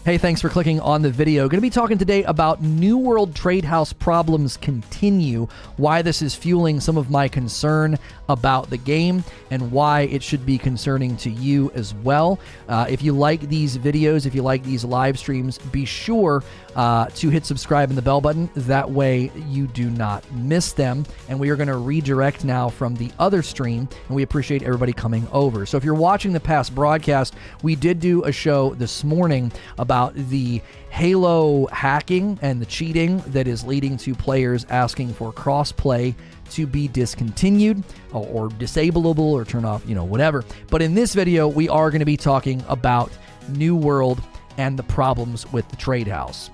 Hey, thanks for clicking on the video. Going to be talking today about New World Trade House problems continue, why this is fueling some of my concern about the game, and why it should be concerning to you as well. If you like these videos, if you like these live streams, be sure to hit subscribe and the bell button. That way you do not miss them. And we are going to redirect now from the other stream, and we appreciate everybody coming over. So if you're watching the past broadcast, we did do a show this morning about the Halo hacking and the cheating that is leading to players asking for crossplay to be discontinued or disableable or turn off, whatever. But in this video, we are going to be talking about New World and the problems with the trade house.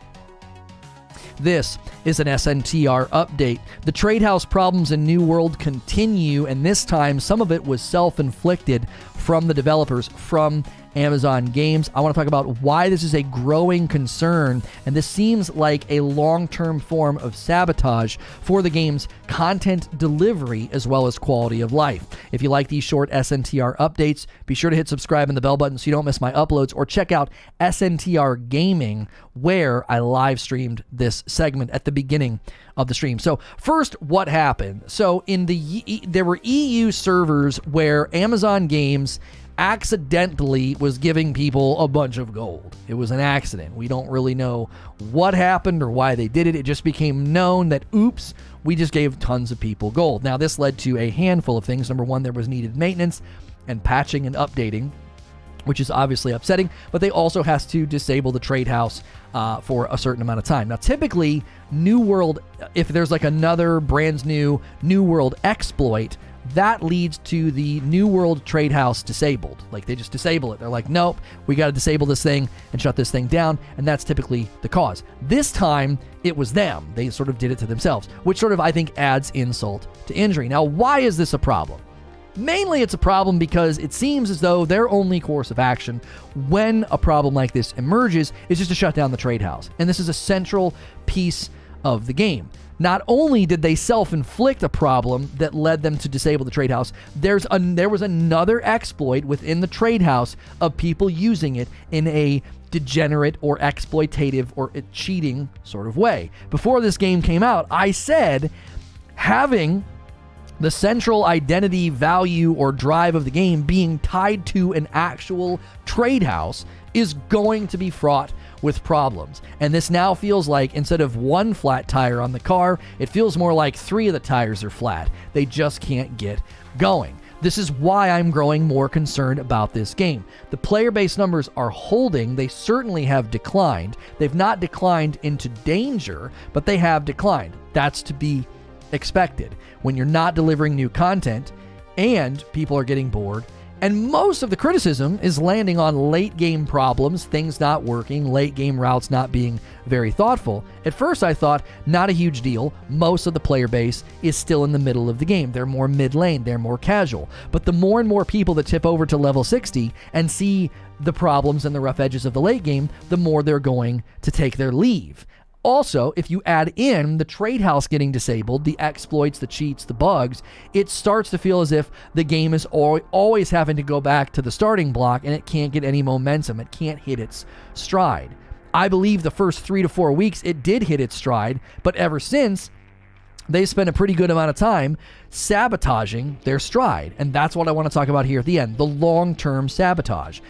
This is an SNTR update. The trade house problems in New World continue, and this time some of it was self-inflicted from the developers, from Amazon Games. I want to talk about why this is a growing concern, and this seems like a long-term form of sabotage for the game's content delivery as well as quality of life. If you like these short SNTR updates, be sure to hit subscribe and the bell button so you don't miss my uploads, or check out SNTR Gaming, where I live streamed this segment at the beginning of the stream. So first, what happened? So there were EU servers where Amazon Games accidentally was giving people a bunch of gold. It was an accident. We don't really know what happened or why they did it. It just became known that, oops, we just gave tons of people gold. Now, this led to a handful of things. Number one, there was needed maintenance and patching and updating, which is obviously upsetting, but they also has to disable the trade house for a certain amount of time. Now, typically, New World, if there's like another brand new New World exploit, that leads to the New World Trade House disabled. Like, they just disable it. They're like, nope, we got to disable this thing and shut this thing down, and that's typically the cause. This time, it was them. They sort of did it to themselves, which sort of, I think, adds insult to injury. Now, why is this a problem? Mainly, it's a problem because it seems as though their only course of action when a problem like this emerges is just to shut down the trade house. And this is a central piece of the game. Not only did they self-inflict a problem that led them to disable the trade house, there was another exploit within the trade house of people using it in a degenerate or exploitative or cheating sort of way. Before this game came out, I said having the central identity, value, or drive of the game being tied to an actual trade house is going to be fraught with problems. And this now feels like, instead of one flat tire on the car, it feels more like 3 of the tires are flat. They just can't get going. This is why I'm growing more concerned about this game. The player base numbers are holding. They certainly have declined. They've not declined into danger, but they have declined. That's to be expected when you're not delivering new content and people are getting bored. And most of the criticism is landing on late game problems, things not working, late game routes not being very thoughtful. At first I thought, not a huge deal. Most of the player base is still in the middle of the game. They're more mid lane, they're more casual. But the more and more people that tip over to level 60 and see the problems and the rough edges of the late game, the more they're going to take their leave. Also, if you add in the trade house getting disabled, the exploits, the cheats, the bugs, it starts to feel as if the game is always having to go back to the starting block and it can't get any momentum. It can't hit its stride. I believe the first 3 to 4 weeks it did hit its stride, but ever since, they spent a pretty good amount of time sabotaging their stride. And that's what I want to talk about here at the end, the long-term sabotage.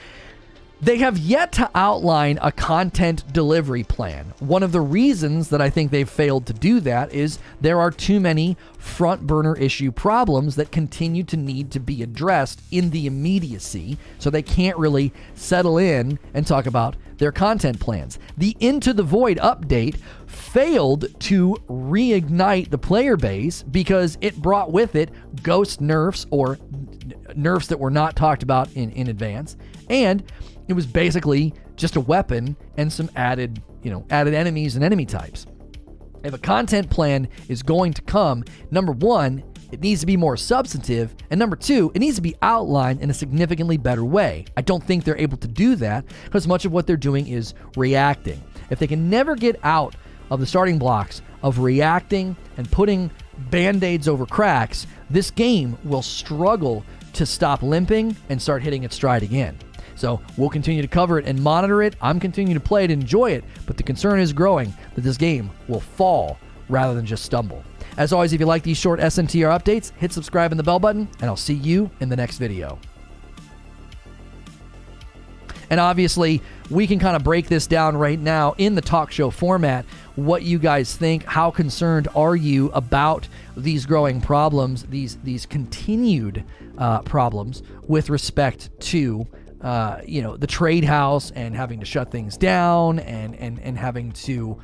They have yet to outline a content delivery plan. One of the reasons that I think they've failed to do that is there are too many front burner issue problems that continue to need to be addressed in the immediacy, so they can't really settle in and talk about their content plans. The Into the Void update failed to reignite the player base because it brought with it ghost nerfs, or nerfs that were not talked about in advance, and it was basically just a weapon and some added enemies and enemy types. If a content plan is going to come, number one, it needs to be more substantive, and number two, it needs to be outlined in a significantly better way. I don't think they're able to do that because much of what they're doing is reacting. If they can never get out of the starting blocks of reacting and putting band-aids over cracks, this game will struggle to stop limping and start hitting its stride again. So we'll continue to cover it and monitor it. I'm continuing to play it, enjoy it, but the concern is growing that this game will fall rather than just stumble. As always, if you like these short SNTR updates, hit subscribe and the bell button, and I'll see you in the next video. And obviously, we can kind of break this down right now in the talk show format. What you guys think? How concerned are you about these growing problems, these continued problems with respect to the trade house and having to shut things down and having to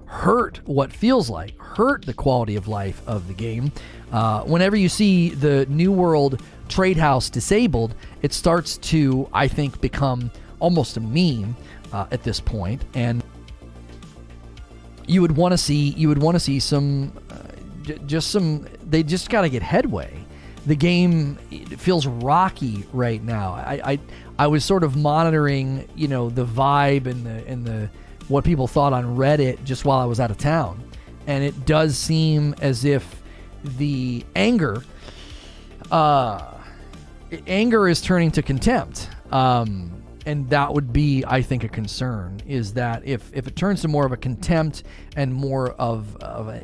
hurt what feels like hurt the quality of life of the game. Whenever you see the New World trade house disabled, it starts to, I think, become almost a meme at this point, and you would want to see some they just got to get headway. The game feels rocky right now. I was sort of monitoring the vibe and the what people thought on Reddit just while I was out of town, and it does seem as if the anger is turning to contempt, and that would be, I think, a concern, is that if it turns to more of a contempt and more of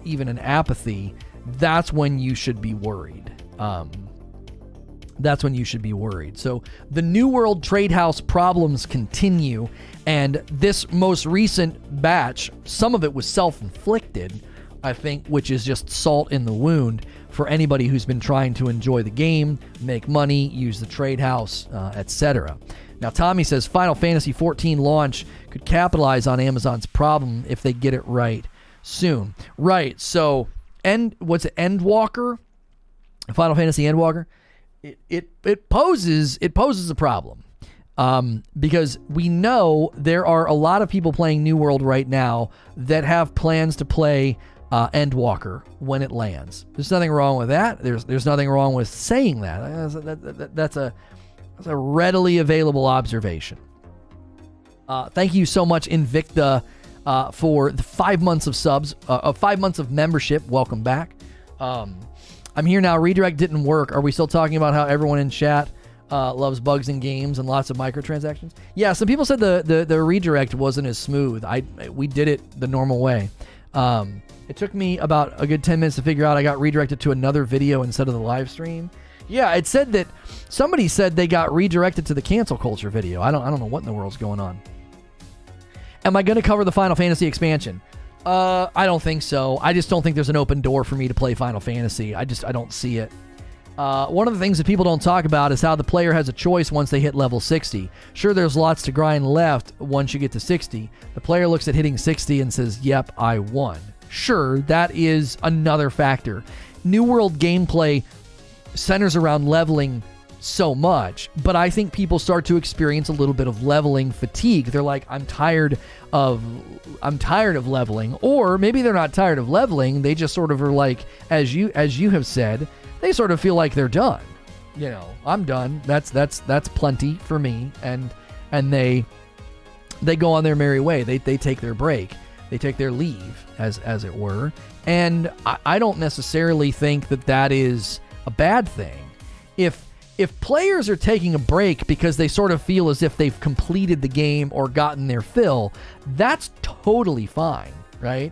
even an apathy, that's when you should be worried. That's when you should be worried. So the New World trade house problems continue, and this most recent batch, some of it was self-inflicted, I think, which is just salt in the wound for anybody who's been trying to enjoy the game, make money, use the trade house, etc. Now, Tommy says Final Fantasy XIV launch could capitalize on Amazon's problem if they get it right soon. Right. So, Endwalker? Final Fantasy Endwalker? It poses a problem. Because we know there are a lot of people playing New World right now that have plans to play Endwalker when it lands. There's nothing wrong with that. There's nothing wrong with saying that. That's a readily available observation. Thank you so much, Invicta, for the 5 months of subs, 5 months of membership. Welcome back. I'm here now. Redirect didn't work. Are we still talking about how everyone in chat loves bugs in games and lots of microtransactions? Yeah, some people said the redirect wasn't as smooth. We did it the normal way. It took me about a good 10 minutes to figure out I got redirected to another video instead of the live stream. Yeah, it said that somebody said they got redirected to the cancel culture video. I don't know what in the world's going on. Am I going to cover the Final Fantasy expansion? I don't think so. I just don't think there's an open door for me to play Final Fantasy. I don't see it. One of the things that people don't talk about is how the player has a choice once they hit level 60. Sure, there's lots to grind left once you get to 60. The player looks at hitting 60 and says, yep, I won. Sure, that is another factor. New World gameplay centers around leveling so much, but I think people start to experience a little bit of leveling fatigue. They're like, I'm tired of leveling, or maybe they're not tired of leveling. They just sort of are like, as you have said, they sort of feel like they're done. I'm done. That's plenty for me, and they go on their merry way. They take their break. They take their leave, as it were. And I don't necessarily think that is a bad thing. If players are taking a break because they sort of feel as if they've completed the game or gotten their fill, that's totally fine, right?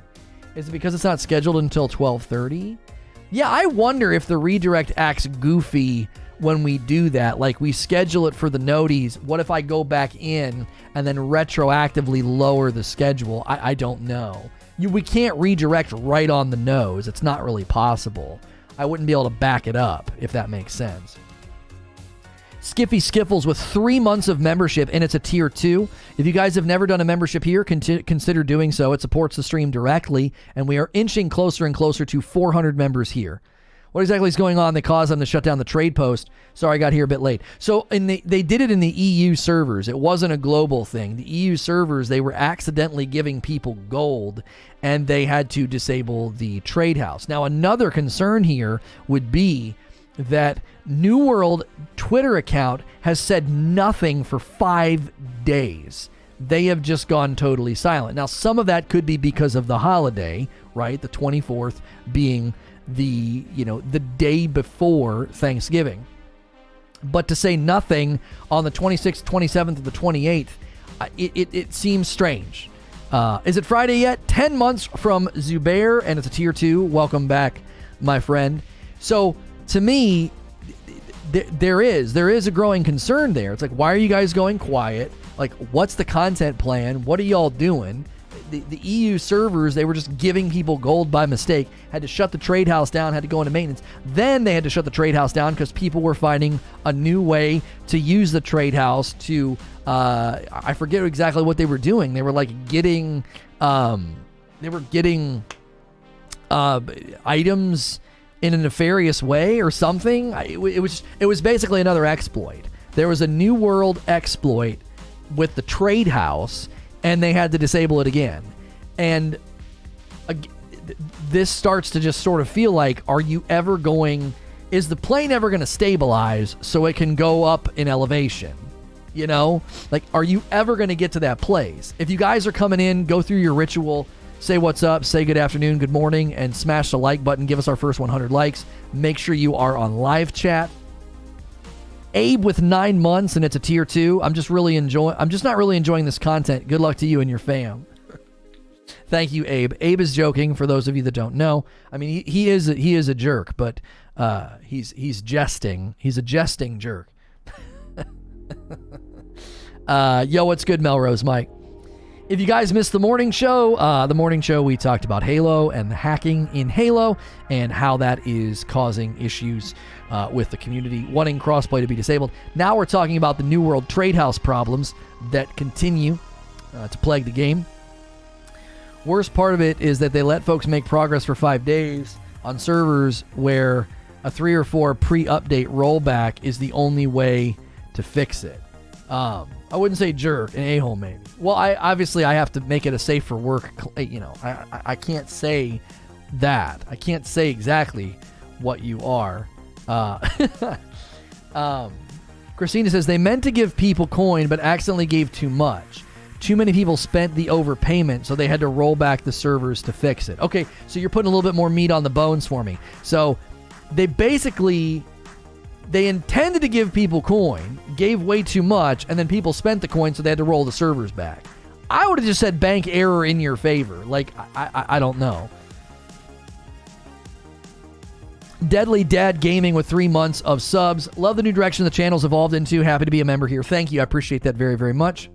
Is it because it's not scheduled until 12:30? Yeah, I wonder if the redirect acts goofy when we do that. Like, we schedule it for the noties. What if I go back in and then retroactively lower the schedule? I don't know. We can't redirect right on the nose. It's not really possible. I wouldn't be able to back it up, if that makes sense. Skiffy Skiffles with 3 months of membership, and it's a tier 2. If you guys have never done a membership here, consider doing so. It supports the stream directly, and we are inching closer and closer to 400 members here. What exactly is going on that caused them to shut down the trade post? Sorry, I got here a bit late. So they did it in the EU servers. It wasn't a global thing. The EU servers, they were accidentally giving people gold, and they had to disable the trade house. Now, another concern here would be that New World Twitter account has said nothing for 5 days. They have just gone totally silent. Now, some of that could be because of the holiday, right? The 24th being the day before Thanksgiving. But to say nothing on the 26th, 27th, or the 28th, it seems strange. Is it Friday yet? 10 months from Zubair, and it's a tier 2. Welcome back, my friend. So, to me, there is a growing concern there. It's like, why are you guys going quiet? Like, what's the content plan? What are y'all doing? The EU servers, they were just giving people gold by mistake, had to shut the trade house down, had to go into maintenance. Then they had to shut the trade house down because people were finding a new way to use the trade house to, I forget exactly what they were doing. They were like getting items in a nefarious way or something. It was basically another exploit. There was a new world exploit with the trade house, and they had to disable it again. And this starts to just sort of feel like, is the plane ever going to stabilize so it can go up in elevation? You know? Like, are you ever going to get to that place? If you guys are coming in, go through your ritual, say what's up, say good afternoon, good morning, and smash the like button. Give us our first 100 likes. Make sure you are on live chat. Abe with 9 months, and it's a tier 2. I'm just not really enjoying this content. Good luck to you and your fam. Thank you, Abe. Abe is joking, for those of you that don't know. I mean, he is a jerk, but he's jesting. He's a jesting jerk. Yo, what's good, Melrose Mike? If you guys missed the morning show, we talked about Halo and the hacking in Halo and how that is causing issues with the community wanting crossplay to be disabled. Now we're talking about the New World Trade House problems that continue to plague the game. Worst part of it is that they let folks make progress for 5 days on servers where a 3 or 4 pre-update rollback is the only way to fix it. I wouldn't say jerk, an a-hole maybe. Well, I have to make it a safe for work. You know, I can't say that. I can't say exactly what you are. Christina says they meant to give people coin, but accidentally gave too much. Too many people spent the overpayment, so they had to roll back the servers to fix it. Okay, so you're putting a little bit more meat on the bones for me. So they intended to give people coin, gave way too much, and then people spent the coin, so they had to roll the servers back. I would have just said bank error in your favor. Like, I don't know. Deadly Dad Gaming with 3 months of subs. Love the new direction the channel's evolved into. Happy to be a member here. Thank you. I appreciate that very, very much.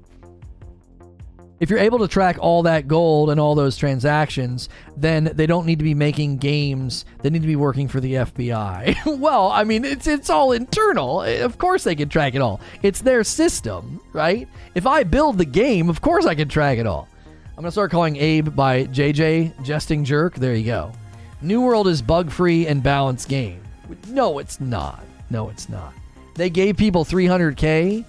If you're able to track all that gold and all those transactions, then they don't need to be making games. They need to be working for the FBI. Well, I mean, it's all internal. Of course they can track it all. It's their system, right? If I build the game, of course I can track it all. I'm going to start calling Abe by JJ, Jesting Jerk. There you go. New World is bug-free and balanced game. No, it's not. No, it's not. They gave people 300K.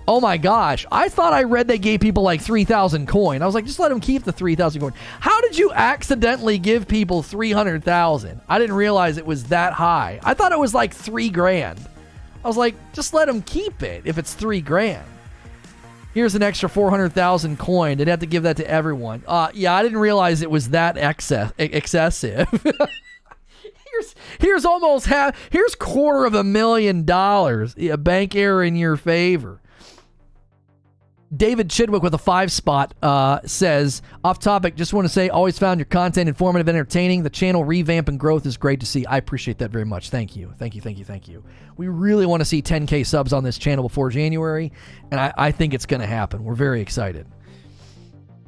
Oh my gosh. I thought I read they gave people like 3,000 coin. I was like, just let them keep the 3,000 coin. How did you accidentally give people 300,000? I didn't realize it was that high. I thought it was like $3,000. I was like, just let them keep it if it's $3,000. Here's an extra 400,000 coin. They'd have to give that to everyone. Yeah, I didn't realize it was that excessive. Here's almost half. Here's $250,000. Yeah, bank error in your favor. David Chidwick with a 5 spot says, off topic, just want to say, always found your content informative and entertaining. The channel revamp and growth is great to see. I appreciate that very much. Thank you. Thank you, thank you, thank you. We really want to see 10K subs on this channel before January, and I think it's going to happen. We're very excited.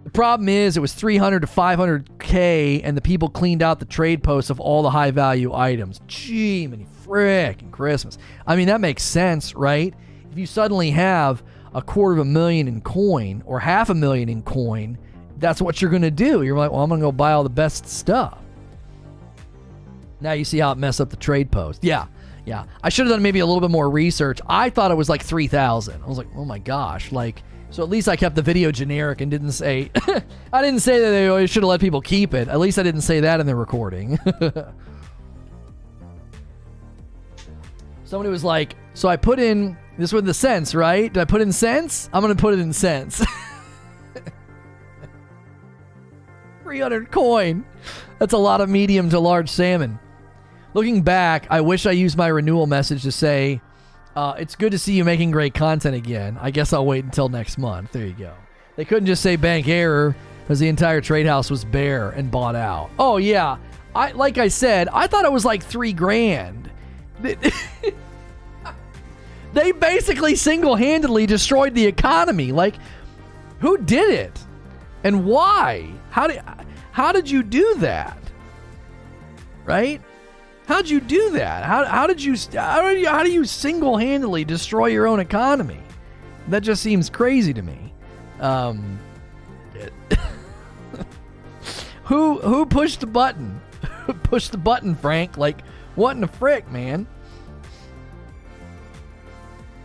The problem is it was 300 to 500K, and the people cleaned out the trade posts of all the high-value items. Gee, many frickin' Christmas. I mean, that makes sense, right? If you suddenly have $250,000 in coin or $500,000 in coin, that's what you're going to do. You're like, well, I'm going to go buy all the best stuff. Now you see how it messed up the trade post. Yeah. I should have done maybe a little bit more research. I thought it was like 3,000. I was like, oh my gosh. Like, so at least I kept the video generic and didn't say, I didn't say that they should have let people keep it. At least I didn't say that in the recording. Somebody was like, so I put in, this with the cents, right? Did I put in cents? I'm going to put it in cents. 300 coin. That's a lot of medium to large salmon. Looking back, I wish I used my renewal message to say, It's good to see you making great content again. I guess I'll wait until next month. There you go. They couldn't just say bank error because the entire trade house was bare and bought out. Oh, yeah. Like I said, I thought it was like $3,000. They basically single-handedly destroyed the economy. Like, who did it? And why? How did you do that? Right? How'd you do that? How do you single-handedly destroy your own economy? That just seems crazy to me. Who pushed the button? Push the button, Frank. Like, what in the frick, man?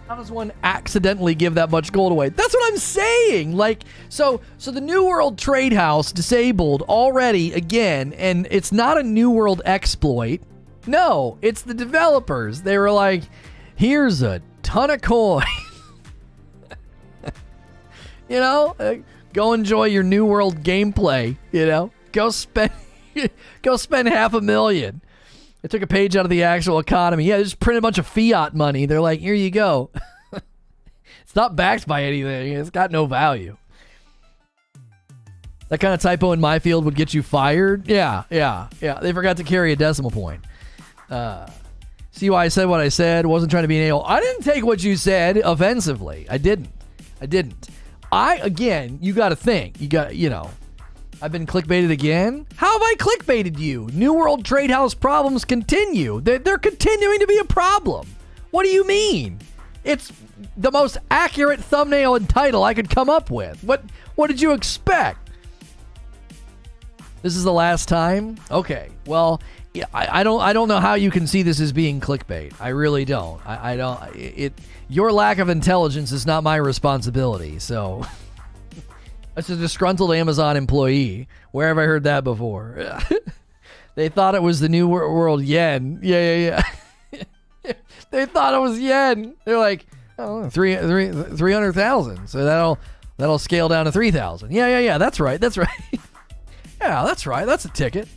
How does one accidentally give that much gold away? That's what I'm saying. Like, so the New World Trade House disabled already again, and it's not a New World exploit. No, it's the developers. They were like, here's a ton of coin. You know, go enjoy your New World gameplay, you know. Go spend $500,000. They took a page out of the actual economy. Yeah, they just printed a bunch of fiat money. They're like, here you go. It's not backed by anything. It's got no value. That kind of typo in my field would get you fired. Yeah. They forgot to carry a decimal point. See why I said what I said? Wasn't trying to be an a-hole. I didn't take what you said offensively. I didn't. Again, you got to think. I've been clickbaited again? How have I clickbaited you? New World Trade House problems continue. They're continuing to be a problem. What do you mean? It's the most accurate thumbnail and title I could come up with. What did you expect? This is the last time? Okay. Well, yeah, I don't know how you can see this as being clickbait. I really don't. I don't. Your lack of intelligence is not my responsibility. So that's a disgruntled Amazon employee. Where have I heard that before? They thought it was the New World yen. Yeah. They thought it was yen. They're like, oh, 300,000. So that'll scale down to 3,000. Yeah. That's right. Yeah, that's right. That's a ticket.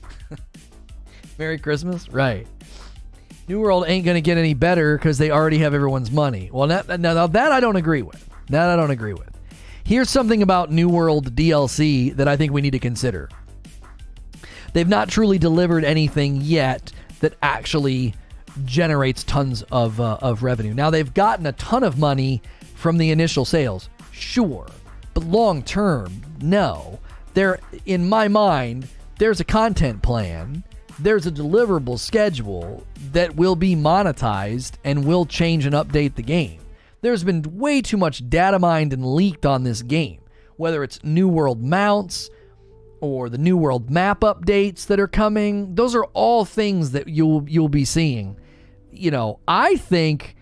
Merry Christmas. Right. New World ain't going to get any better because they already have everyone's money. Well, now that I don't agree with. Here's something about New World DLC that I think we need to consider. They've not truly delivered anything yet that actually generates tons of revenue. Now, they've gotten a ton of money from the initial sales. Sure. But long term, no. In my mind, there's a content plan. There's a deliverable schedule that will be monetized and will change and update the game. There's been way too much data mined and leaked on this game, whether it's New World mounts or the New World map updates that are coming. Those are all things that you'll be seeing. You know, I think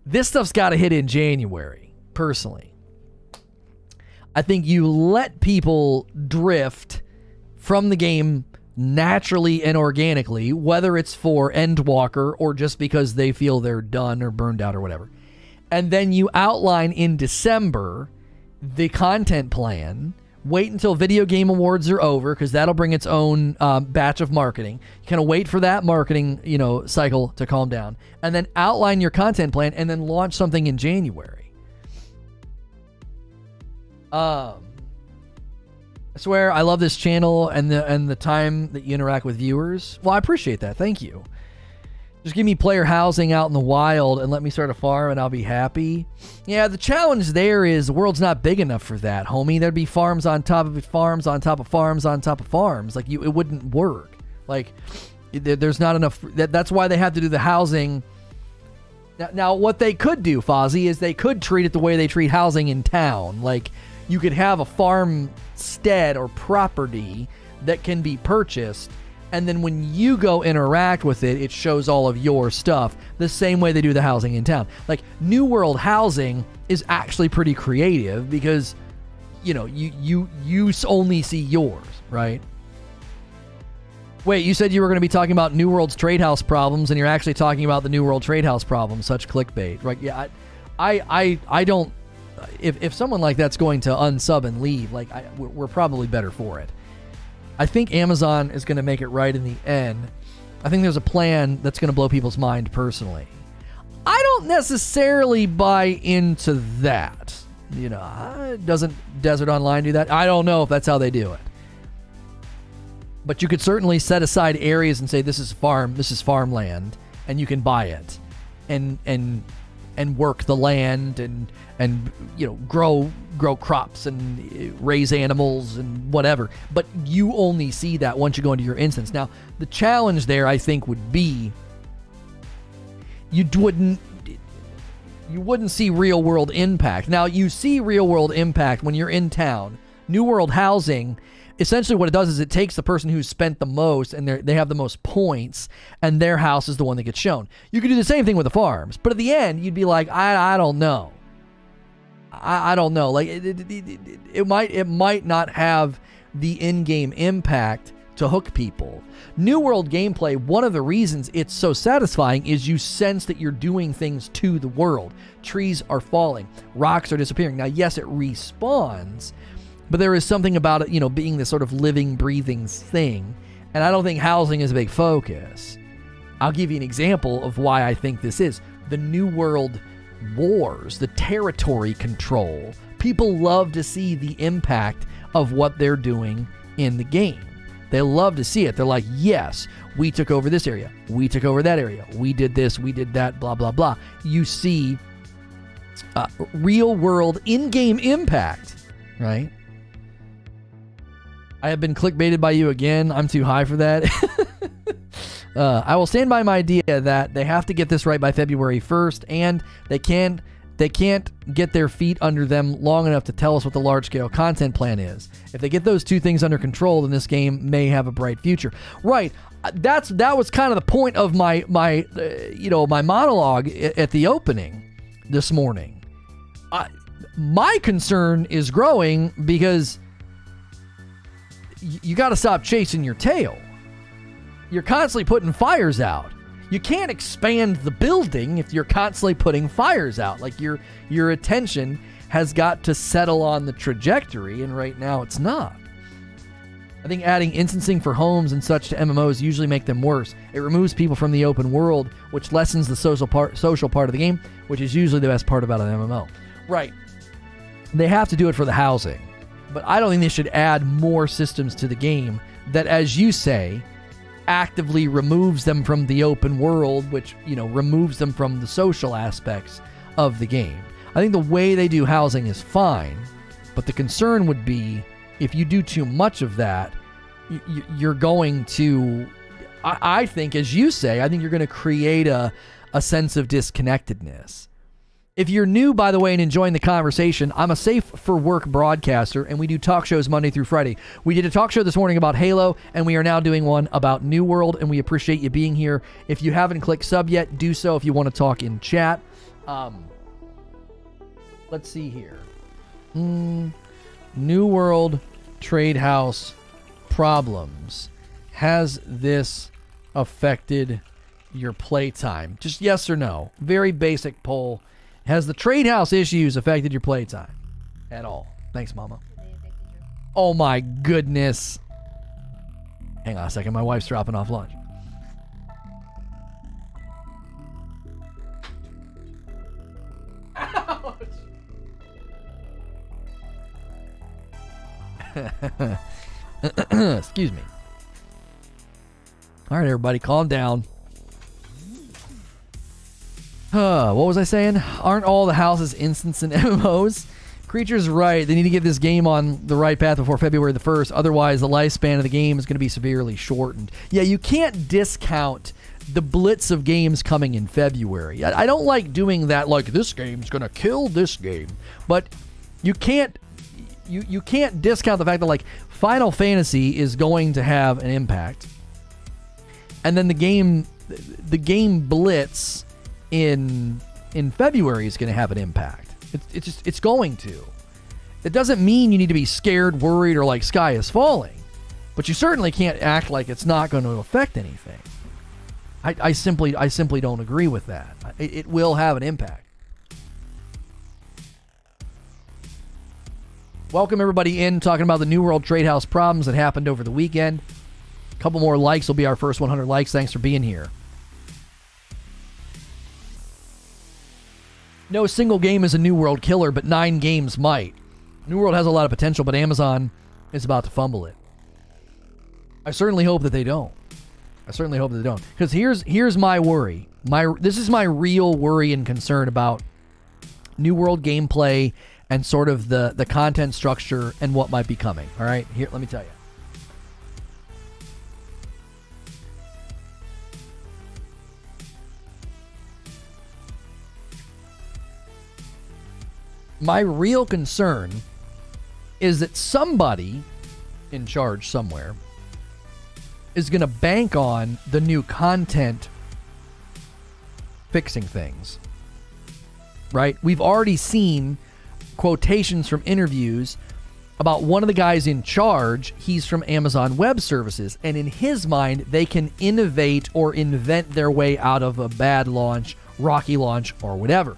this stuff's got to hit in January, personally. I think you let people drift from the game naturally and organically, whether it's for Endwalker or just because they feel they're done or burned out or whatever. And then you outline in December the content plan. Wait until Video Game Awards are over, because that'll bring its own batch of marketing. You kind of wait for that marketing, cycle to calm down, and then outline your content plan, and then launch something in January. I swear I love this channel and the time that you interact with viewers. Well, I appreciate that. Thank you. Just give me player housing out in the wild and let me start a farm and I'll be happy. Yeah, the challenge there is the world's not big enough for that, homie. There'd be farms on top of farms on top of farms on top of farms. Like, it wouldn't work. Like, there's not enough. That's why they have to do the housing. Now, what they could do, Fozzie, is they could treat it the way they treat housing in town. Like, you could have a farmstead or property that can be purchased, and then when you go interact with it, it shows all of your stuff the same way they do the housing in town. Like, New World housing is actually pretty creative because, you only see yours, right? Wait, you said you were going to be talking about New World's trade house problems, and you're actually talking about the New World trade house problems. Such clickbait, right? Yeah, I don't. If someone like that's going to unsub and leave, we're probably better for it. I think Amazon is going to make it right in the end. I think there's a plan that's going to blow people's mind personally. I don't necessarily buy into that. Doesn't Desert Online do that? I don't know if that's how they do it. But you could certainly set aside areas and say this is farmland, and you can buy it, and work the land and grow crops and raise animals and whatever. But you only see that once you go into your instance. Now, the challenge there, I think, would be you wouldn't see real world impact. Now, you see real world impact when you're in town. New World housing, essentially what it does is it takes the person who's spent the most and they have the most points, and their house is the one that gets shown. You could do the same thing with the farms, but at the end, you'd be like, I don't know. I don't know. Like it might not have the in-game impact to hook people. New World gameplay, one of the reasons it's so satisfying is you sense that you're doing things to the world. Trees are falling, rocks are disappearing. Now, yes, it respawns, but there is something about it, being this sort of living, breathing thing. And I don't think housing is a big focus. I'll give you an example of why I think this is. The New World wars, the territory control. People love to see the impact of what they're doing in the game. They love to see it. They're like, yes, we took over this area. We took over that area. We did this. We did that, blah, blah, blah. You see real world in-game impact, right? I have been clickbaited by you again. I'm too high for that. I will stand by my idea that they have to get this right by February 1st, and they can't get their feet under them long enough to tell us what the large-scale content plan is. If they get those two things under control, then this game may have a bright future. Right. That was kind of the point of my monologue at the opening this morning. My concern is growing because you got to stop chasing your tail. You're constantly putting fires out. You can't expand the building if you're constantly putting fires out. Like your attention has got to settle on the trajectory, and right now it's not. I think adding instancing for homes and such to MMOs usually make them worse. It removes people from the open world, which lessens the social part of the game, which is usually the best part about an MMO. Right. They have to do it for the housing. But I don't think they should add more systems to the game that, as you say, actively removes them from the open world, which, removes them from the social aspects of the game. I think the way they do housing is fine, but the concern would be if you do too much of that, you're going to, I think, as you say, I think you're going to create a sense of disconnectedness. If you're new, by the way, and enjoying the conversation, I'm a safe for work broadcaster, and we do talk shows Monday through Friday. We did a talk show this morning about Halo, and we are now doing one about New World, and we appreciate you being here. If you haven't clicked sub yet, do so if you want to talk in chat. Let's see here. New World Trade House problems. Has this affected your playtime? Just yes or no. Very basic poll. Has the trade house issues affected your playtime at all? Thanks, Mama. Oh my goodness. Hang on a second. My wife's dropping off lunch. Ouch. Excuse me. All right, everybody, calm down. What was I saying? Aren't all the houses instants in MMOs? Creature's right. They need to get this game on the right path before February the 1st. Otherwise, the lifespan of the game is going to be severely shortened. Yeah, you can't discount the blitz of games coming in February. I don't like doing that, like this game's going to kill this game. But you can't discount the fact that like Final Fantasy is going to have an impact. And then the game blitz in February is going to have an impact. It's going to. It doesn't mean you need to be scared, worried, or like sky is falling, but you certainly can't act like it's not going to affect anything. I simply don't agree with that. It will have an impact. Welcome everybody in, talking about the New World Trade House problems that happened over the weekend. A couple more likes will be our first 100 likes. Thanks for being here. No single game is a New World killer, but 9 games might. New World has a lot of potential, but Amazon is about to fumble it. I certainly hope that they don't. Because here's my worry. This is my real worry and concern about New World gameplay and sort of the content structure and what might be coming. All right, here, let me tell you. My real concern is that somebody in charge somewhere is going to bank on the new content fixing things. Right? We've already seen quotations from interviews about one of the guys in charge. He's from Amazon Web Services, and in his mind, they can innovate or invent their way out of a bad launch, rocky launch, or whatever.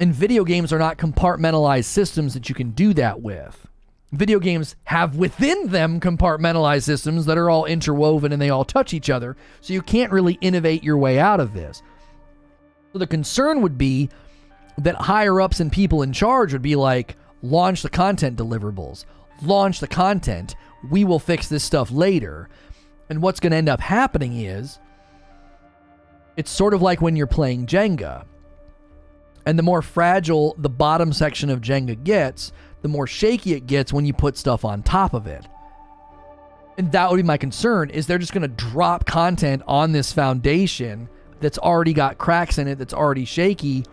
And video games are not compartmentalized systems that you can do that with. Video games have within them compartmentalized systems that are all interwoven and they all touch each other, so you can't really innovate your way out of this. So the concern would be that higher-ups and people in charge would be like, launch the content deliverables, launch the content, we will fix this stuff later. And what's going to end up happening is, it's sort of like when you're playing Jenga. And the more fragile the bottom section of Jenga gets, the more shaky it gets when you put stuff on top of it. And that would be my concern, is they're just going to drop content on this foundation that's already got cracks in it, that's already shaky,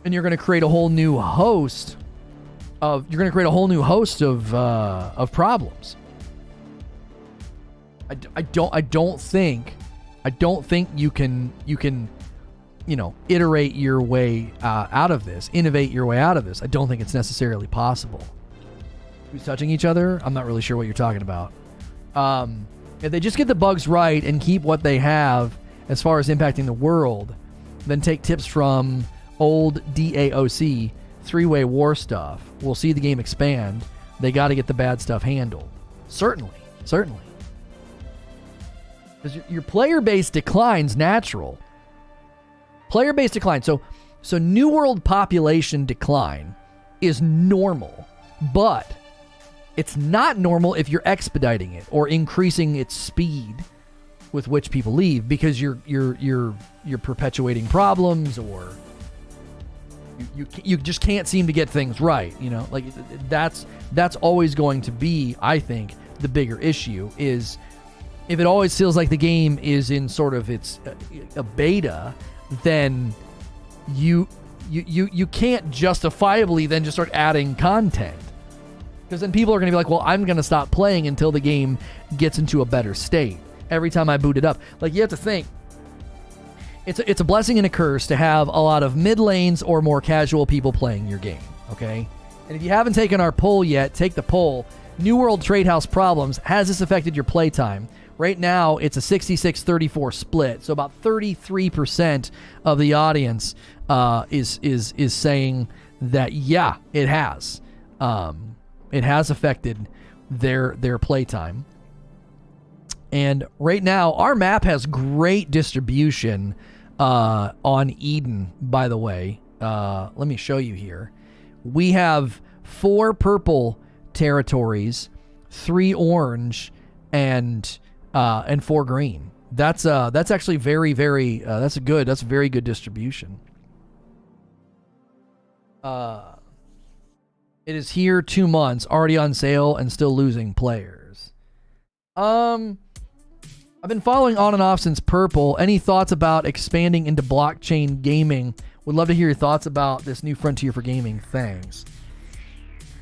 and you're going to create a whole new host of problems. I don't think you can iterate your way out of this, innovate your way out of this. I don't think it's necessarily possible. Who's touching each other? I'm not really sure what you're talking about. If they just get the bugs right and keep what they have as far as impacting the world, then take tips from old DAOC, three-way war stuff. We'll see the game expand. They got to get the bad stuff handled. Certainly. Because your player base declines natural. Player base decline. So New World population decline is normal, but it's not normal if you're expediting it or increasing its speed with which people leave, because you're perpetuating problems, or you just can't seem to get things right. Like that's always going to be, I think, the bigger issue, is if it always feels like the game is in sort of a beta, then you can't justifiably then just start adding content, because then people are going to be like, well, I'm going to stop playing until the game gets into a better state every time I boot it up. Like, you have to think, it's a blessing and a curse to have a lot of mid lanes or more casual people playing your game, okay? And if you haven't taken our poll yet, take the poll. New World Trade House Problems, has this affected your playtime? Right now, it's a 66-34 split, so about 33% of the audience is saying that, yeah, it has. It has affected their playtime. And right now, our map has great distribution on Eden, by the way. Let me show you here. We have 4 purple territories, 3 orange, and 4 green. That's actually very, very that's a very good distribution. It is here 2 months, already on sale and still losing players. I've been following on and off since purple. Any thoughts about expanding into blockchain gaming? Would love to hear your thoughts about this new frontier for gaming. Thanks.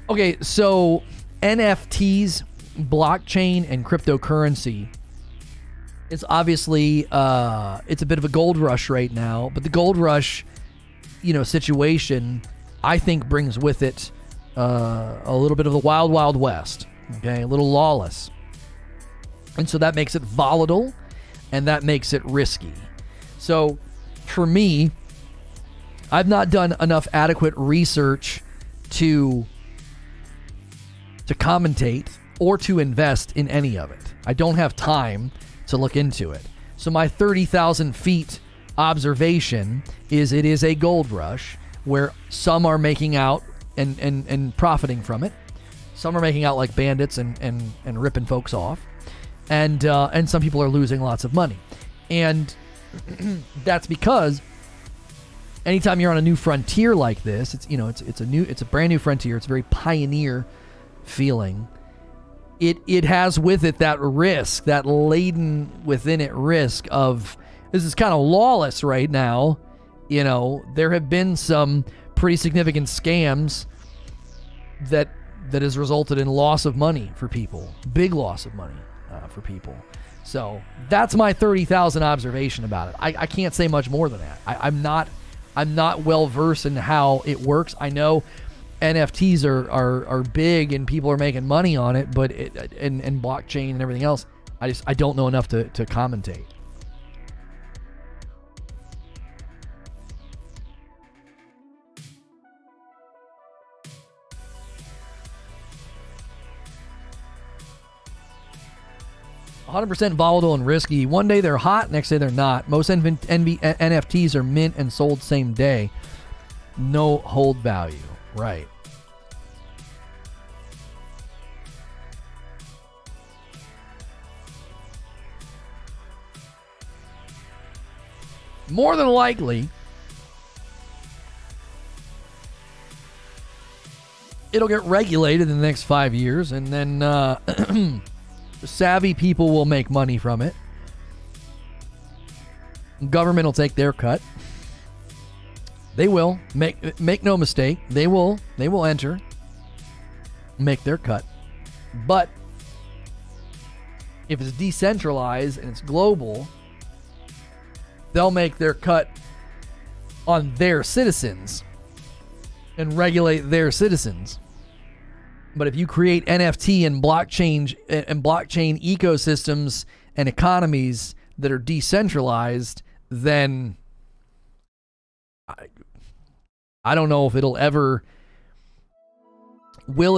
Okay, so NFTs, blockchain, and cryptocurrency is obviously it's a bit of a gold rush right now, but the gold rush, situation, I think brings with it a little bit of the wild, wild west. Okay, a little lawless. And so that makes it volatile, and that makes it risky. So for me, I've not done enough adequate research to commentate or to invest in any of it. I don't have time to look into it. So my 30,000 feet observation is it is a gold rush where some are making out and profiting from it. Some are making out like bandits and ripping folks off. And some people are losing lots of money. And that's because anytime you're on a new frontier like this, it's a brand new frontier. It's a very pioneer feeling. It has with it that risk, that laden within it risk of, this is kind of lawless right now. There have been some pretty significant scams that has resulted in loss of money for people, big loss of money for people. So that's my 30,000 observation about it. I can't say much more than that. I'm not well versed in how it works. I know NFTs are big and people are making money on it, but and blockchain and everything else, I don't know enough to commentate. "100% volatile and risky. One day they're hot, next day they're not. Most NFTs are mint and sold same day. No hold value." Right. More than likely, it'll get regulated in the next 5 years, and then savvy people will make money from it. Government will take their cut. They will. Make no mistake. They will enter, make their cut. But if it's decentralized and it's global, they'll make their cut on their citizens and regulate their citizens. But if you create NFT and blockchain ecosystems and economies that are decentralized, then I don't know if will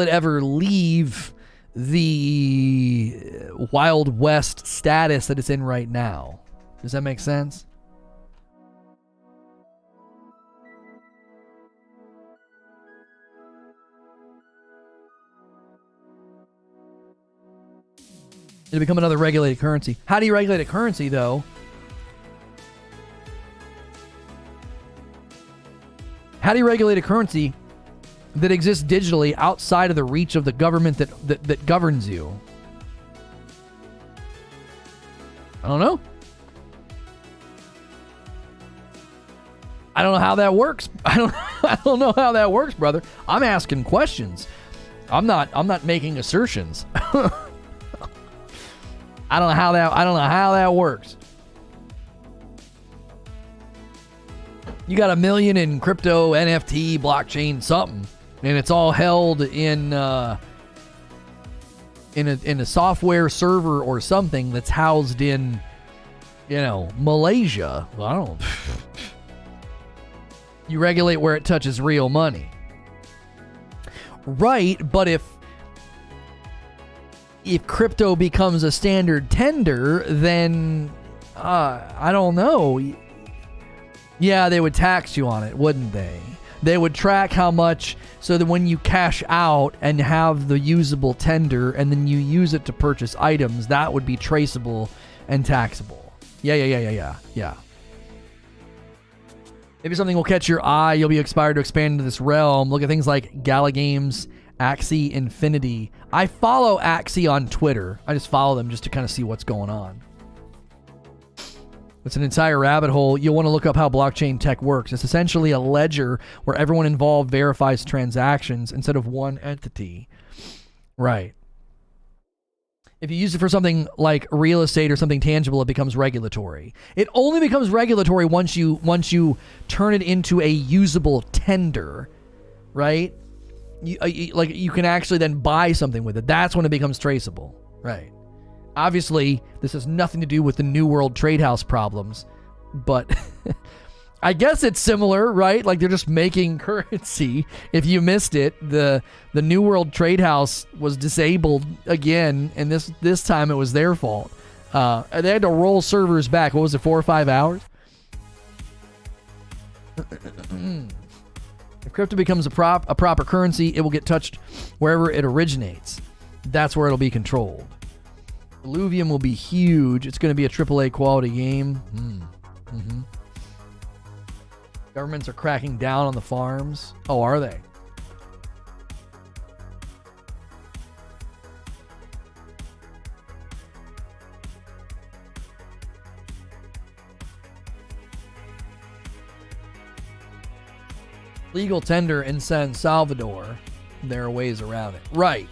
it ever leave the Wild West status that it's in right now. Does that make sense? It'll become another regulated currency. How do you regulate a currency, though? How do you regulate a currency that exists digitally outside of the reach of the government that governs you? I don't know. I don't know how that works. I don't know how that works, brother. I'm asking questions. I'm not making assertions. I don't know how that works. You got 1 million in crypto, NFT, blockchain, something, and it's all held in a software server or something that's housed in, Malaysia. Well, I don't. You regulate where it touches real money, right? But if crypto becomes a standard tender, then I don't know. Yeah, they would tax you on it, wouldn't they? They would track how much, so that when you cash out and have the usable tender and then you use it to purchase items, that would be traceable and taxable. Yeah. Maybe something will catch your eye. You'll be inspired to expand into this realm. Look at things like Gala Games, Axie Infinity. I follow Axie on Twitter. I just follow them just to kind of see what's going on. It's an entire rabbit hole. You'll want to look up how blockchain tech works. It's essentially a ledger where everyone involved verifies transactions instead of one entity. Right. If you use it for something like real estate or something tangible, it becomes regulatory. It only becomes regulatory once you turn it into a usable tender, right? You can actually then buy something with it. That's when it becomes traceable, right? Obviously, this has nothing to do with the New World Trade House problems, but I guess it's similar, right? Like they're just making currency. If you missed it, the New World Trade House was disabled again, and this time it was their fault. They had to roll servers back. What was it, 4 or 5 hours? If crypto becomes a proper currency, it will get touched wherever it originates. That's where it'll be controlled. Illuvium will be huge. It's going to be a AAA quality game. Mm-hmm. Governments are cracking down on the farms. Oh, are they? Legal tender in San Salvador. There are ways around it. Right.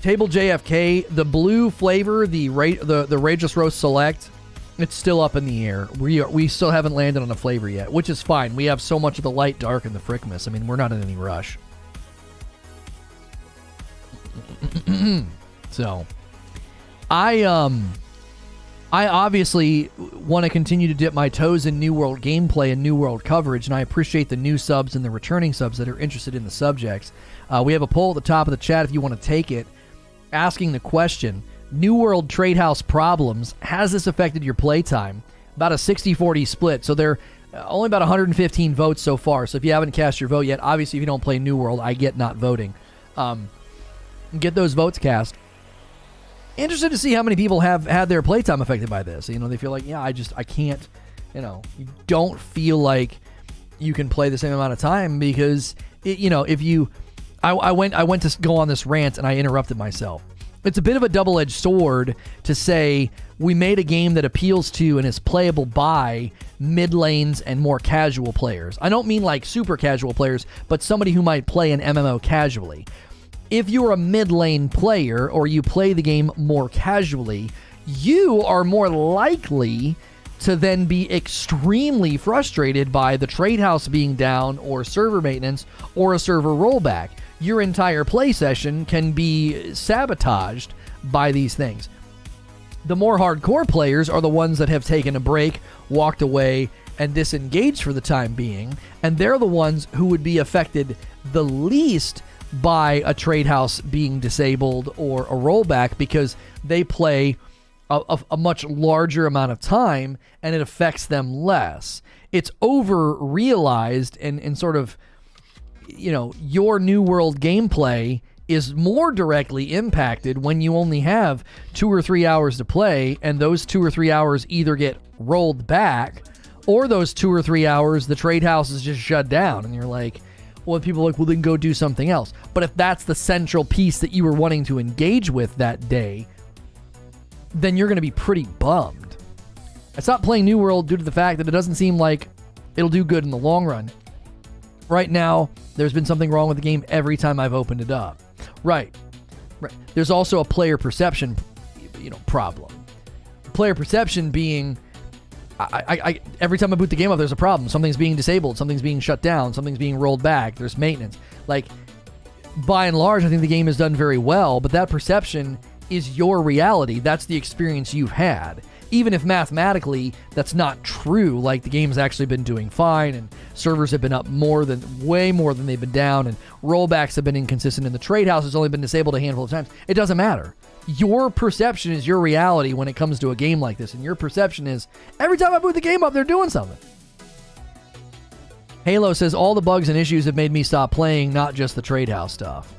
Table JFK, the blue flavor, the Rageless Roast Select, it's still up in the air. We still haven't landed on a flavor yet, which is fine. We have so much of the light, dark, and the Frickmas. I mean, we're not in any rush. So, I obviously want to continue to dip my toes in New World gameplay and New World coverage, and I appreciate the new subs and the returning subs that are interested in the subjects. We have a poll at the top of the chat if you want to take it, asking the question, New World Trade House problems, has this affected your playtime? About a 60-40 split, so they're only about 115 votes so far, so if you haven't cast your vote yet, obviously if you don't play New World, I get not voting. Get those votes cast. Interested to see how many people have had their playtime affected by this. You know, they feel like, yeah, I can't, you don't feel like you can play the same amount of time because, if you, I went to go on this rant and I interrupted myself. It's a bit of a double-edged sword to say we made a game that appeals to and is playable by mid-lanes and more casual players. I don't mean like super casual players, but somebody who might play an MMO casually. If you're a mid-lane player or you play the game more casually, you are more likely to then be extremely frustrated by the trade house being down or server maintenance or a server rollback. Your entire play session can be sabotaged by these things. The more hardcore players are the ones that have taken a break, walked away, and disengaged for the time being, and they're the ones who would be affected the least by a trade house being disabled or a rollback because they play a much larger amount of time and it affects them less. It's over-realized and sort of, your New World gameplay is more directly impacted when you only have 2 or 3 hours to play, and those 2 or 3 hours either get rolled back or those 2 or 3 hours the trade house is just shut down and you're like, well, people are like, well, then go do something else. But if that's the central piece that you were wanting to engage with that day, then you're going to be pretty bummed. I stopped playing New World due to the fact that it doesn't seem like it'll do good in the long run. Right now, there's been something wrong with the game every time I've opened it up. Right. There's also a player perception, problem. Player perception being, I every time I boot the game up, there's a problem. Something's being disabled. Something's being shut down. Something's being rolled back. There's maintenance. Like, by and large, I think the game is done very well, but that perception is your reality. That's the experience you've had. Even if mathematically that's not true, like the game's actually been doing fine and servers have been up way more than they've been down and rollbacks have been inconsistent and the trade house has only been disabled a handful of times. It doesn't matter. Your perception is your reality when it comes to a game like this, and your perception is every time I boot the game up, they're doing something. Halo says all the bugs and issues have made me stop playing, not just the trade house stuff.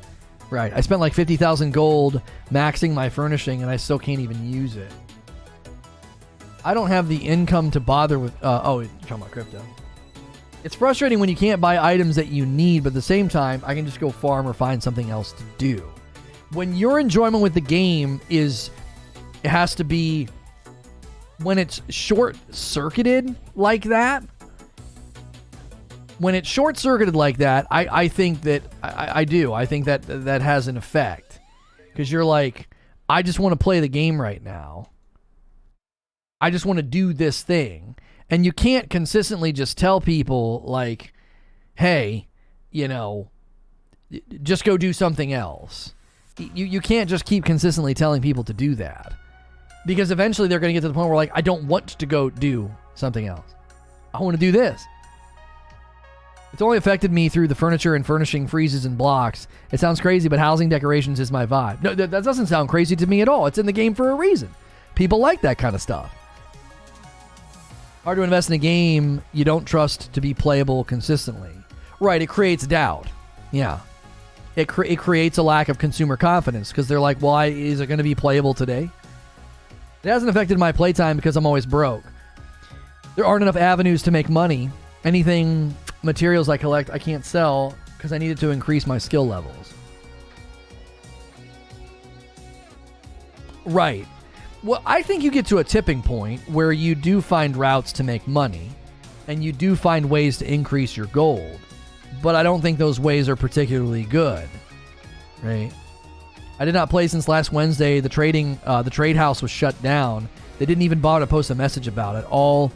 Right. I spent like 50,000 gold maxing my furnishing and I still can't even use it. I don't have the income to bother with... you're talking about crypto. It's frustrating when you can't buy items that you need, but at the same time, I can just go farm or find something else to do. When your enjoyment with the game it has to be... When it's short-circuited like that... When it's short-circuited like that, I think that... I do. I think that has an effect. Because you're like, I just want to play the game right now. I just want to do this thing. And you can't consistently just tell people, like, hey, just go do something else. You can't just keep consistently telling people to do that. Because eventually they're going to get to the point where, like, I don't want to go do something else. I want to do this. It's only affected me through the furniture and furnishing freezes and blocks. It sounds crazy, but housing decorations is my vibe. No, that doesn't sound crazy to me at all. It's in the game for a reason. People like that kind of stuff. Hard to invest in a game you don't trust to be playable consistently. Right, it creates doubt. Yeah. It creates a lack of consumer confidence because they're like, well, is it going to be playable today? It hasn't affected my playtime because I'm always broke. There aren't enough avenues to make money. Anything, materials I collect, I can't sell because I needed to increase my skill levels. Right. Well, I think you get to a tipping point where you do find routes to make money and you do find ways to increase your gold. But I don't think those ways are particularly good. Right? I did not play since last Wednesday. The trade house was shut down. They didn't even bother to post a message about it. All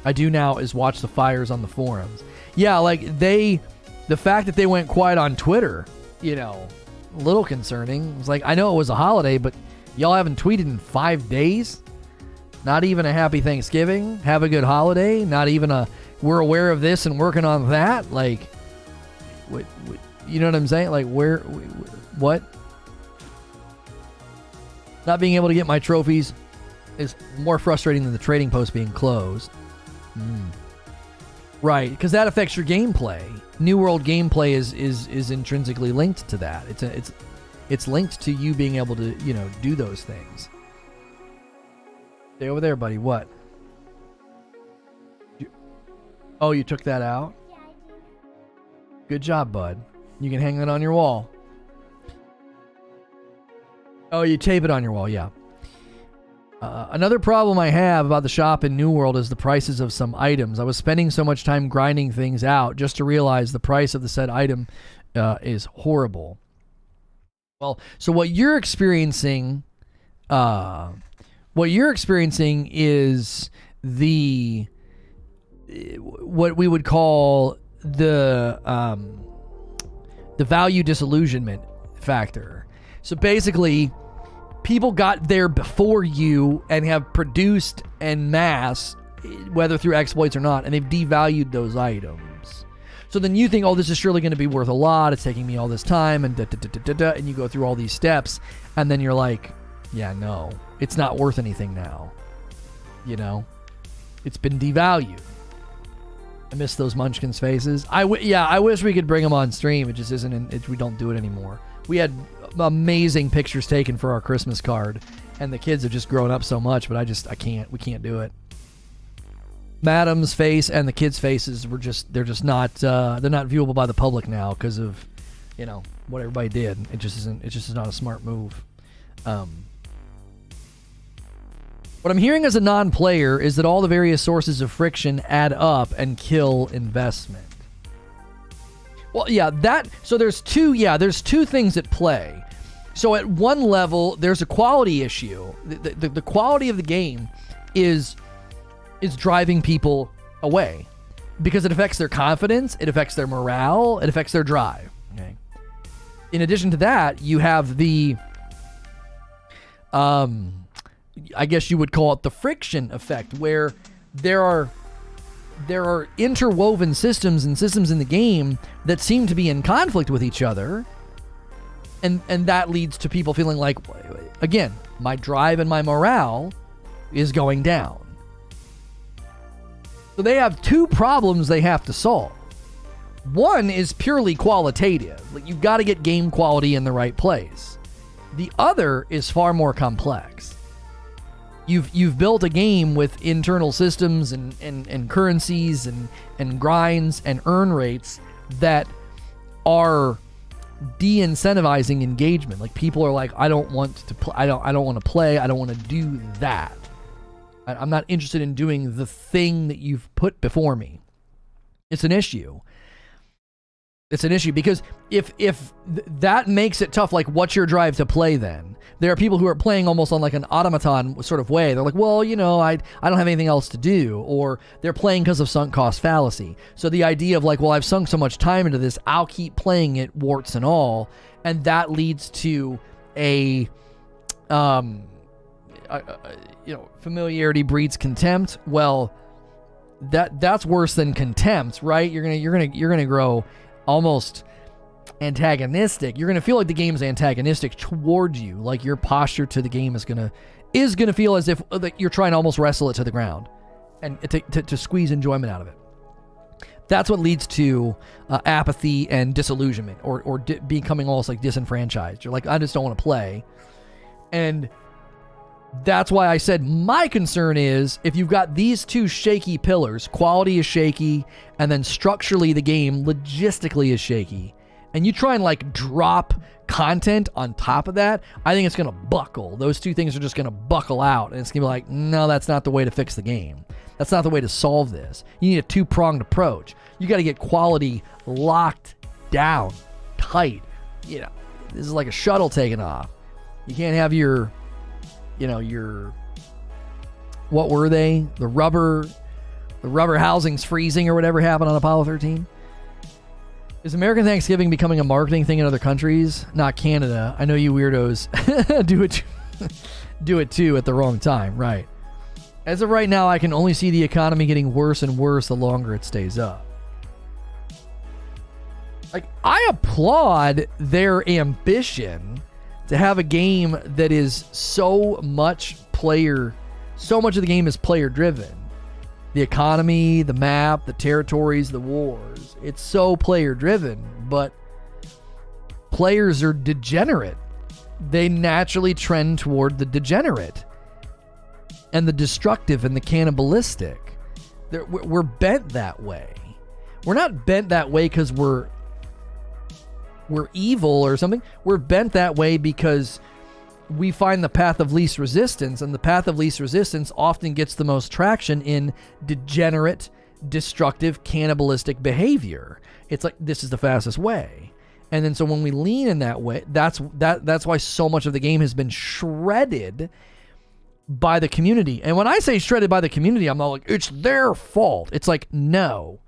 I do now is watch the fires on the forums. Yeah, like the fact that they went quiet on Twitter, a little concerning. It's like, I know it was a holiday, but y'all haven't tweeted in 5 days? Not even a happy Thanksgiving? Have a good holiday? Not even we're aware of this and working on that? Like, what, you know what I'm saying? Like, what? Not being able to get my trophies is more frustrating than the trading post being closed. Right, because that affects your gameplay. New World gameplay is intrinsically linked to that. It's linked to you being able to, do those things. Stay over there, buddy. What? You took that out? Yeah, I did. Good job, bud. You can hang that on your wall. Oh, you tape it on your wall, yeah. Another problem I have about the shop in New World is the prices of some items. I was spending so much time grinding things out just to realize the price of the said item is horrible. Well, so what you're experiencing is what we would call the value disillusionment factor. So basically, people got there before you and have produced en masse, whether through exploits or not, and they've devalued those items. So then you think, oh, this is surely going to be worth a lot. It's taking me all this time, and and you go through all these steps, and then you're like, yeah, no, it's not worth anything now. It's been devalued. I miss those Munchkins faces. I wish we could bring them on stream. It just isn't. We don't do it anymore. We had amazing pictures taken for our Christmas card, and the kids have just grown up so much, but I can't. We can't do it. Madam's face and the kids' faces they're just not viewable by the public now because of what everybody did. It just is not a smart move. What I'm hearing as a non-player is that all the various sources of friction add up and kill investment. Well, yeah, there's two things at play. So at one level, there's a quality issue. The quality of the game is driving people away because it affects their confidence, it affects their morale, it affects their drive. Okay. In addition to that, you have the I guess you would call it the friction effect, where there are interwoven systems and systems in the game that seem to be in conflict with each other, and that leads to people feeling like, again, my drive and my morale is going down. So they have two problems they have to solve. One is purely qualitative, like you've got to get game quality in the right place. The other is far more complex. You've built a game with internal systems and currencies and grinds and earn rates that are de-incentivizing engagement. Like people are like, I don't want to play. I don't want to play. I don't want to do that. I'm not interested in doing the thing that you've put before me. It's an issue. It's an issue because if that makes it tough, like what's your drive to play then? There are people who are playing almost on like an automaton sort of way. They're like, well, I don't have anything else to do. Or they're playing because of sunk cost fallacy. So the idea of like, well, I've sunk so much time into this, I'll keep playing it warts and all. And that leads to a familiarity breeds contempt. Well, that's worse than contempt, right? You're gonna grow almost antagonistic. You're gonna feel like the game's antagonistic towards you. Like your posture to the game is gonna feel as if like you're trying to almost wrestle it to the ground. and to squeeze enjoyment out of it. That's what leads to apathy and disillusionment, or becoming almost like disenfranchised. You're like, I just don't want to play. And that's why I said my concern is if you've got these two shaky pillars, quality is shaky, and then structurally the game logistically is shaky, and you try and like drop content on top of that, I think it's going to buckle. Those two things are just going to buckle out, and it's going to be like, no, that's not the way to fix the game. That's not the way to solve this. You need a two-pronged approach. You got to get quality locked down, tight. You know, this is like a shuttle taking off. You can't have your what were they? The rubber housings freezing or whatever happened on Apollo 13. Is American Thanksgiving becoming a marketing thing in other countries? Not Canada. I know you weirdos do it too at the wrong time, right? As of right now, I can only see the economy getting worse and worse the longer it stays up. Like, I applaud their ambition to have a game that is so much of the game is player driven. The economy, the map, the territories, the wars. It's so player driven, but players are degenerate. They naturally trend toward the degenerate and the destructive and the cannibalistic. We're bent that way. We're not bent that way because we're evil or something. We're bent that way because we find the path of least resistance, and the path of least resistance often gets the most traction in degenerate, destructive, cannibalistic behavior. It's like, this is the fastest way. And then so when we lean in that way, that's why so much of the game has been shredded by the community. And when I say shredded by the community, I'm not like, it's their fault. It's like, no.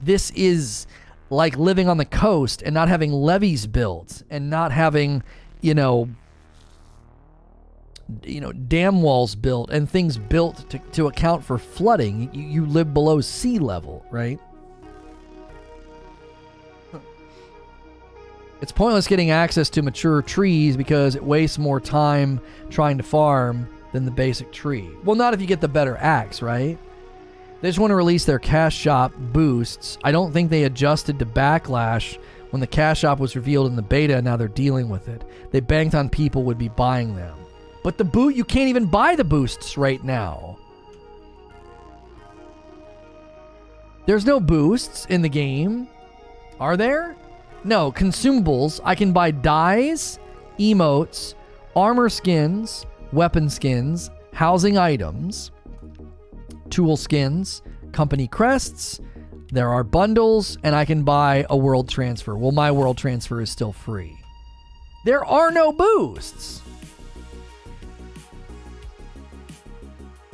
This is like living on the coast and not having levees built and not having, dam walls built and things built to account for flooding. You live below sea level, right? It's pointless getting access to mature trees because it wastes more time trying to farm than the basic tree. Well, not if you get the better axe, right? They just want to release their cash shop boosts. I don't think they adjusted to backlash when the cash shop was revealed in the beta, and now they're dealing with it. They banked on people would be buying them. But you can't even buy the boosts right now. There's no boosts in the game. Are there? No, consumables. I can buy dyes, emotes, armor skins, weapon skins, housing items, tool skins, company crests. There are bundles, and I can buy a world transfer. Well, my world transfer is still free. There are no boosts.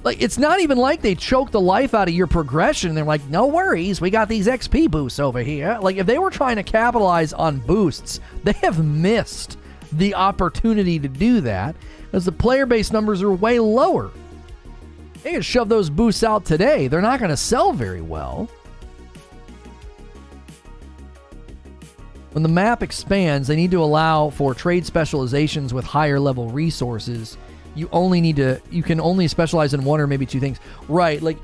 Like, it's not even like they choke the life out of your progression. They're like, no worries, we got these XP boosts over here. Like, if they were trying to capitalize on boosts, they have missed the opportunity to do that, as the player base numbers are way lower. They could shove those boosts out today. They're not going to sell very well. When the map expands, they need to allow for trade specializations with higher level resources. You can only specialize in one or maybe two things. Right, like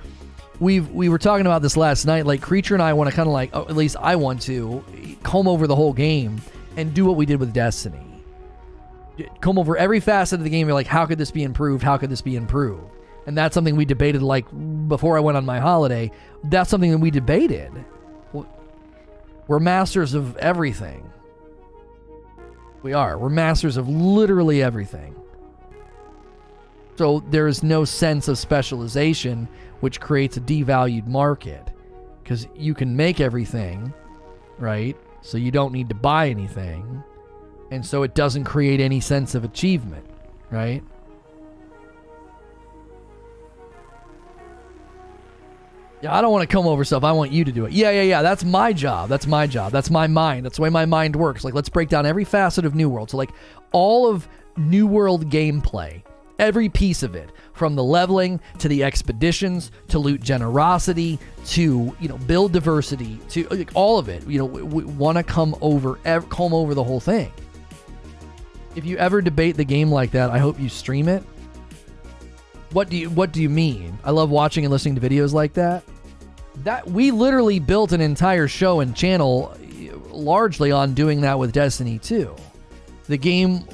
we were talking about this last night. Like, Creature and I want to kind of like, at least I want to, comb over the whole game and do what we did with Destiny. Comb over every facet of the game. You're like, how could this be improved? How could this be improved? And that's something we debated, like, before I went on my holiday. That's something that we debated. We're masters of everything. We are. We're masters of literally everything. So there is no sense of specialization, which creates a devalued market. Because you can make everything, right? So you don't need to buy anything. And so it doesn't create any sense of achievement, right? Yeah, I don't want to comb over stuff. I want you to do it. Yeah. That's my job. That's my job. That's my mind. That's the way my mind works. Like, let's break down every facet of New World. So, like, all of New World gameplay, every piece of it, from the leveling to the expeditions to loot generosity to, build diversity to, like, all of it. We want to comb over the whole thing. If you ever debate the game like that, I hope you stream it. What do you mean? I love watching and listening to videos like that. That we literally built an entire show and channel largely on doing that with Destiny 2. The game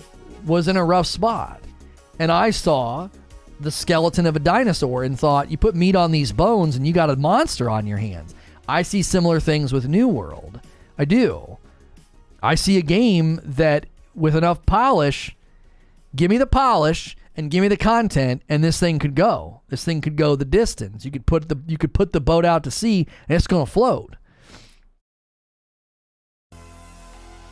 was in a rough spot, and I saw the skeleton of a dinosaur and thought, you put meat on these bones and you got a monster on your hands. I see similar things with New World. I do. I see a game that with enough polish, give me the polish and give me the content, and this thing could go. This thing could go the distance. You could put the boat out to sea and it's going to float.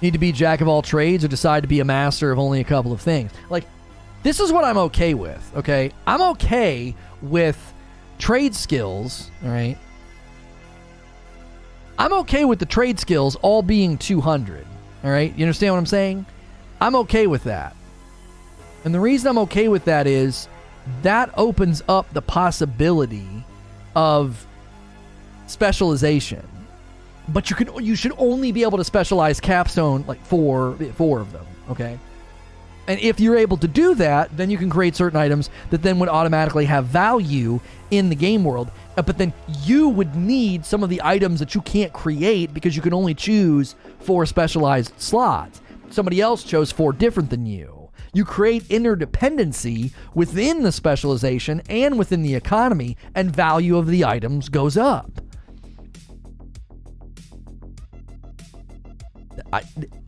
Need to be jack of all trades or decide to be a master of only a couple of things. Like, this is what I'm okay with, okay? I'm okay with trade skills, all right? I'm okay with the trade skills all being 200, all right? You understand what I'm saying? I'm okay with that. And the reason I'm okay with that is that opens up the possibility of specialization. But you should only be able to specialize capstone like four of them, okay? And if you're able to do that, then you can create certain items that then would automatically have value in the game world. But then you would need some of the items that you can't create because you can only choose 4 specialized slots. Somebody else chose 4 different than you. You create interdependency within the specialization and within the economy, and value of the items goes up.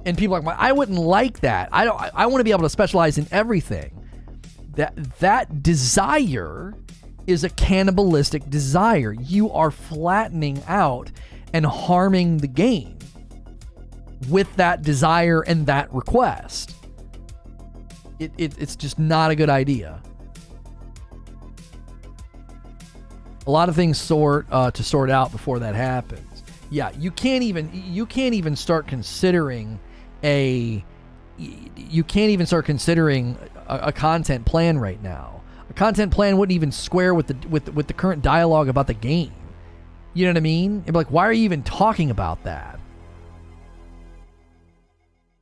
And people are like, I wouldn't like that. I want to be able to specialize in everything. That desire is a cannibalistic desire. You are flattening out and harming the game with that desire and that request. It's just not a good idea. A lot of things to sort out before that happens. Yeah, you can't even start considering a content plan right now. A content plan wouldn't even square with the current dialogue about the game. You know what I mean? It'd be like, why are you even talking about that?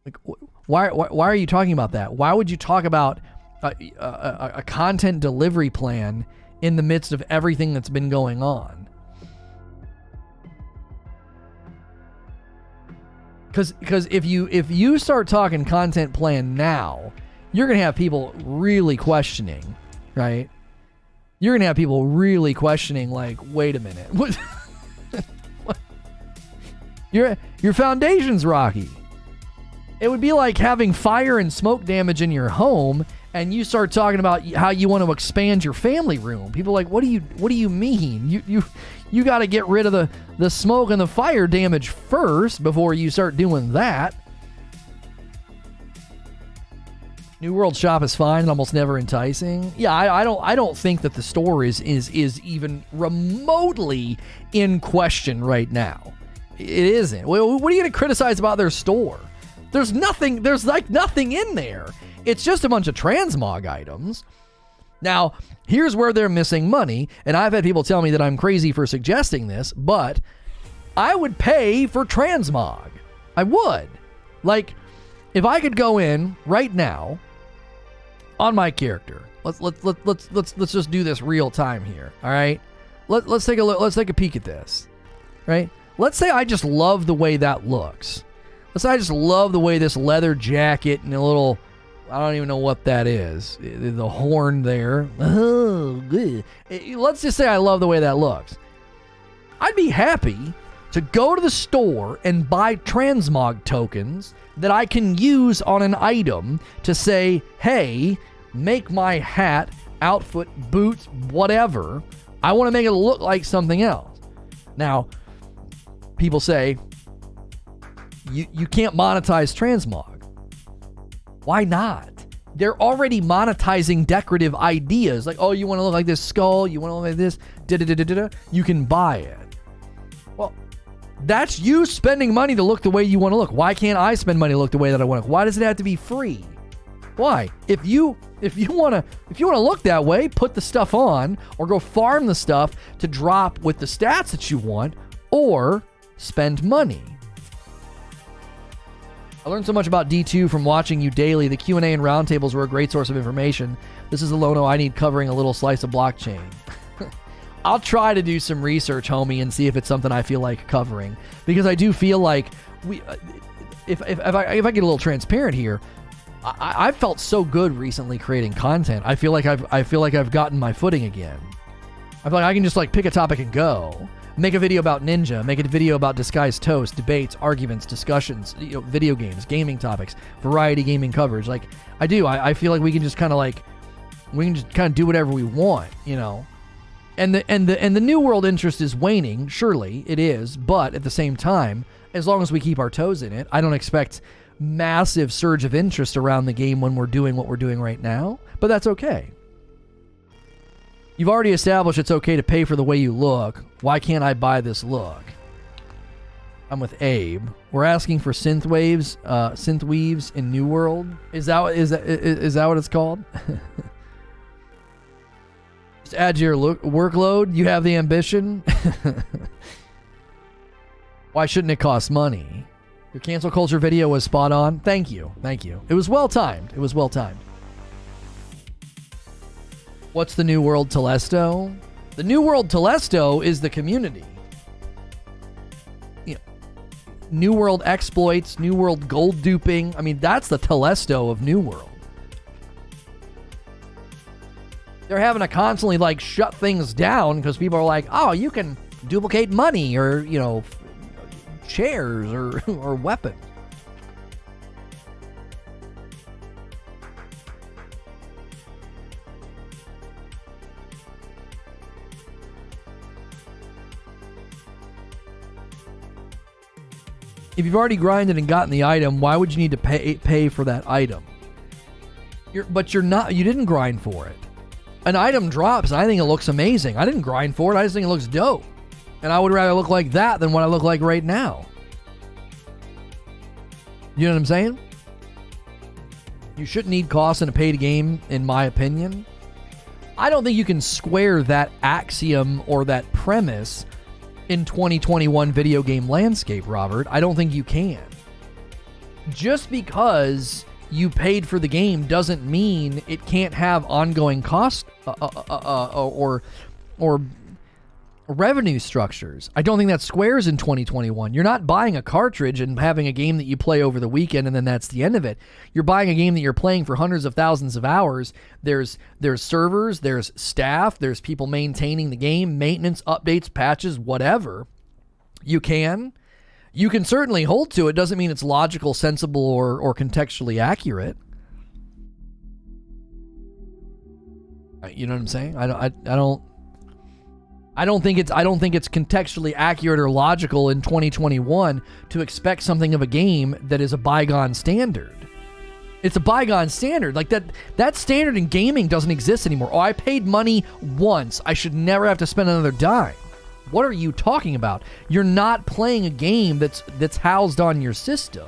Like, why are you talking about that? Why would you talk about a content delivery plan in the midst of everything that's been going on? Because if you start talking content plan now, you're gonna have people really questioning, right? You're gonna have people really questioning, like, wait a minute, what? Your foundation's rocky. It would be like having fire and smoke damage in your home, and you start talking about how you want to expand your family room. People are like, what do you mean? You got to get rid of the smoke and the fire damage first before you start doing that. New World shop is fine and almost never enticing. Yeah, I don't think that the store is even remotely in question right now. It isn't. What are you going to criticize about their store? There's nothing in there. It's just a bunch of transmog items. Now, here's where they're missing money, and I've had people tell me that I'm crazy for suggesting this, but I would pay for transmog. I would. Like, if I could go in right now on my character, let's just do this real time here. All right, let's take a look. Let's take a peek at this. Right. Let's say I just love the way that looks. Let's say I just love the way this leather jacket and a little, I don't even know what that is. The horn there. Oh, good. Let's just say I love the way that looks. I'd be happy to go to the store and buy transmog tokens that I can use on an item to say, hey, make my hat, outfit, boots, whatever. I want to make it look like something else. Now, people say, you can't monetize transmog. Why not? They're already monetizing decorative ideas. Like, oh, you want to look like this skull? You want to look like this? Da-da-da-da-da. You can buy it. Well, that's you spending money to look the way you want to look. Why can't I spend money to look the way that I want to look? Why does it have to be free? Why? If you want to look that way, put the stuff on or go farm the stuff to drop with the stats that you want, or spend money. I learned so much about D2 from watching you daily. The Q&A and roundtables were a great source of information. This is the Lono I need covering a little slice of blockchain. I'll try to do some research, homie, and see if it's something I feel like covering. Because I do feel like if I get a little transparent here, I've felt so good recently creating content. I feel like I've gotten my footing again. I feel like I can just like pick a topic and go. Make a video about Ninja, make a video about Disguised Toast, debates, arguments, discussions, video games, gaming topics, variety gaming coverage. Like I feel like we can just kind of do whatever we want, And the new world interest is waning, surely it is, but at the same time, as long as we keep our toes in it, I don't expect massive surge of interest around the game when we're doing what we're doing right now, but that's okay. You've already established it's okay to pay for the way you look. Why can't I buy this look? I'm with Abe. We're asking for synth weaves in New World. Is that what it's called? Just add to your workload. You have the ambition. Why shouldn't it cost money? Your cancel culture video was spot on. Thank you. It was well timed. What's the New World Telesto? The New World Telesto is the community. New World exploits, New World gold duping. I mean, that's the Telesto of New World. They're having to constantly like shut things down because people are like, oh, you can duplicate money or, chairs or weapons. If you've already grinded and gotten the item, why would you need to pay for that item? You didn't grind for it. An item drops, and I think it looks amazing. I didn't grind for it. I just think it looks dope. And I would rather look like that than what I look like right now. You know what I'm saying? You shouldn't need costs in a paid game, in my opinion. I don't think you can square that axiom or that premise in 2021 video game landscape, Robert. I don't think you can. Just because you paid for the game doesn't mean it can't have ongoing cost or revenue structures. I don't think that squares in 2021. You're not buying a cartridge and having a game that you play over the weekend and then that's the end of it. You're buying a game that you're playing for hundreds of thousands of hours. There's servers, there's staff, there's people maintaining the game, maintenance, updates, patches, whatever. You can certainly hold to it. Doesn't mean it's logical, sensible, or contextually accurate. You know what I'm saying? I don't think it's contextually accurate or logical in 2021 to expect something of a game that is a bygone standard. It's a bygone standard. Like that standard in gaming doesn't exist anymore. Oh, I paid money once. I should never have to spend another dime. What are you talking about? You're not playing a game that's housed on your system.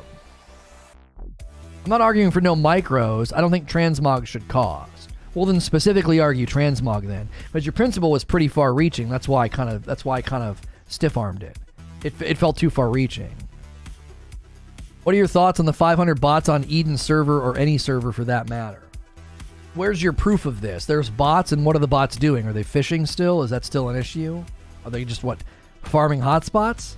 I'm not arguing for no micros. I don't think transmog should cost. Well, then specifically argue transmog then. But your principle was pretty far-reaching. That's why I kind of stiff-armed it. It felt too far-reaching. What are your thoughts on the 500 bots on Eden server or any server for that matter? Where's your proof of this? There's bots, and what are the bots doing? Are they fishing still? Is that still an issue? Are they just farming hotspots?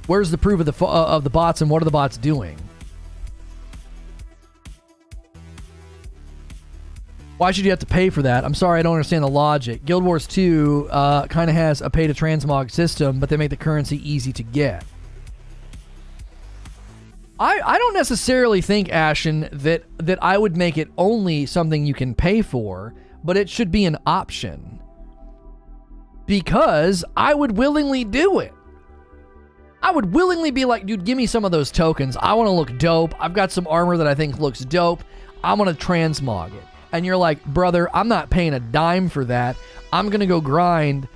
Where's the proof of the bots, and what are the bots doing? Why should you have to pay for that? I'm sorry, I don't understand the logic. Guild Wars 2 kind of has a pay-to-transmog system, but they make the currency easy to get. I don't necessarily think, Ashen, that I would make it only something you can pay for, but it should be an option. Because I would willingly do it. I would willingly be like, dude, give me some of those tokens. I want to look dope. I've got some armor that I think looks dope. I'm going to transmog it. And you're like, brother, I'm not paying a dime for that. I'm going to go grind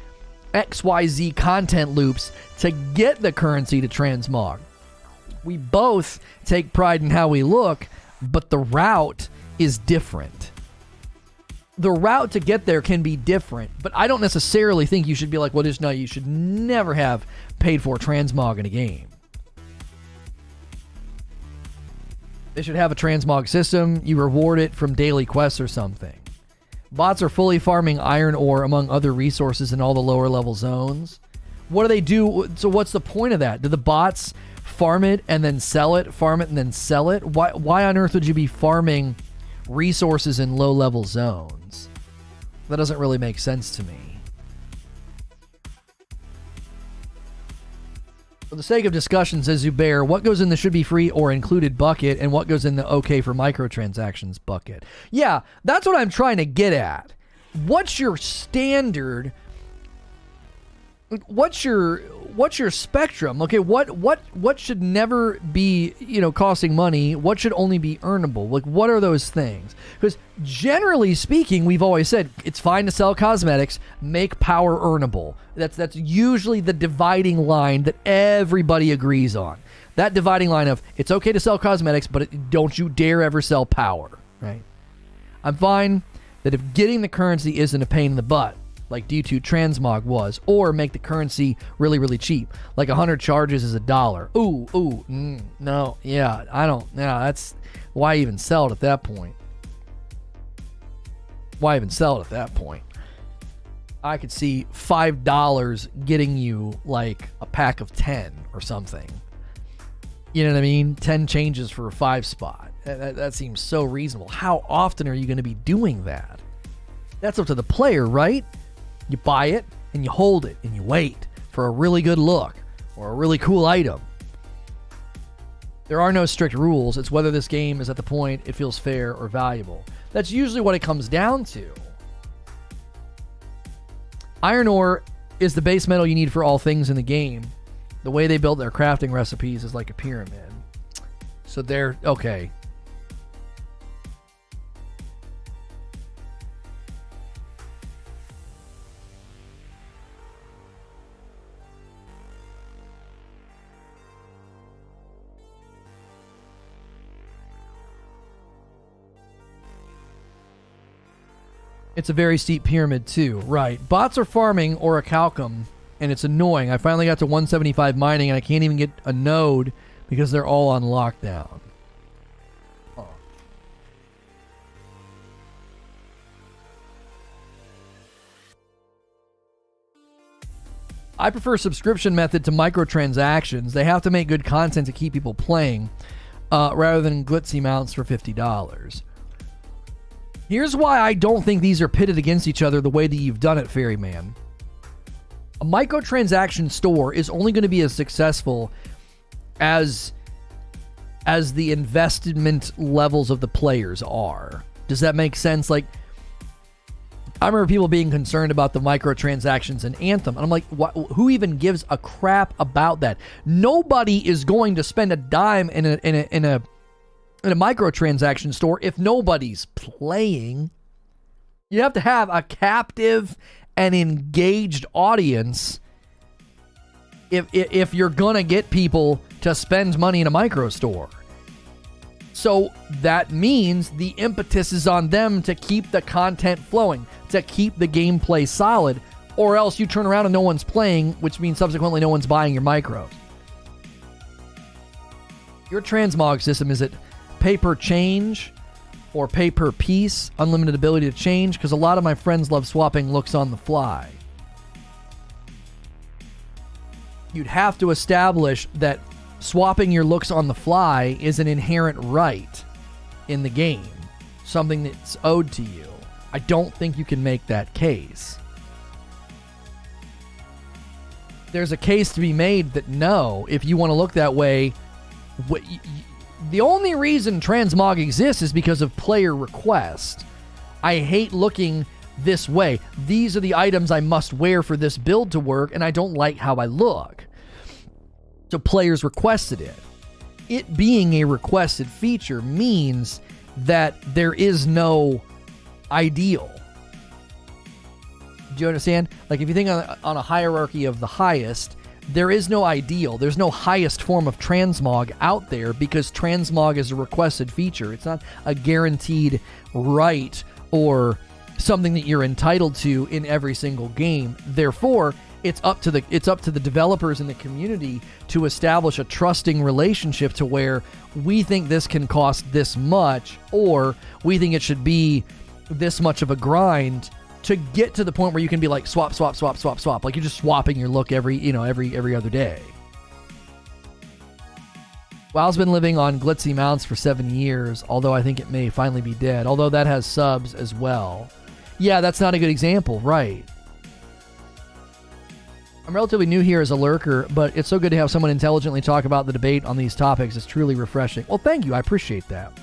XYZ content loops to get the currency to transmog. We both take pride in how we look, but the route is different. The route to get there can be different, but I don't necessarily think you should be like, well, just no, you should never have paid for transmog in a game. They should have a transmog system. You reward it from daily quests or something. Bots are fully farming iron ore among other resources in all the lower level zones. What do they do? So what's the point of that? Do the bots farm it and then sell it, farm it and then sell it? Why on earth would you be farming resources in low level zones? That doesn't really make sense to me. For the sake of discussion, says Zubair, what goes in the should be free or included bucket and what goes in the okay for microtransactions bucket? Yeah, that's what I'm trying to get at. What's your standard? What's your spectrum? Okay, what should never be, costing money? What should only be earnable? Like, what are those things? Because generally speaking, we've always said it's fine to sell cosmetics, make power earnable. That's usually the dividing line that everybody agrees on. That dividing line of it's okay to sell cosmetics, but don't you dare ever sell power, right? I'm fine that if getting the currency isn't a pain in the butt, like D2 Transmog was, or make the currency really, really cheap. Like 100 charges is $1. No, yeah, I don't, yeah, that's, why even sell it at that point? I could see $5 getting you like a pack of 10 or something. You know what I mean? 10 changes for a 5 spot. That seems so reasonable. How often are you going to be doing that? That's up to the player, right? You buy it, and you hold it, and you wait for a really good look or a really cool item. There are no strict rules. It's whether this game is at the point it feels fair or valuable. That's usually what it comes down to. Iron ore is the base metal you need for all things in the game. The way they build their crafting recipes is like a pyramid. So they're, okay. It's a very steep pyramid too, right? Bots are farming orichalcum, and it's annoying. I finally got to 175 mining, and I can't even get a node because they're all on lockdown. Oh. I prefer subscription method to microtransactions. They have to make good content to keep people playing, rather than glitzy mounts for $50. Here's why I don't think these are pitted against each other the way that you've done it, Ferryman. A microtransaction store is only going to be as successful as the investment levels of the players are. Does that make sense? Like, I remember people being concerned about the microtransactions in Anthem, and I'm like, who even gives a crap about that? Nobody is going to spend a dime in a microtransaction store if nobody's playing. You have to have a captive and engaged audience if you're gonna get people to spend money in a micro store. So that means the impetus is on them to keep the content flowing, to keep the gameplay solid, or else you turn around and no one's playing, which means subsequently no one's buying your micros. Your transmog system, is it pay per change or pay per piece, unlimited ability to change? Because a lot of my friends love swapping looks on the fly. You'd have to establish that swapping your looks on the fly is an inherent right in the game, something that's owed to you. I don't think you can make that case. There's a case to be made that no, if you want to look that way, the only reason transmog exists is because of player request. I hate looking this way. These are the items I must wear for this build to work, and I don't like how I look. So players requested it. It being a requested feature means that there is no ideal. Do you understand? Like, if you think on a hierarchy of the highest, there is no ideal. There's no highest form of transmog out there because transmog is a requested feature. It's not a guaranteed right or something that you're entitled to in every single game. Therefore, It's up to the developers and the community to establish a trusting relationship to where we think this can cost this much, or we think it should be this much of a grind to get to the point where you can be like swap, like you're just swapping your look every other day. WoW's been living on glitzy mounts for 7 years, although I think it may finally be dead, although that has subs as well. Yeah, that's not a good example, right? I'm relatively new here as a lurker, but it's so good to have someone intelligently talk about the debate on these topics. It's truly refreshing. Well, thank you. I appreciate that.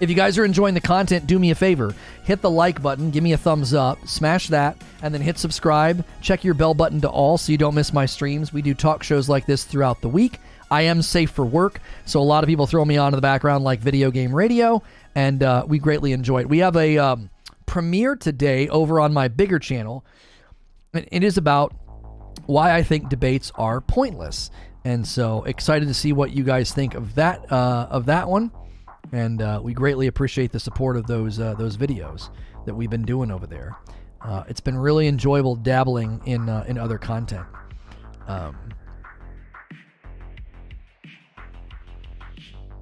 If you guys are enjoying the content, do me a favor. Hit the like button, give me a thumbs up, smash that, and then hit subscribe. Check your bell button to all so you don't miss my streams. We do talk shows like this throughout the week. I am safe for work, so a lot of people throw me on in the background like video game radio, and we greatly enjoy it. We have a premiere today over on my bigger channel. It is about why I think debates are pointless, and so excited to see what you guys think of that one, and we greatly appreciate the support of those videos that we've been doing over there. It's been really enjoyable dabbling in other content.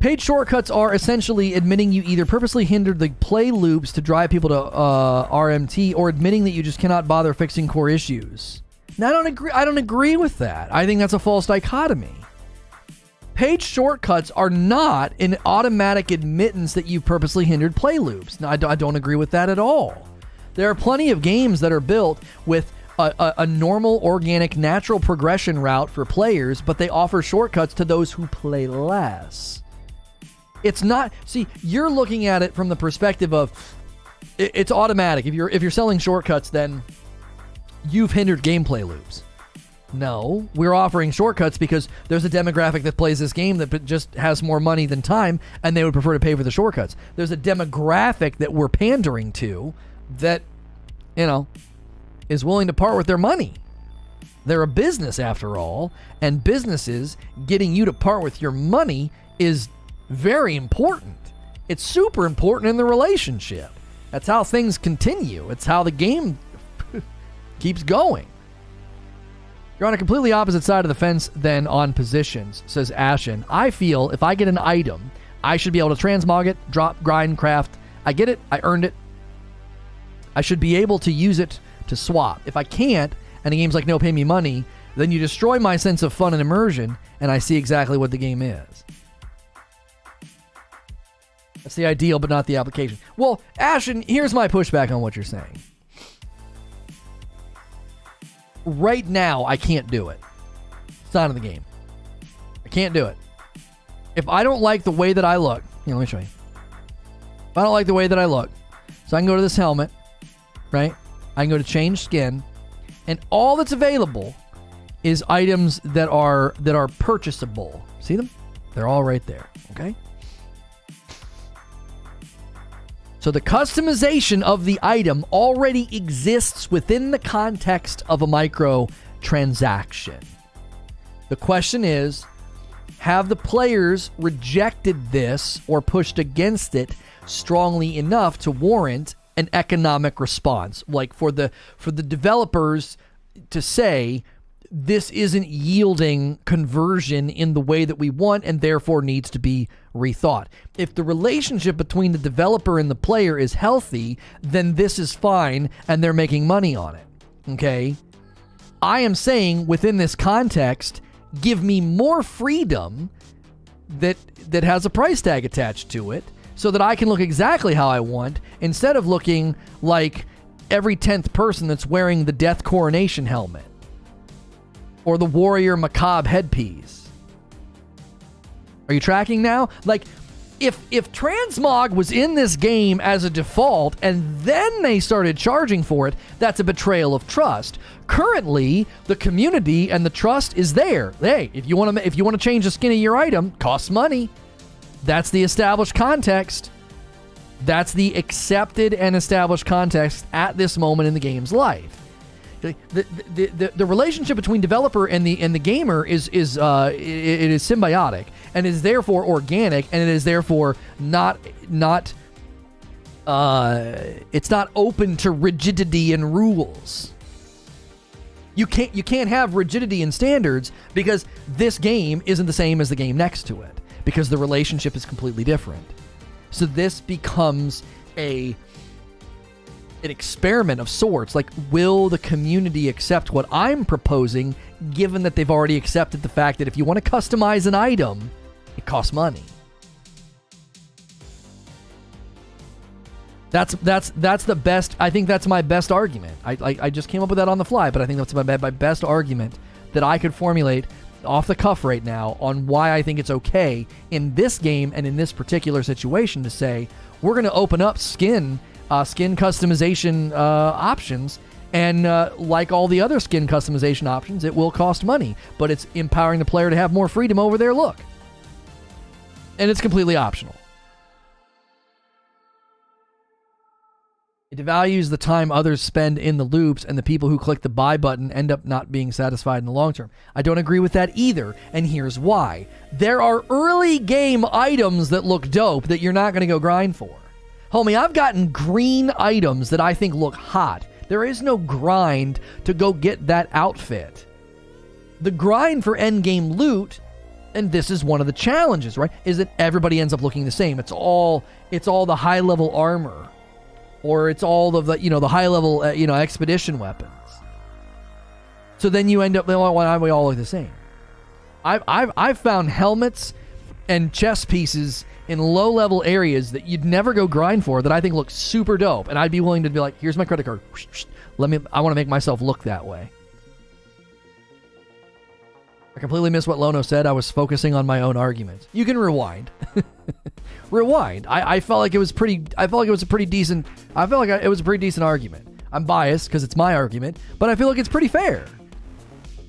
Paid shortcuts are essentially admitting you either purposely hindered the play loops to drive people to RMT, or admitting that you just cannot bother fixing core issues. Now, I don't agree with that. I think that's a false dichotomy. Paid shortcuts are not an automatic admittance that you've purposely hindered play loops. Now, I don't agree with that at all. There are plenty of games that are built with a normal, organic, natural progression route for players, but they offer shortcuts to those who play less. It's not... See, you're looking at it from the perspective of it's automatic. If you're selling shortcuts, then you've hindered gameplay loops. No, we're offering shortcuts because there's a demographic that plays this game that just has more money than time, and they would prefer to pay for the shortcuts. There's a demographic that we're pandering to that, is willing to part with their money. They're a business after all, and businesses getting you to part with your money is very important. It's super important in the relationship. That's how things continue. It's how the game keeps going. You're on a completely opposite side of the fence than on positions, says Ashen. I feel if I get an item, I should be able to transmog it, drop, grind, craft. I get it. I earned it. I should be able to use it to swap. If I can't, and the game's like, no, pay me money, then you destroy my sense of fun and immersion, and I see exactly what the game is. That's the ideal, but not the application. Well, Ashen, here's my pushback on what you're saying. Right now, I can't do it. It's not in the game. I can't do it. If I don't like the way that I look, let me show you. If I don't like the way that I look, so I can go to this helmet, right? I can go to change skin, and all that's available is items that are purchasable. See them? They're all right there, okay? So the customization of the item already exists within the context of a microtransaction. The question is, have the players rejected this or pushed against it strongly enough to warrant an economic response? Like for the developers to say, this isn't yielding conversion in the way that we want and therefore needs to be rethought. If the relationship between the developer and the player is healthy, then this is fine and they're making money on it. Okay? I am saying within this context, give me more freedom that has a price tag attached to it so that I can look exactly how I want instead of looking like every 10th person that's wearing the Death Coronation helmet or the Warrior Macabre headpiece. Are you tracking now? Like, if transmog was in this game as a default and then they started charging for it, that's a betrayal of trust. Currently, the community and the trust is there. Hey, if you want to change the skin of your item, costs money. That's the established context. That's the accepted and established context at this moment in the game's life. The relationship between developer and the gamer is symbiotic and is therefore organic, and it is therefore not it's not open to rigidity and rules. You can't have rigidity in standards because this game isn't the same as the game next to it, because the relationship is completely different. So this becomes an experiment of sorts. Like, will the community accept what I'm proposing, given that they've already accepted the fact that if you want to customize an item, it costs money? That's the best. I think that's my best argument. I just came up with that on the fly, but I think that's my best argument that I could formulate off the cuff right now on why I think it's okay in this game and in this particular situation to say we're going to open up skin customization options, and like all the other skin customization options, it will cost money, but it's empowering the player to have more freedom over their look, and it's completely optional. It devalues the time others spend in the loops, and the people who click the buy button end up not being satisfied in the long term. I don't agree with that either, and here's why. There are early game items that look dope that you're not going to go grind for. Homie, I've gotten green items that I think look hot. There is no grind to go get that outfit. The grind for endgame loot, and this is one of the challenges, right, is that everybody ends up looking the same. It's all the high-level armor. Or it's all of the, the high-level, expedition weapons. So then you end up, why don't we all look the same? I've found helmets and chest pieces in low-level areas that you'd never go grind for that I think look super dope, and I'd be willing to be like, here's my credit card. I want to make myself look that way. I completely missed what Lono said. I was focusing on my own arguments. You can rewind. Rewind. I felt like it was a pretty decent argument. I'm biased because it's my argument, but I feel like it's pretty fair.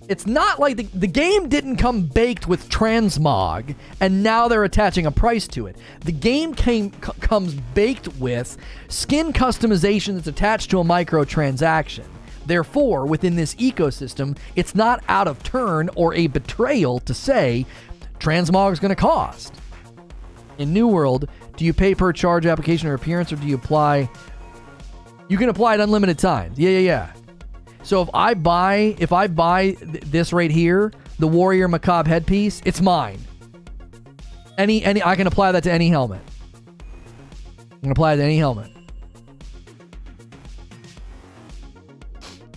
It's not like the game didn't come baked with transmog and now they're attaching a price to it. The game comes baked with skin customization that's attached to a microtransaction. Therefore, within this ecosystem, it's not out of turn or a betrayal to say transmog is going to cost. In New World, do you pay per charge, application, or appearance, or do you apply? You can apply it unlimited times. Yeah. So if I buy this right here, the Warrior Macabre headpiece, it's mine. I can apply that to any helmet. I can apply it to any helmet.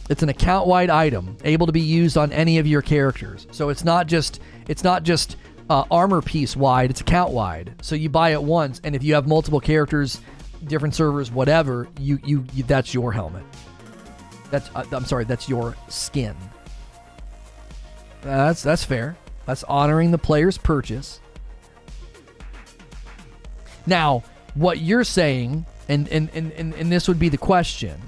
It's an account-wide item, able to be used on any of your characters. So it's not just armor piece wide, it's account wide. So you buy it once, and if you have multiple characters, different servers, whatever, you that's your helmet. That's your skin. That's fair. That's honoring the player's purchase. Now, what you're saying, and this would be the question.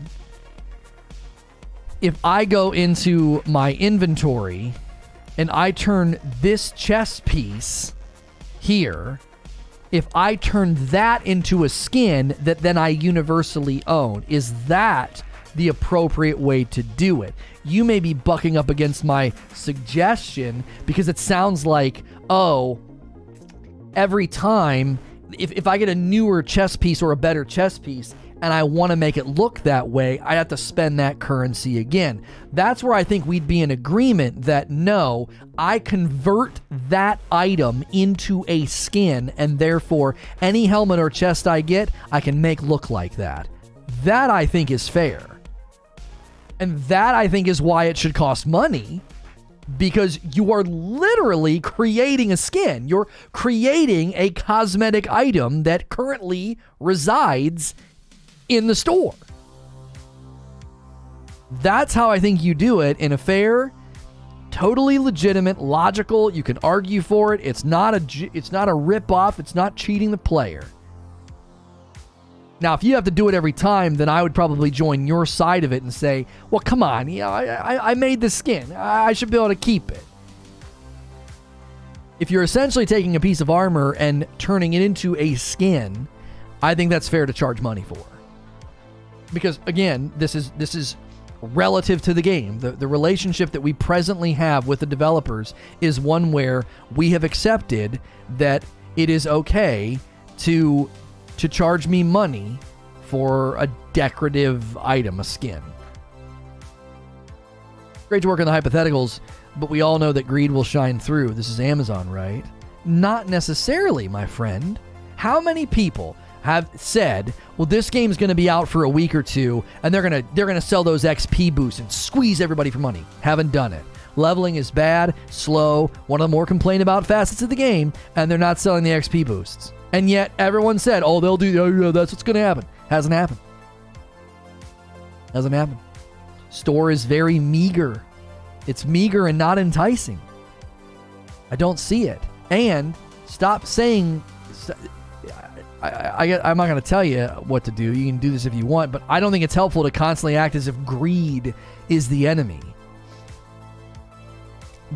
If I go into my inventory and I turn this chest piece here, if I turn that into a skin that then I universally own, is that the appropriate way to do it? You may be bucking up against my suggestion because it sounds like, every time, if I get a newer chest piece or a better chest piece, and I want to make it look that way, I have to spend that currency again. That's where I think we'd be in agreement that no, I convert that item into a skin, and therefore any helmet or chest I get, I can make look like that. That I think is fair. And that I think is why it should cost money, because you are literally creating a skin. You're creating a cosmetic item that currently resides in the store. That's how I think you do it in a fair, totally legitimate, logical. You can argue for it. It's not a rip-off. It's not cheating the player. Now, if you have to do it every time, then I would probably join your side of it and say, well, come on, I made this skin. I should be able to keep it. If you're essentially taking a piece of armor and turning it into a skin, I think that's fair to charge money for. Because again, this is relative to the game. The relationship that we presently have with the developers is one where we have accepted that it is okay to charge me money for a decorative item, a skin. Great to work on the hypotheticals, but we all know that greed will shine through. This is Amazon, right? Not necessarily, my friend. How many people have said, well, this game's going to be out for a week or two, and they're going to sell those XP boosts and squeeze everybody for money? Haven't done it. Leveling is bad, slow, one of the more complained about facets of the game, and they're not selling the XP boosts. And yet everyone said, oh, they'll do, yeah, that's what's going to happen. Hasn't happened. Hasn't happened. Store is very meager. It's meager and not enticing. I don't see it. And stop saying, I'm not going to tell you what to do. You can do this if you want, but I don't think it's helpful to constantly act as if greed is the enemy.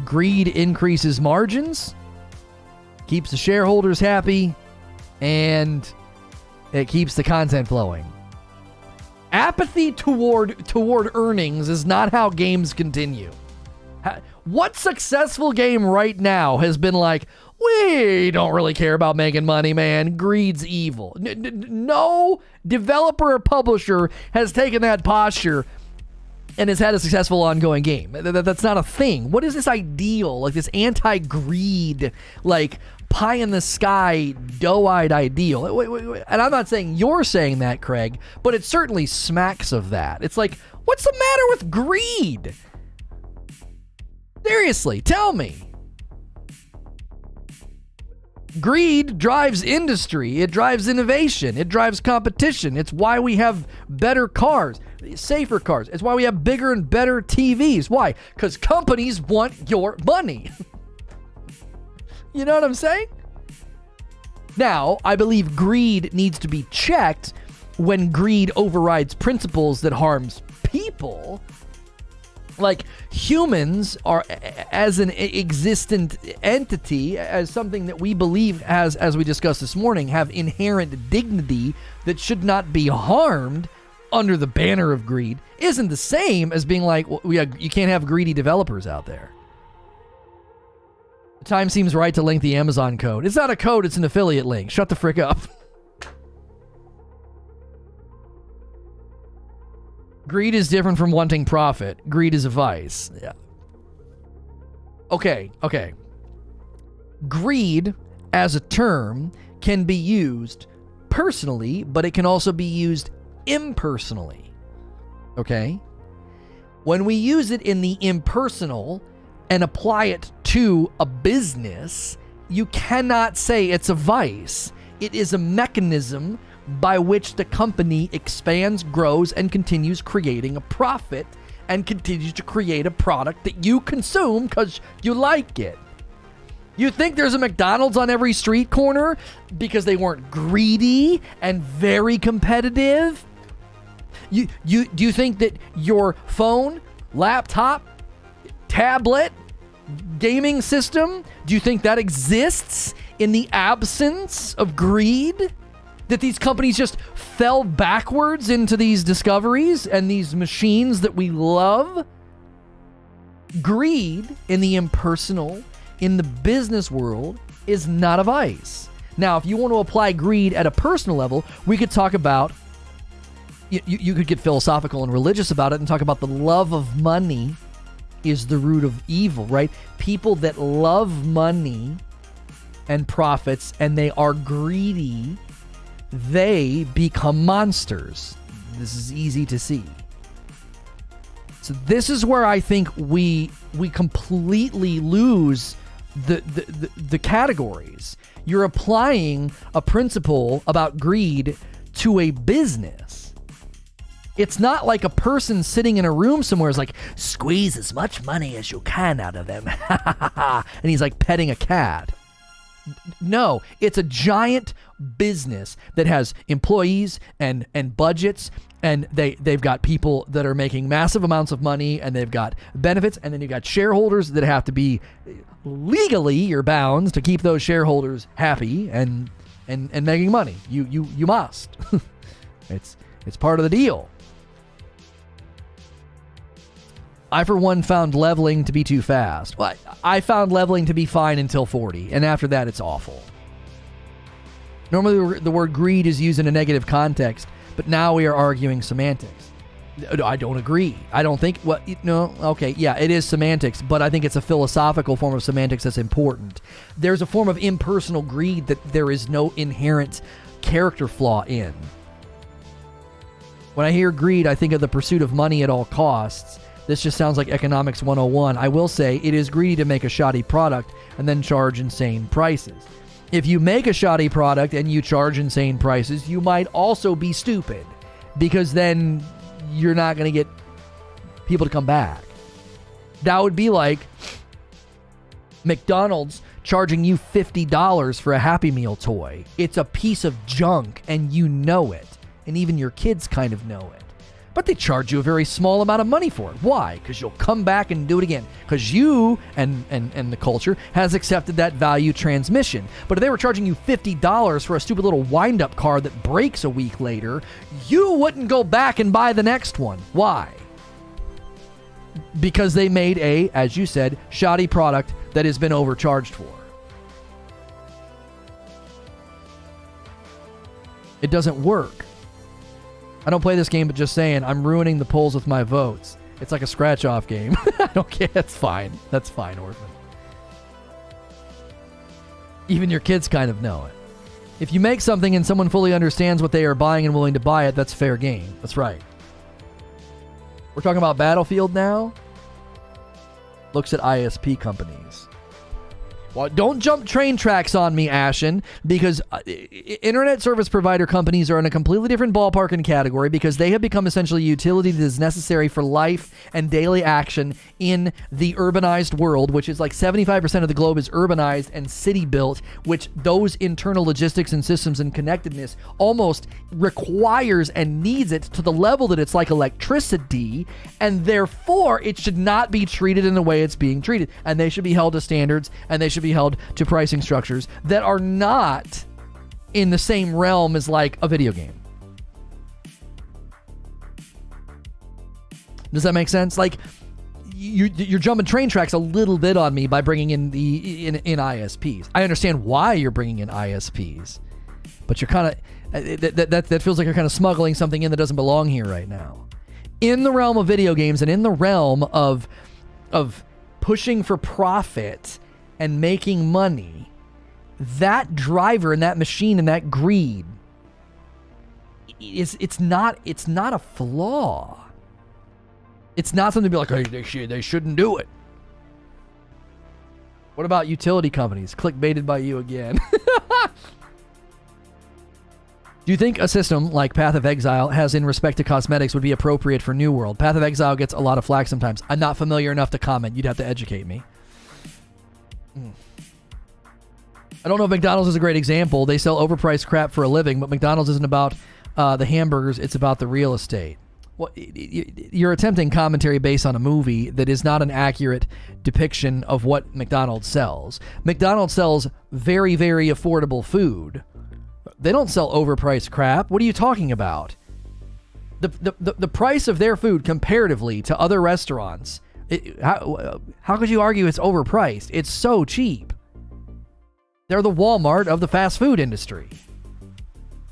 Greed increases margins, keeps the shareholders happy, and it keeps the content flowing. Apathy toward earnings is not how games continue. What successful game right now has been like, we don't really care about making money, man. Greed's evil. No developer or publisher has taken that posture and has had a successful ongoing game. That's not a thing. What is this ideal? Like this anti-greed, like pie in the sky, doe-eyed ideal. And I'm not saying you're saying that, Craig, but it certainly smacks of that. It's like, what's the matter with greed? Seriously, tell me. Greed drives industry. It drives innovation. It drives competition. It's why we have better cars, safer cars. It's why we have bigger and better TVs. Why? Because companies want your money. You know what I'm saying? Now, I believe greed needs to be checked when greed overrides principles that harms people. Like humans are, as an existent entity, as something that we believe has, as we discussed this morning, have inherent dignity that should not be harmed under the banner of greed, isn't the same as being like, well, you can't have greedy developers out there. The time seems right to link the Amazon code. It's not a code, it's an affiliate link. Shut the frick up. Greed is different from wanting profit. Greed is a vice. Yeah. Okay. Greed as a term can be used personally, but it can also be used impersonally. Okay? When we use it in the impersonal and apply it to a business, you cannot say it's a vice. It is a mechanism by which the company expands, grows, and continues creating a profit and continues to create a product that you consume because you like it. You think there's a McDonald's on every street corner because they weren't greedy and very competitive? Do you think that your phone, laptop, tablet, gaming system, do you think that exists in the absence of greed? That these companies just fell backwards into these discoveries and these machines that we love? Greed in the impersonal, in the business world, is not a vice. Now, if you want to apply greed at a personal level, we could talk about, you could get philosophical and religious about it and talk about the love of money is the root of evil, right? People that love money and profits and they are greedy, they become monsters. This is easy to see. So this is where I think we completely lose the categories. You're applying a principle about greed to a business. It's not like a person sitting in a room somewhere is like, squeeze as much money as you can out of them. And he's like petting a cat. No, it's a giant business that has employees and budgets, and they've got people that are making massive amounts of money, and they've got benefits, and then you've got shareholders that have to be legally, you're bound to keep those shareholders happy and making money. You must. It's part of the deal. I, for one, found leveling to be too fast. Well, I found leveling to be fine until 40, and after that, it's awful. Normally, the word greed is used in a negative context, but now we are arguing semantics. I don't agree. I don't think, okay, yeah, it is semantics, but I think it's a philosophical form of semantics that's important. There's a form of impersonal greed that there is no inherent character flaw in. When I hear greed, I think of the pursuit of money at all costs. This just sounds like economics 101. I will say it is greedy to make a shoddy product and then charge insane prices. If you make a shoddy product and you charge insane prices, you might also be stupid, because then you're not going to get people to come back. That would be like McDonald's charging you $50 for a Happy Meal toy. It's a piece of junk and you know it. And even your kids kind of know it. But they charge you a very small amount of money for it. Why? Because you'll come back and do it again. Because you and the culture has accepted that value transmission. But if they were charging you $50 for a stupid little wind-up car that breaks a week later, you wouldn't go back and buy the next one. Why? Because they made a, as you said, shoddy product that has been overcharged for. It doesn't work. I don't play this game, but just saying, I'm ruining the polls with my votes. It's like a scratch-off game. I don't care. That's fine. That's fine, Orphan. Even your kids kind of know it. If you make something and someone fully understands what they are buying and willing to buy it, that's fair game. That's right. We're talking about Battlefield now. Looks at ISP companies. Well, don't jump train tracks on me, Ashen, because internet service provider companies are in a completely different ballpark and category, because they have become essentially a utility that is necessary for life and daily action in the urbanized world, which is like 75% of the globe is urbanized and city built, which those internal logistics and systems and connectedness almost requires and needs it to the level that it's like electricity, and therefore it should not be treated in the way it's being treated, and they should be held to standards, and they should be held to pricing structures that are not in the same realm as like a video game. Does that make sense? Like you're jumping train tracks a little bit on me by bringing in in ISPs. I understand why you're bringing in ISPs, but you're kind of that feels like you're kind of smuggling something in that doesn't belong here right now. In the realm of video games and in the realm of pushing for profit and making money, that driver and that machine and that greed it's not a flaw. It's not something to be like, hey, they shouldn't do it. What about utility companies? Clickbaited by you again. Do you think a system like Path of Exile has in respect to cosmetics would be appropriate for New World? Path of Exile gets a lot of flack sometimes. I'm not familiar enough to comment. You'd have to educate me. I don't know if McDonald's is a great example. They sell overpriced crap for a living, but McDonald's isn't about the hamburgers. It's about the real estate. Well, you're attempting commentary based on a movie that is not an accurate depiction of what McDonald's sells. McDonald's sells very, very affordable food. They don't sell overpriced crap. What are you talking about? The price of their food comparatively to other restaurants, how could you argue it's overpriced? It's so cheap. They're the Walmart of the fast food industry.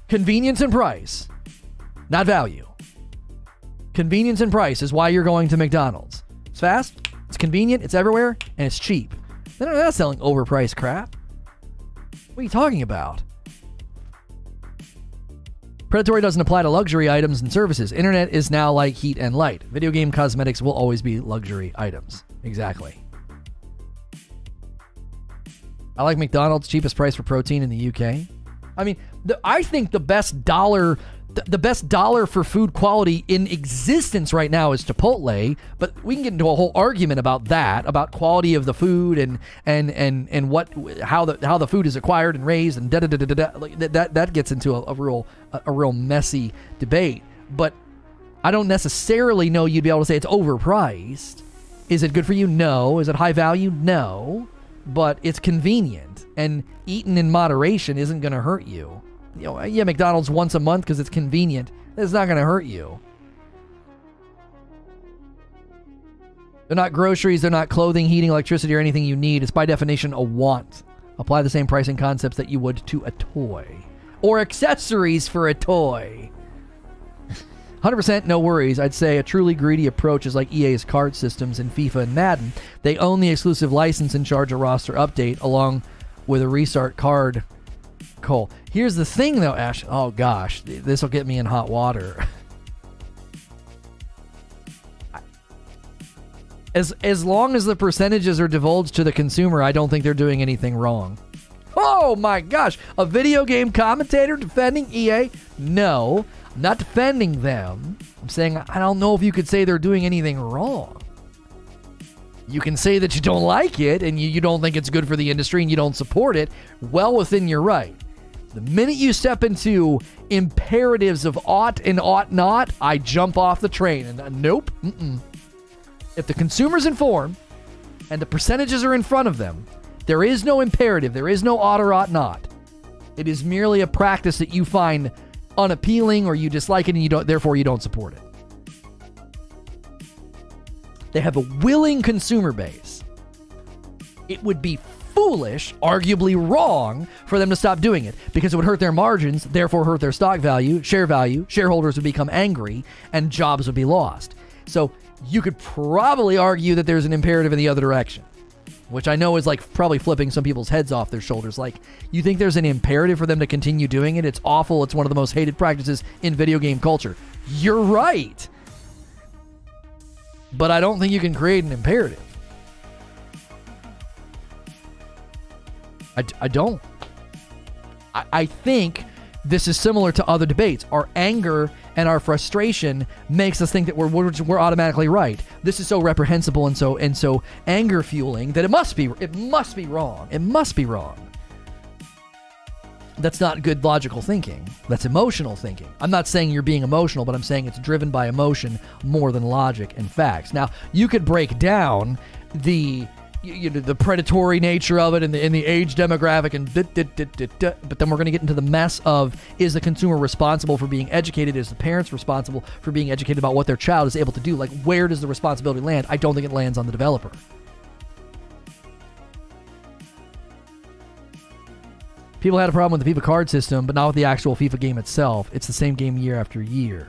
Convenience and price, not value. Convenience and price is why you're going to McDonald's. It's fast, it's convenient, it's everywhere, and it's cheap. They're not selling overpriced crap. What are you talking about? Predatory doesn't apply to luxury items and services. Internet is now like heat and light. Video game cosmetics will always be luxury items. Exactly. I like McDonald's, cheapest price for protein in the UK. I mean, I think the best dollar for food quality in existence right now is Chipotle, but we can get into a whole argument about that, about quality of the food and how the food is acquired and raised and like that gets into a real messy debate. But I don't necessarily know you'd be able to say it's overpriced. Is it good for you? No. Is it high value? No. But it's convenient, and eaten in moderation isn't going to hurt you. You know, yeah, McDonald's once a month because it's convenient. It's not going to hurt you. They're not groceries. They're not clothing, heating, electricity, or anything you need. It's by definition a want. Apply the same pricing concepts that you would to a toy. Or accessories for a toy. 100% no worries. I'd say a truly greedy approach is like EA's card systems in FIFA and Madden. They own the exclusive license and charge a roster update along with a restart card. Cole. Here's the thing though, Ash. Oh gosh, this will get me in hot water. As long as the percentages are divulged to the consumer, I don't think they're doing anything wrong. Oh my gosh, a video game commentator defending EA? No, I'm not defending them. I'm saying I don't know if you could say they're doing anything wrong. You can say that you don't like it and you don't think it's good for the industry and you don't support it. Well within your right. The minute you step into imperatives of ought and ought not, I jump off the train. And nope. If the consumer's informed and the percentages are in front of them, there is no imperative. There is no ought or ought not. It is merely a practice that you find unappealing or you dislike it and therefore you don't support it. They have a willing consumer base. It would be foolish, arguably wrong, for them to stop doing it because it would hurt their margins, therefore hurt their stock value, shareholders would become angry, and jobs would be lost. So you could probably argue that there's an imperative in the other direction, which I know is like probably flipping some people's heads off their shoulders. Like, you think there's an imperative for them to continue doing it? It's awful. It's one of the most hated practices in video game culture. You're right. But I don't think you can create an imperative. I don't. I think this is similar to other debates. Our anger and our frustration makes us think that we're automatically right. This is so reprehensible and so anger fueling that it must be wrong. It must be wrong. That's not good logical thinking. That's emotional thinking. I'm not saying you're being emotional, but I'm saying it's driven by emotion more than logic and facts. Now, you could break down the predatory nature of it and the age demographic but then we're going to get into the mess of, is the consumer responsible for being educated? Is the parents responsible for being educated about what their child is able to do? Like, where does the responsibility land? I don't think it lands on the developer. People had a problem with the FIFA card system, but not with the actual FIFA game itself. It's the same game year after year.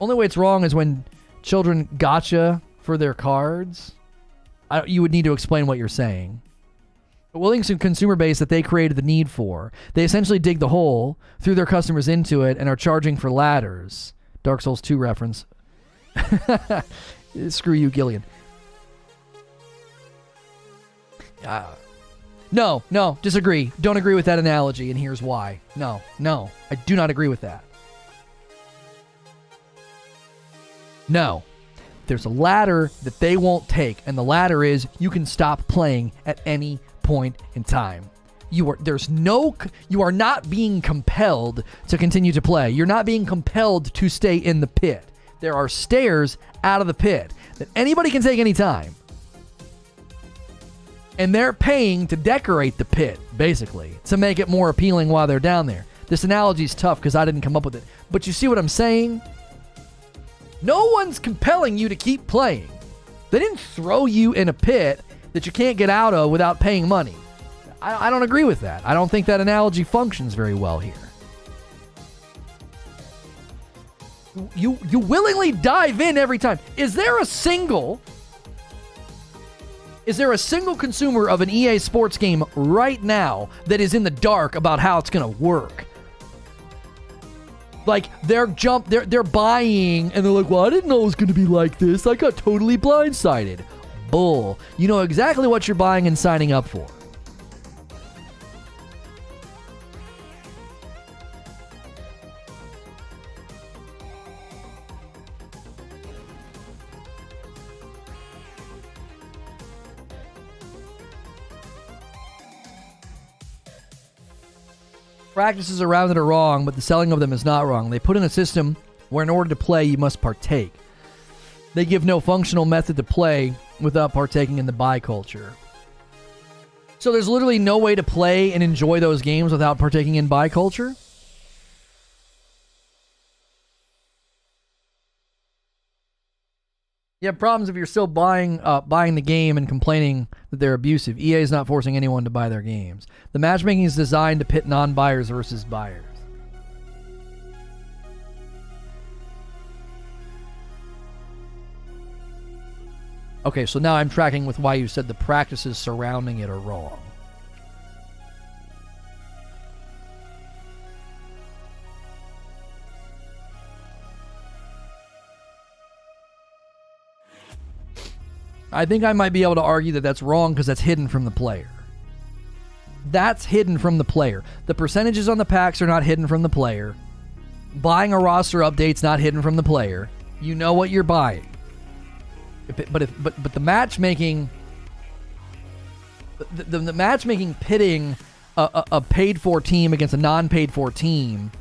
Only way it's wrong is when children gotcha for their cards. You would need to explain what you're saying. A willing consumer base that they created the need for. They essentially dig the hole, threw their customers into it, and are charging for ladders. Dark Souls 2 reference. Screw you, Gillian. No, disagree. Don't agree with that analogy, and here's why. No, I do not agree with that. No, there's a ladder that they won't take, and the ladder is you can stop playing at any point in time. You are not being compelled to continue to play. You're not being compelled to stay in the pit. There are stairs out of the pit that anybody can take any time. And they're paying to decorate the pit, basically, to make it more appealing while they're down there. This analogy is tough because I didn't come up with it. But you see what I'm saying? No one's compelling you to keep playing. They didn't throw you in a pit that you can't get out of without paying money. I don't agree with that. I don't think that analogy functions very well here. You willingly dive in every time. Is there a single consumer of an EA Sports game right now that is in the dark about how it's going to work? Like, they're buying, and they're like, well, I didn't know it was going to be like this. I got totally blindsided. Bull. You know exactly what you're buying and signing up for. Practices around it are wrong, but the selling of them is not wrong. They put in a system where in order to play, you must partake. They give no functional method to play without partaking in the buy culture. So there's literally no way to play and enjoy those games without partaking in buy culture? You have problems if you're still buying the game and complaining that they're abusive. EA is not forcing anyone to buy their games. The matchmaking is designed to pit non-buyers versus buyers. Okay, so now I'm tracking with why you said the practices surrounding it are wrong. I think I might be able to argue that that's wrong because that's hidden from the player. That's hidden from the player. The percentages on the packs are not hidden from the player. Buying a roster update's not hidden from the player. You know what you're buying. But the matchmaking, the matchmaking pitting a paid for team against a non-paid for team,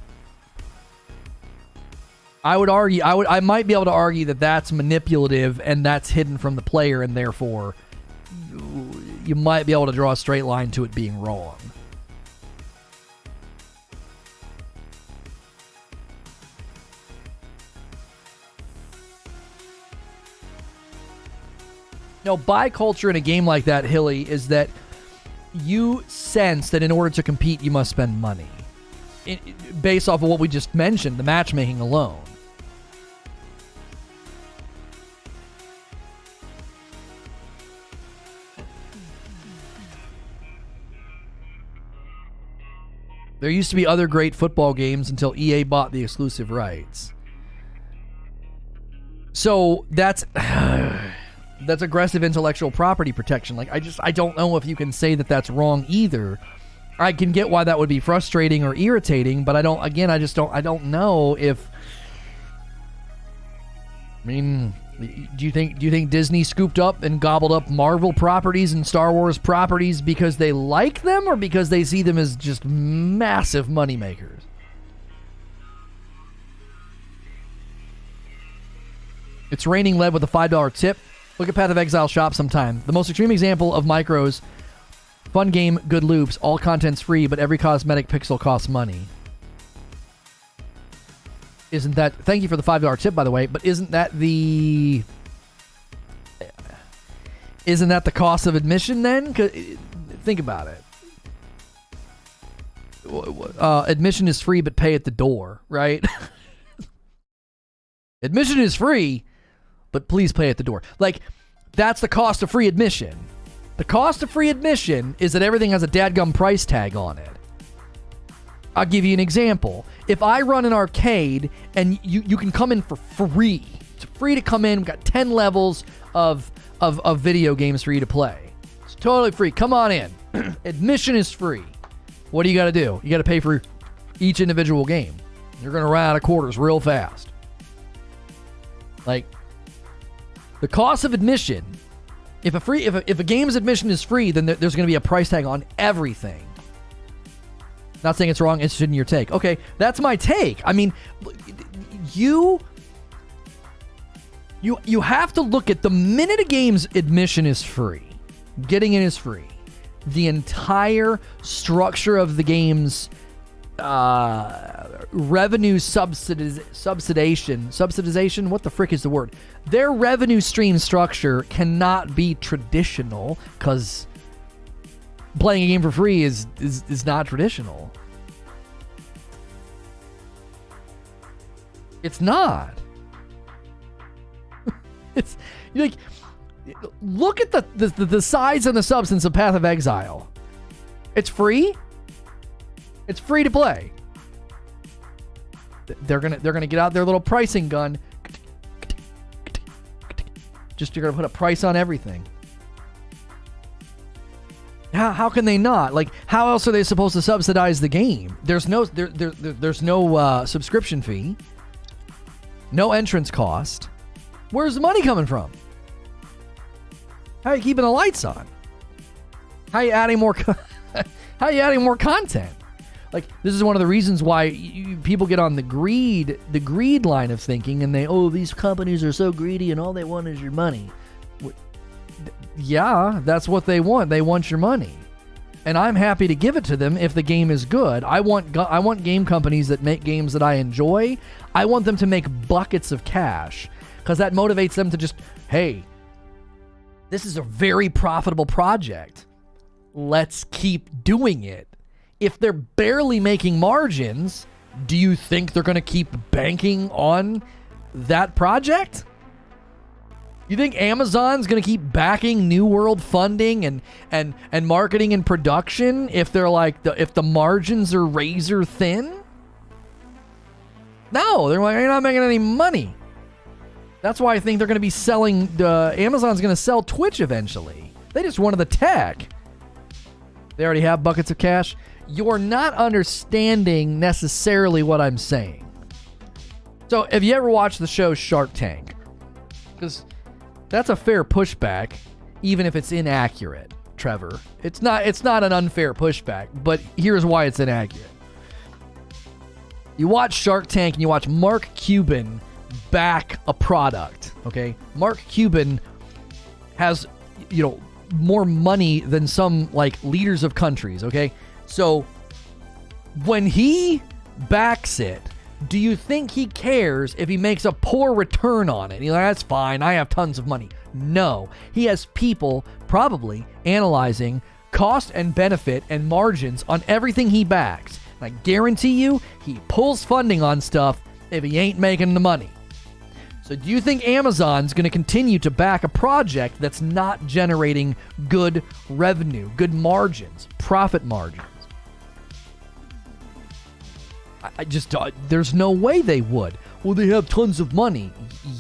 I would argue, I might be able to argue that that's manipulative and that's hidden from the player, and therefore you might be able to draw a straight line to it being wrong. No, buy culture in a game like that, Hilly, is that you sense that in order to compete, you must spend money. Based off of what we just mentioned, the matchmaking alone. There used to be other great football games until EA bought the exclusive rights. So that's aggressive intellectual property protection. Like, I don't know if you can say that that's wrong either. I can get why that would be frustrating or irritating, but I don't know if, I mean, do you think Disney scooped up and gobbled up Marvel properties and Star Wars properties because they like them, or because they see them as just massive moneymakers? It's raining lead with a $5 tip. Look at Path of Exile shop sometime. The most extreme example of micros. Fun game, good loops, all content's free, but every cosmetic pixel costs money. Isn't that... Thank you for the $5 tip, by the way, but isn't that the cost of admission then? Think about it. Admission is free, but pay at the door, right? Admission is free, but please pay at the door. Like, that's the cost of free admission. The cost of free admission is that everything has a dadgum price tag on it. I'll give you an example. If I run an arcade and you can come in for free, it's free to come in. We've got 10 levels of video games for you to play. It's totally free. Come on in. Admission is free. What do you got to do? You got to pay for each individual game. You're going to run out of quarters real fast. Like, the cost of admission, if a game's admission is free, then there's going to be a price tag on everything. Not saying it's wrong, interested in your take. Okay, that's my take. I mean, you have to look at the minute a game's admission is free, getting in is free, the entire structure of the game's revenue subsidization, what the frick is the word? Their revenue stream structure cannot be traditional, because playing a game for free is not traditional. It's not. It's like, look at the size and the substance of Path of Exile. It's free. It's free to play. They're gonna get out their little pricing gun. Just, you're gonna put a price on everything. How can they not? Like, how else are they supposed to subsidize the game? There's no subscription fee, no entrance cost. Where's the money coming from? How are you keeping the lights on? How are you adding more? How are you adding more content? Like, this is one of the reasons why people get on the greed line of thinking, and these companies are so greedy, and all they want is your money. Yeah, that's what they want. They want your money. And I'm happy to give it to them if the game is good. I want game companies that make games that I enjoy. I want them to make buckets of cash, because that motivates them to just, hey, this is a very profitable project. Let's keep doing it. If they're barely making margins, do you think they're going to keep banking on that project? You think Amazon's going to keep backing New World funding and marketing and production if they're like if the margins are razor thin? No, they're like, you're not making any money. That's why I think they're going to be selling. Amazon's going to sell Twitch eventually. They just wanted the tech. They already have buckets of cash. You're not understanding necessarily what I'm saying. So, have you ever watched the show Shark Tank? Because that's a fair pushback, even if it's inaccurate, Trevor. It's not an unfair pushback, but here's why it's inaccurate. You watch Shark Tank and you watch Mark Cuban back a product, okay? Mark Cuban has, more money than some, leaders of countries, okay? So, when he backs it, do you think he cares if he makes a poor return on it? He's like, that's fine, I have tons of money. No. He has people probably analyzing cost and benefit and margins on everything he backs. And I guarantee you, he pulls funding on stuff if he ain't making the money. So do you think Amazon's going to continue to back a project that's not generating good revenue, good margins, profit margins? I just, there's no way they would. Well, they have tons of money.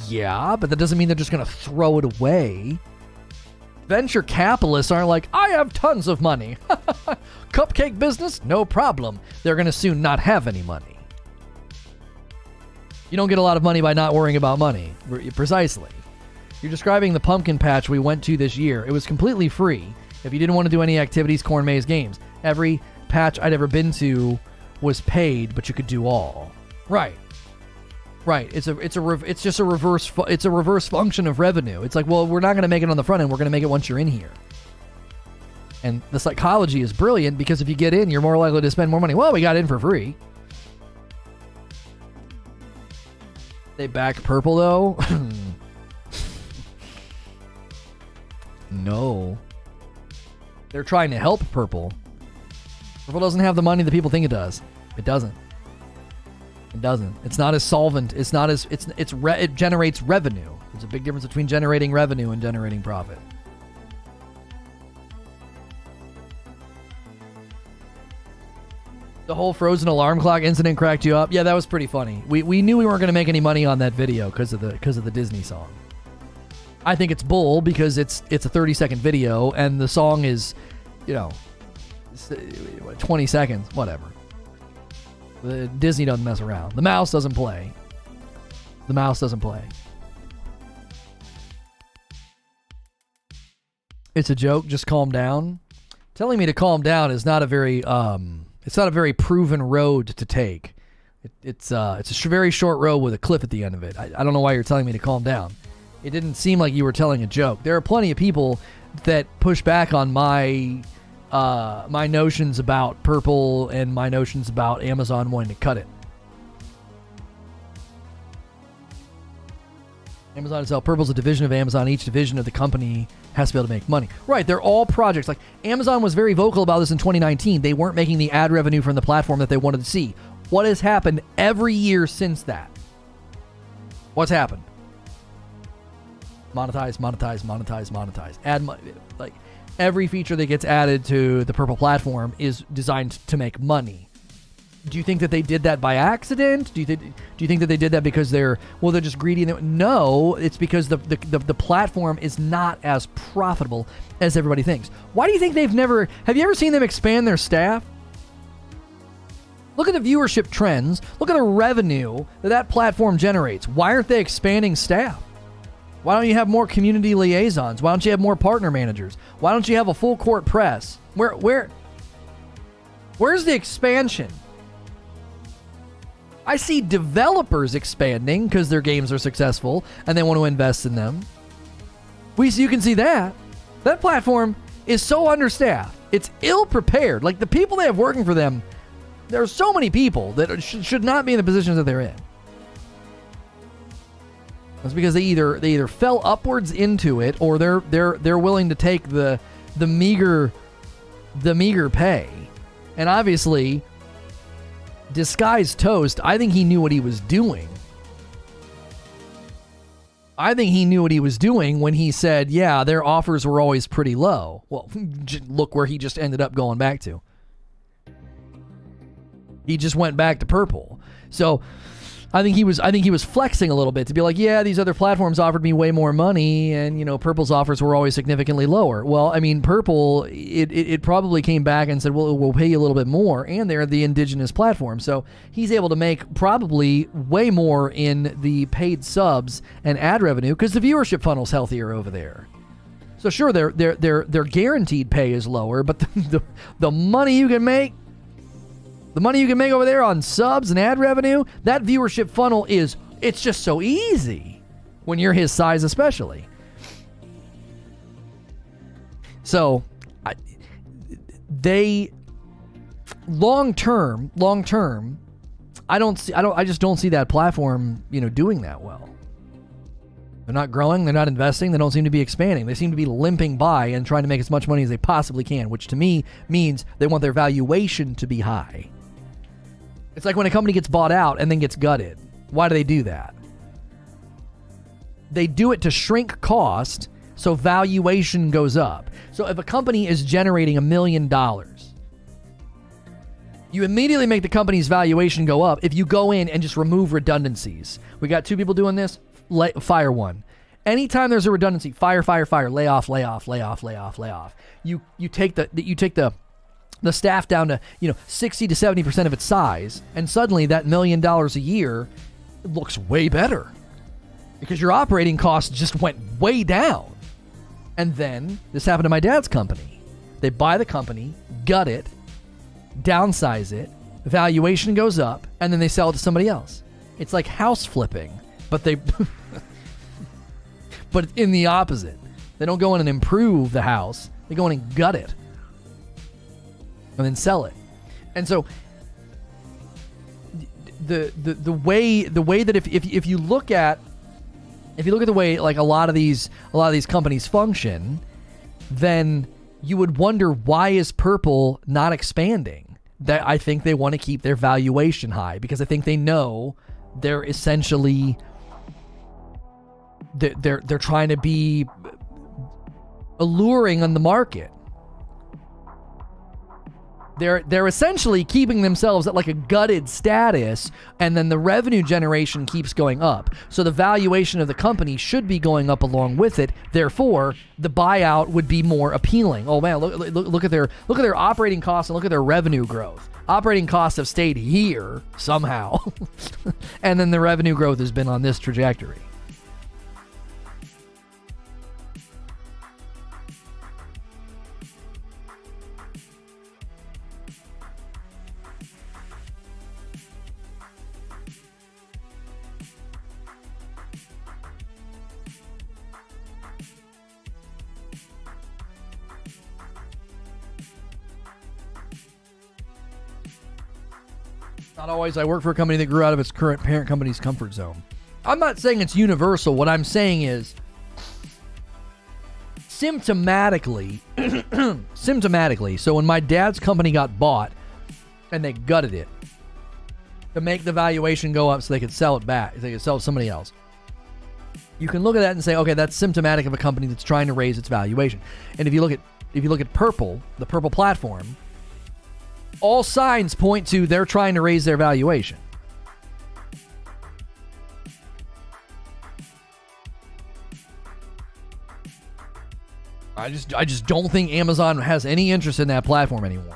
Yeah, but that doesn't mean they're just going to throw it away. Venture capitalists aren't like, I have tons of money. Cupcake business? No problem. They're going to soon not have any money. You don't get a lot of money by not worrying about money. Precisely. You're describing the pumpkin patch we went to this year. It was completely free. If you didn't want to do any activities, corn maze, games. Every patch I'd ever been to was paid, but you could do all. Right. It's just a reverse function of revenue. It's like, well, we're not going to make it on the front end. We're going to make it once you're in here. And the psychology is brilliant because if you get in, you're more likely to spend more money. Well, we got in for free. They back Purple though? No. They're trying to help Purple. Purple doesn't have the money that people think it does. It doesn't. It doesn't. It's not as solvent. It's not as it generates revenue. There's a big difference between generating revenue and generating profit. The whole frozen alarm clock incident cracked you up? Yeah, that was pretty funny. We knew we weren't going to make any money on that video because of the Disney song. I think it's bull because it's a 30-second video and the song is, 20 seconds, whatever. The Disney doesn't mess around. The mouse doesn't play. The mouse doesn't play. It's a joke. Just calm down. Telling me to calm down is not a very it's not a very proven road to take. It's a very short road with a cliff at the end of it. I don't know why you're telling me to calm down. It didn't seem like you were telling a joke. There are plenty of people that push back on my notions about Purple and my notions about Amazon wanting to cut it. Amazon itself, Purple's a division of Amazon. Each division of the company has to be able to make money. Right, they're all projects. Like, Amazon was very vocal about this in 2019. They weren't making the ad revenue from the platform that they wanted to see. What has happened every year since that? What's happened? Monetize. Every feature that gets added to the Purple platform is designed to make money. Do you think that they did that by accident? Do you think that they did that because they're just greedy? No, it's because the platform is not as profitable as everybody thinks. Why do you think have you ever seen them expand their staff? Look at the viewership trends. Look at the revenue that platform generates. Why aren't they expanding staff? Why don't you have more community liaisons? Why don't you have more partner managers? Why don't you have a full court press? Where's the expansion? I see developers expanding because their games are successful and they want to invest in them. You can see that. That platform is so understaffed. It's ill-prepared. Like, the people they have working for them, there are so many people that should not be in the positions that they're in. That's because they either fell upwards into it or they're willing to take the meager pay. And obviously, Disguised Toast, I think he knew what he was doing. I think he knew what he was doing when he said, yeah, their offers were always pretty low. Well, look where he just ended up going back to. He just went back to purple. So I think he was flexing a little bit to be like, yeah, these other platforms offered me way more money, and purple's offers were always significantly lower. Well, I mean, purple, it probably came back and said, well, we'll pay you a little bit more, and they're the indigenous platform. So he's able to make probably way more in the paid subs and ad revenue because the viewership funnel's healthier over there. So sure, their guaranteed pay is lower, but the money you can make. The money you can make over there on subs and ad revenue, that viewership funnel it's just so easy when you're his size especially. So, they long term, I just don't see that platform, doing that well. They're not growing, they're not investing, they don't seem to be expanding. They seem to be limping by and trying to make as much money as they possibly can, which to me means they want their valuation to be high. It's like when a company gets bought out and then gets gutted. Why do they do that? They do it to shrink cost so valuation goes up. So if a company is generating $1 million, you immediately make the company's valuation go up if you go in and just remove redundancies. We got 2 people doing this, fire one. Anytime there's a redundancy, fire, lay off. You take the staff down to 60 to 70% of its size, and suddenly that $1 million a year looks way better because your operating costs just went way down. And then this happened to my dad's company. They buy the company, gut it, downsize it, valuation goes up, and then they sell it to somebody else. It's like house flipping, but but in the opposite. They don't go in and improve the house. They go in and gut it and then sell it. And so the way that if you look at the way like a lot of these companies function, then you would wonder, why is Purple not expanding? That I think they want to keep their valuation high because I think they know they're essentially they're trying to be alluring on the market. They're essentially keeping themselves at like a gutted status, and then the revenue generation keeps going up. So the valuation of the company should be going up along with it. Therefore, the buyout would be more appealing. Oh man, look at their operating costs and look at their revenue growth. Operating costs have stayed here somehow, and then the revenue growth has been on this trajectory. Not always. I work for a company that grew out of its current parent company's comfort zone. I'm not saying it's universal. What I'm saying is symptomatically, so when my dad's company got bought and they gutted it to make the valuation go up so they could sell it back, they could sell it to somebody else. You can look at that and say, okay, that's symptomatic of a company that's trying to raise its valuation. And if you look at Purple, the Purple platform, all signs point to they're trying to raise their valuation. I just don't think Amazon has any interest in that platform anymore.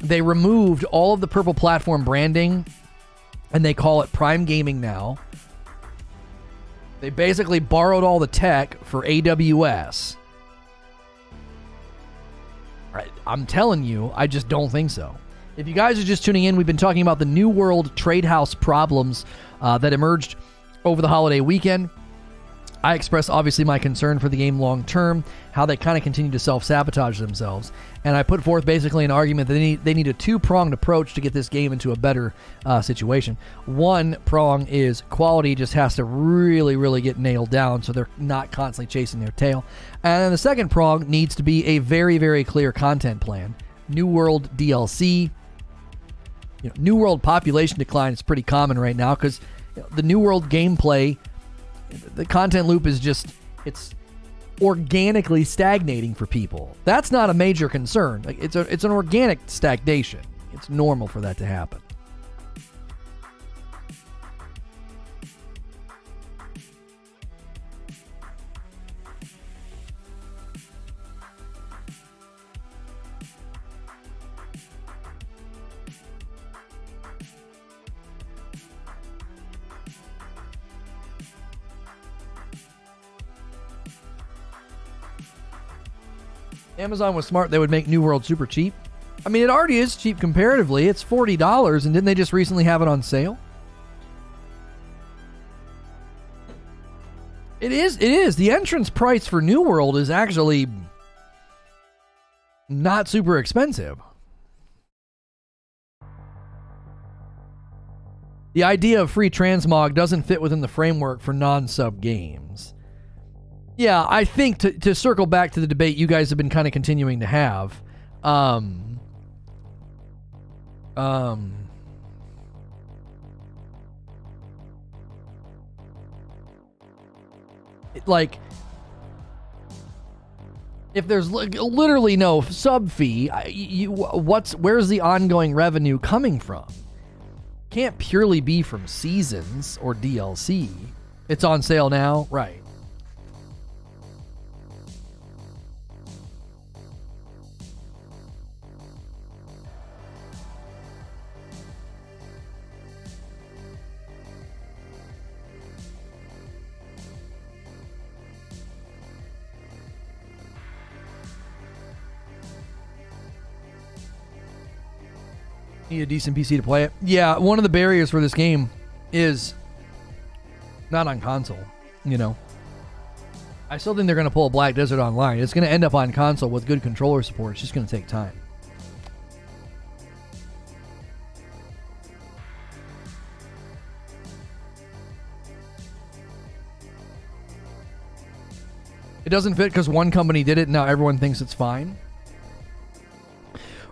They removed all of the Purple platform branding and they call it Prime Gaming now. They basically borrowed all the tech for AWS. I'm telling you, I just don't think so. If you guys are just tuning in, we've been talking about the New World trade house problems that emerged over the holiday weekend. I expressed, obviously, my concern for the game long term, how they kind of continue to self-sabotage themselves. And I put forth basically an argument that they need a two-pronged approach to get this game into a better situation. One prong is quality just has to really, really get nailed down so they're not constantly chasing their tail. And then the second prong needs to be a very, very clear content plan. New World DLC. New World population decline is pretty common right now because the New World gameplay The content loop is just, it's organically stagnating for people. That's not a major concern. Like it's an organic stagnation. It's normal for that to happen. Amazon was smart. They would make New World super cheap. I mean, it already is cheap comparatively. It's $40, and didn't they just recently have it on sale? It is. The entrance price for New World is actually not super expensive. The idea of free transmog doesn't fit within the framework for non-sub games. Yeah, I think to circle back to the debate you guys have been kind of continuing to have, like, if there's literally no sub fee, where's the ongoing revenue coming from? Can't purely be from seasons or DLC. It's on sale now, right? Need a decent PC to play it. Yeah, one of the barriers for this game is not on console, you know. I still think they're going to pull a Black Desert Online. It's going to end up on console with good controller support. It's just going to take time. It doesn't fit because one company did it and now everyone thinks it's fine.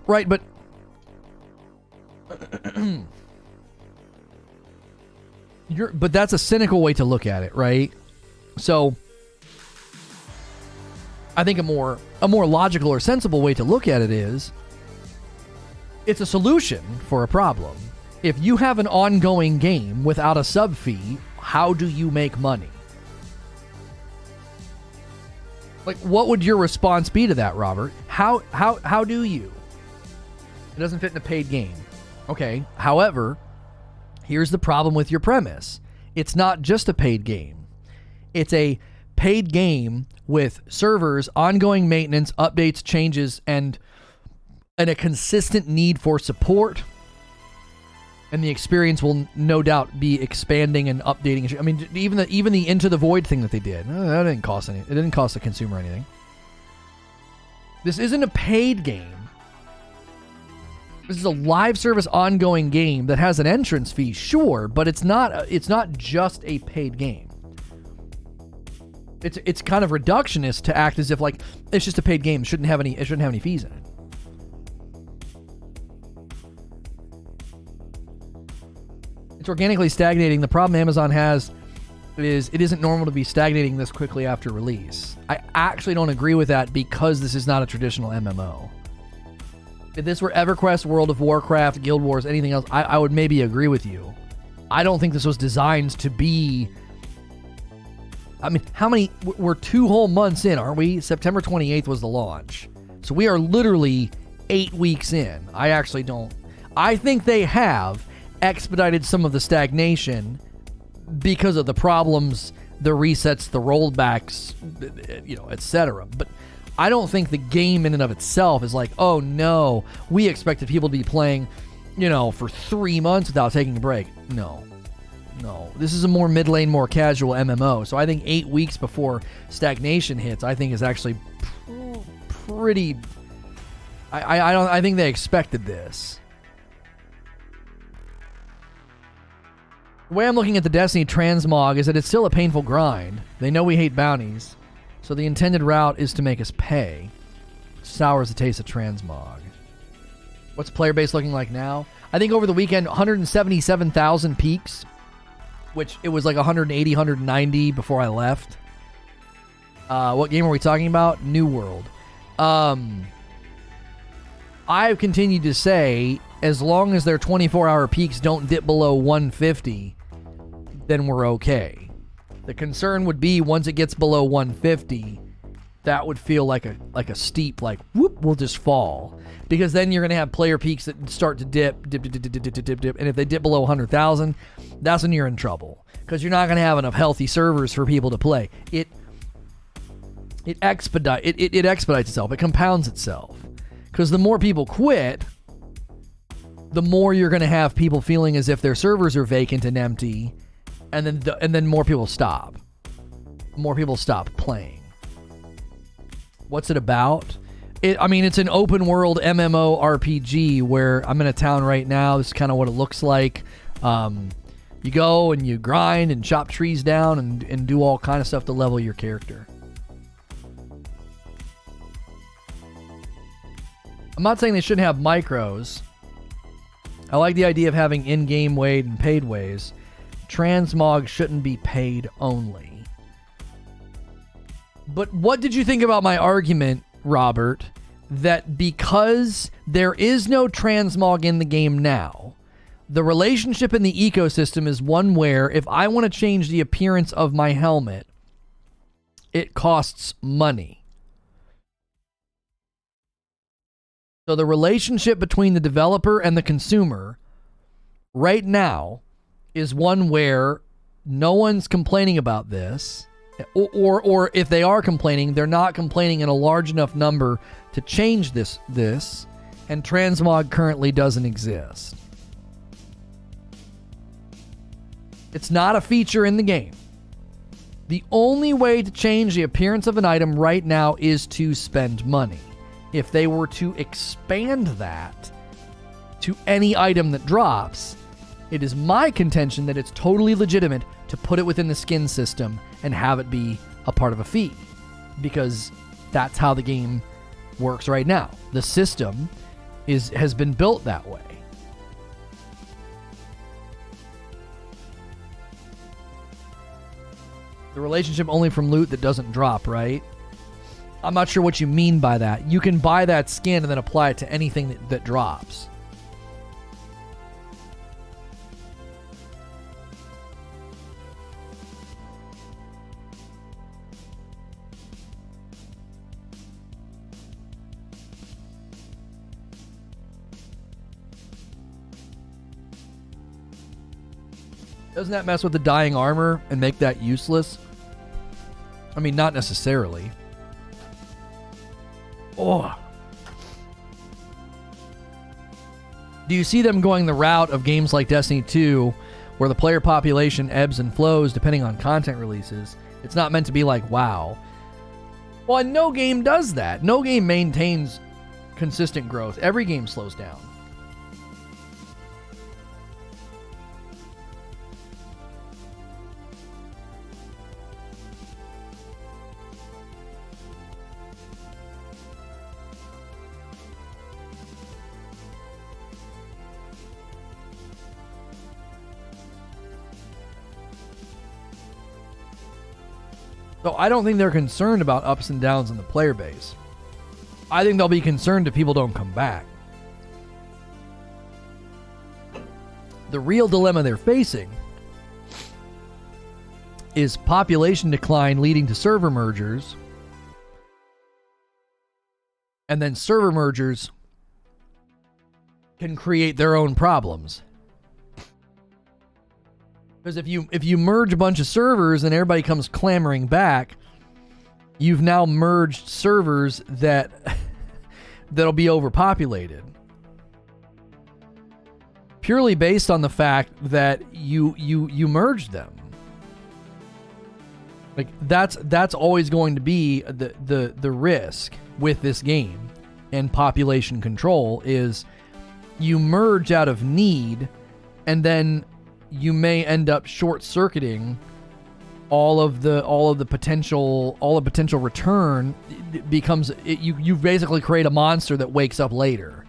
Right, but but that's a cynical way to look at it, right? So I think a more logical or sensible way to look at it is it's a solution for a problem. If you have an ongoing game without a sub fee, how do you make money? Like, what would your response be to that, Robert? How do you? It doesn't fit in a paid game. Okay, however, here's the problem with your premise. It's not just a paid game. It's a paid game with servers, ongoing maintenance, updates, changes, and a consistent need for support. And the experience will no doubt be expanding and updating. I mean, even the Into the Void thing that they did, that didn't cost any. It didn't cost the consumer anything. This isn't a paid game. This is a live service ongoing game that has an entrance fee, sure, but it's not just a paid game. It's kind of reductionist to act as if like it's just a paid game. It shouldn't have any fees in it. It's organically stagnating. The problem Amazon has is it isn't normal to be stagnating this quickly after release. I actually don't agree with that because this is not a traditional MMO. If this were EverQuest, World of Warcraft, Guild Wars, anything else, I would maybe agree with you. I don't think this was designed to be... I mean, how many... We're 2 whole months in, aren't we? September 28th was the launch. So we are literally 8 weeks in. I actually don't... I think they have expedited some of the stagnation because of the problems, the resets, the rollbacks, you know, etc. But I don't think the game in and of itself is like, oh no, we expected people to be playing, you know, for 3 months without taking a break. No. This is a more mid-lane, more casual MMO. So I think 8 weeks before stagnation hits, I think is actually pretty... I think they expected this. The way I'm looking at the Destiny transmog is that it's still a painful grind. They know we hate bounties, so the intended route is to make us pay. Sours the taste of transmog. What's player base looking like now? I think over the weekend, 177,000 peaks. which it was like 180, 190 before I left. What game are we talking about? New World. I've continued to say, as long as their 24-hour peaks don't dip below 150, then we're okay. The concern would be once it gets below 150, that would feel like a steep, like, whoop, we'll just fall. Because then you're going to have player peaks that start to dip. And if they dip below 100,000, that's when you're in trouble. Because you're not going to have enough healthy servers for people to play. It expedites itself. It compounds itself. Because the more people quit, the more you're going to have people feeling as if their servers are vacant and empty, and then more people stop. More people stop playing. What's it about? It's an open world MMO RPG where I'm in a town right now. This is kind of what it looks like. You go and you grind and chop trees down and do all kind of stuff to level your character. I'm not saying they shouldn't have micros. I like the idea of having in-game ways and paid ways. Transmog shouldn't be paid only. But what did you think about my argument, Robert, that because there is no transmog in the game now, the relationship in the ecosystem is one where if I want to change the appearance of my helmet, it costs money. So the relationship between the developer and the consumer right now is one where no one's complaining about this, or if they are complaining, they're not complaining in a large enough number to change this, and transmog currently doesn't exist. It's not a feature in the game. The only way to change the appearance of an item right now is to spend money. If they were to expand that to any item that drops, it is my contention that it's totally legitimate to put it within the skin system and have it be a part of a fee. Because that's how the game works right now. The system has been built that way. The relationship only from loot that doesn't drop, right? I'm not sure what you mean by that. You can buy that skin and then apply it to anything that drops. Doesn't that mess with the dying armor and make that useless? I mean, not necessarily. Oh. Do you see them going the route of games like Destiny 2, where the player population ebbs and flows depending on content releases? It's not meant to be like WoW. Well, and no game does that. No game maintains consistent growth. Every game slows down. So I don't think they're concerned about ups and downs in the player base. I think they'll be concerned if people don't come back. The real dilemma they're facing is population decline leading to server mergers, and then server mergers can create their own problems. Because if you merge a bunch of servers and everybody comes clamoring back, you've now merged servers that'll be overpopulated. Purely based on the fact that you merged them. Like that's always going to be the risk with this game and population control is you merge out of need, and then you may end up short-circuiting all of the potential return. It becomes you basically create a monster that wakes up later.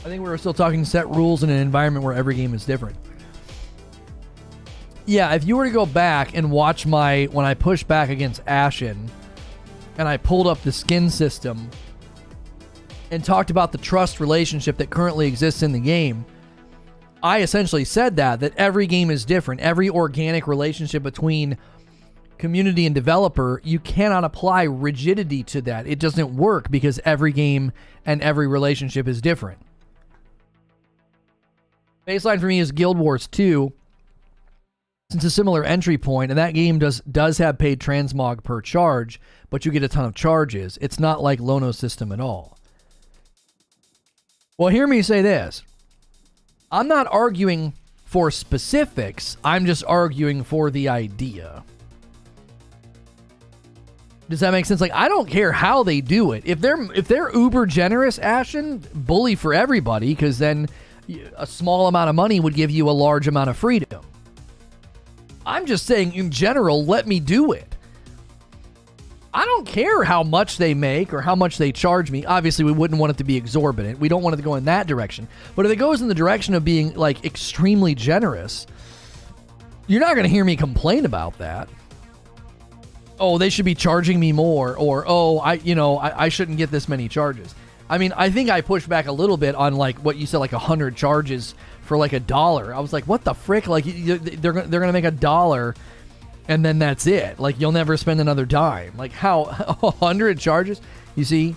I think we were still talking set rules in an environment where every game is different. Yeah, if you were to go back and watch when I pushed back against Ashen and I pulled up the skin system and talked about the trust relationship that currently exists in the game, I essentially said that every game is different. Every organic relationship between community and developer, you cannot apply rigidity to that. It doesn't work because every game and every relationship is different. Baseline for me is Guild Wars 2. It's a similar entry point, and that game does have paid transmog per charge, but you get a ton of charges. It's not like Lono system at all. Well, hear me say this. I'm not arguing for specifics. I'm just arguing for the idea. Does that make sense? Like, I don't care how they do it. If they're uber generous, Ashen, bully for everybody, because then a small amount of money would give you a large amount of freedom. I'm just saying, in general, let me do it. I don't care how much they make or how much they charge me. Obviously, we wouldn't want it to be exorbitant. We don't want it to go in that direction. But if it goes in the direction of being, like, extremely generous, you're not going to hear me complain about that. Oh, they should be charging me more, or, oh, I shouldn't get this many charges. I mean, I think I pushed back a little bit on, like, what you said, like 100 charges for like $1. I was like, what the frick? Like, they're gonna make $1 and then that's it. Like, you'll never spend another dime. Like, how 100 charges? You see,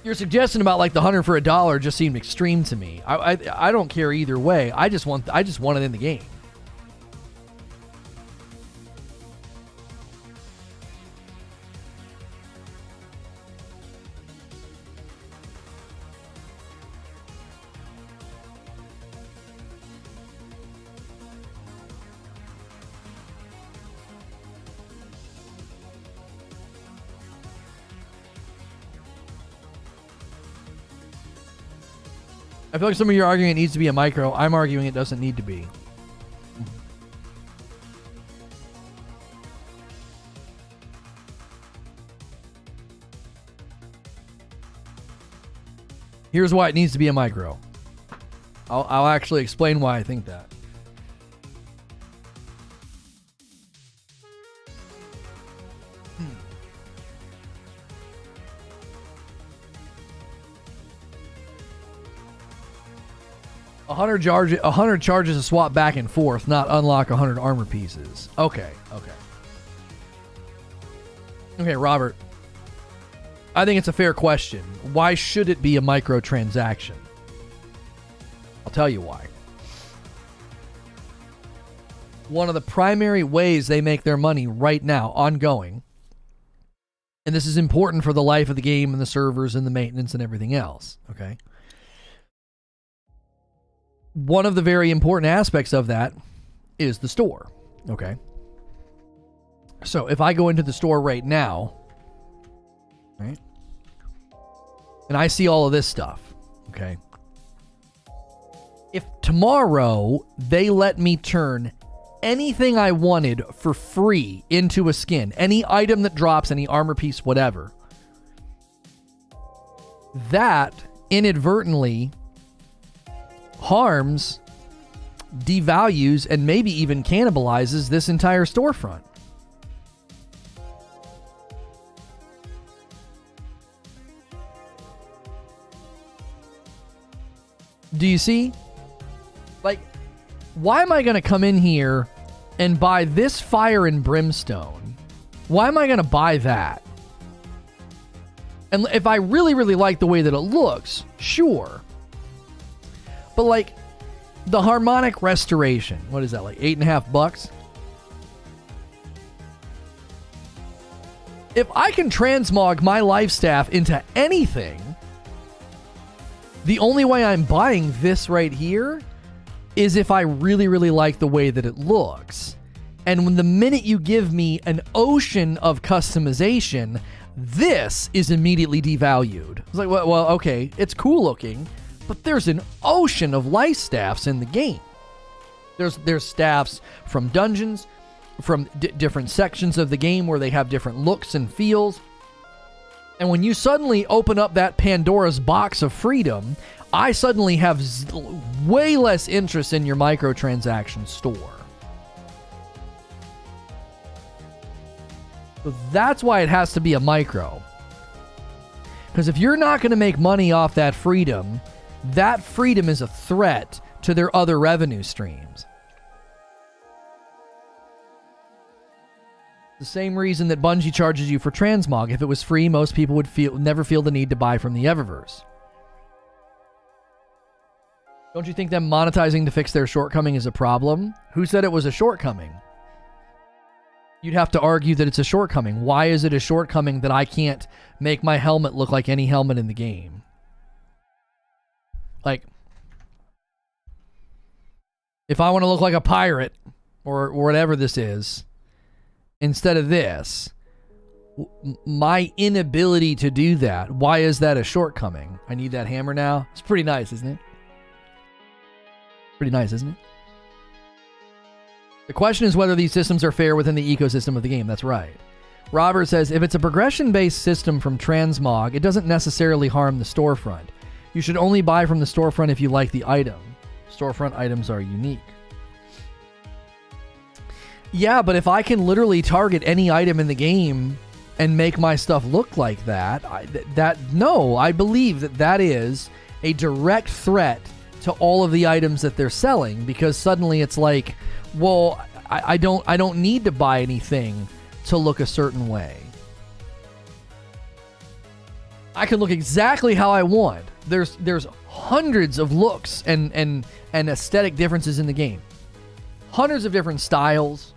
your suggestion about like the 100 for $1 just seemed extreme to me. I don't care either way. I just want it in the game. I feel like some of you are arguing it needs to be a micro. I'm arguing it doesn't need to be. Here's why it needs to be a micro. I'll actually explain why I think that. A 100 charges to swap back and forth, not unlock 100 armor pieces. Okay. Okay, Robert. I think it's a fair question. Why should it be a microtransaction? I'll tell you why. One of the primary ways they make their money right now, ongoing, and this is important for the life of the game and the servers and the maintenance and everything else, okay? One of the very important aspects of that is the store, okay? So if I go into the store right now, right, and I see all of this stuff, okay? If tomorrow they let me turn anything I wanted for free into a skin, any item that drops, any armor piece, whatever, that inadvertently harms, devalues, and maybe even cannibalizes this entire storefront. Do you see? Like, why am I going to come in here and buy this fire and brimstone? Why am I going to buy that? And if I really, really like the way that it looks, sure. But like the harmonic restoration, what is that, like $8.50? If I can transmog my life staff into anything, the only way I'm buying this right here is if I really, really like the way that it looks. And when the minute you give me an ocean of customization, this is immediately devalued. It's like, well, okay, it's cool looking, but there's an ocean of life staffs in the game. There's staffs from dungeons, from different sections of the game where they have different looks and feels. And when you suddenly open up that Pandora's box of freedom, I suddenly have way less interest in your microtransaction store. So that's why it has to be a micro. Because if you're not going to make money off that freedom is a threat to their other revenue streams. The same reason that Bungie charges you for transmog. If it was free, most people would never feel the need to buy from the Eververse. Don't you think them monetizing to fix their shortcoming is a problem? Who said it was a shortcoming? You'd have to argue that it's a shortcoming. Why is it a shortcoming that I can't make my helmet look like any helmet in the game? Like, if I want to look like a pirate or whatever this is, instead of this, my inability to do that, why is that a shortcoming? I need that hammer now. It's pretty nice, isn't it? Pretty nice, isn't it? The question is whether these systems are fair within the ecosystem of the game. That's right. Robert says, if it's a progression-based system from transmog, it doesn't necessarily harm the storefront. You should only buy from the storefront if you like the item. Storefront items are unique. Yeah, but if I can literally target any item in the game and make my stuff look like that, I believe that is a direct threat to all of the items that they're selling, because suddenly it's like, well, I don't need to buy anything to look a certain way. I can look exactly how I want. There's hundreds of looks and aesthetic differences in the game. Hundreds of different styles.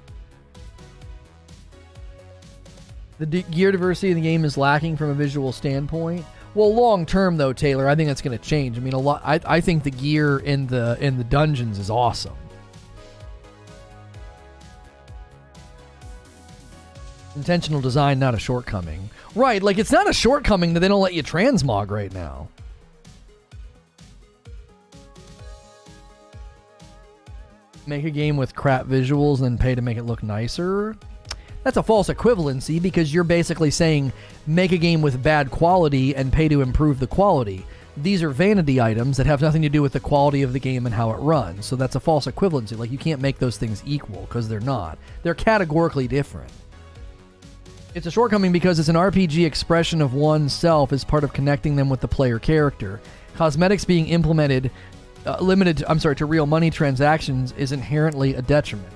The gear diversity in the game is lacking from a visual standpoint. Well, long term though, Taylor, I think that's going to change. I mean, I think the gear in the dungeons is awesome. Intentional design, not a shortcoming. Right, like it's not a shortcoming that they don't let you transmog right now. Make a game with crap visuals and then pay to make it look nicer. That's a false equivalency, because you're basically saying make a game with bad quality and pay to improve the quality. These are vanity items that have nothing to do with the quality of the game and how it runs. So that's a false equivalency. Like, you can't make those things equal, because they're not. They're categorically different. It's a shortcoming because it's an RPG expression of oneself as part of connecting them with the player character. Cosmetics being implemented, to real money transactions is inherently a detriment.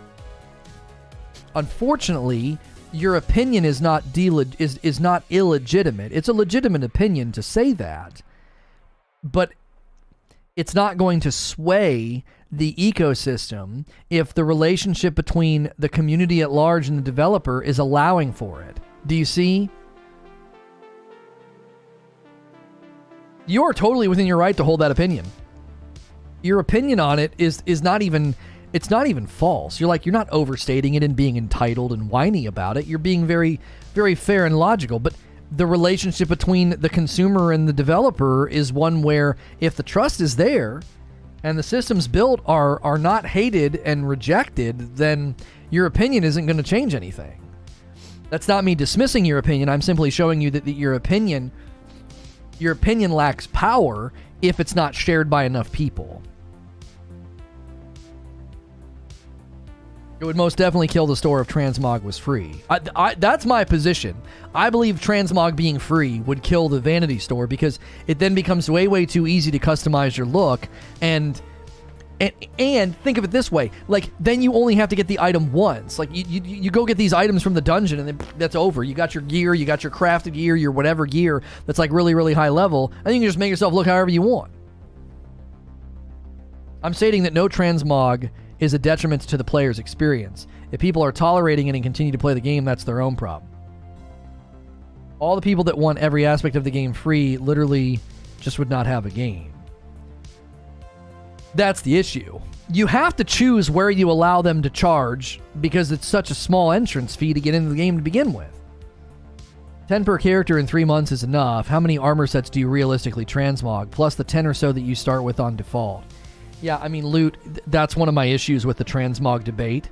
Unfortunately, your opinion is not illegitimate. It's a legitimate opinion to say that, but it's not going to sway the ecosystem if the relationship between the community at large and the developer is allowing for it. Do you see? You're totally within your right to hold that opinion. Your opinion on it is not even false. You're not overstating it and being entitled and whiny about it. You're being very, very fair and logical. But the relationship between the consumer and the developer is one where if the trust is there and the systems built are not hated and rejected, then your opinion isn't going to change anything. That's not me dismissing your opinion. I'm simply showing you that your opinion lacks power if it's not shared by enough people. It would most definitely kill the store if transmog was free. That's my position. I believe transmog being free would kill the vanity store, because it then becomes way, way too easy to customize your look. And think of it this way, like, then you only have to get the item once. Like, you go get these items from the dungeon and then that's over. You got your gear, you got your crafted gear, your whatever gear that's like really, really high level, and you can just make yourself look however you want. I'm stating that no transmog is a detriment to the player's experience. If people are tolerating it and continue to play the game, that's their own problem. All the people that want every aspect of the game free literally just would not have a game. That's the issue. You have to choose where you allow them to charge, because it's such a small entrance fee to get into the game to begin with. 10 per character in 3 months is enough. How many armor sets do you realistically transmog? Plus the 10 or so that you start with on default. Yeah, I mean, loot, that's one of my issues with the transmog debate.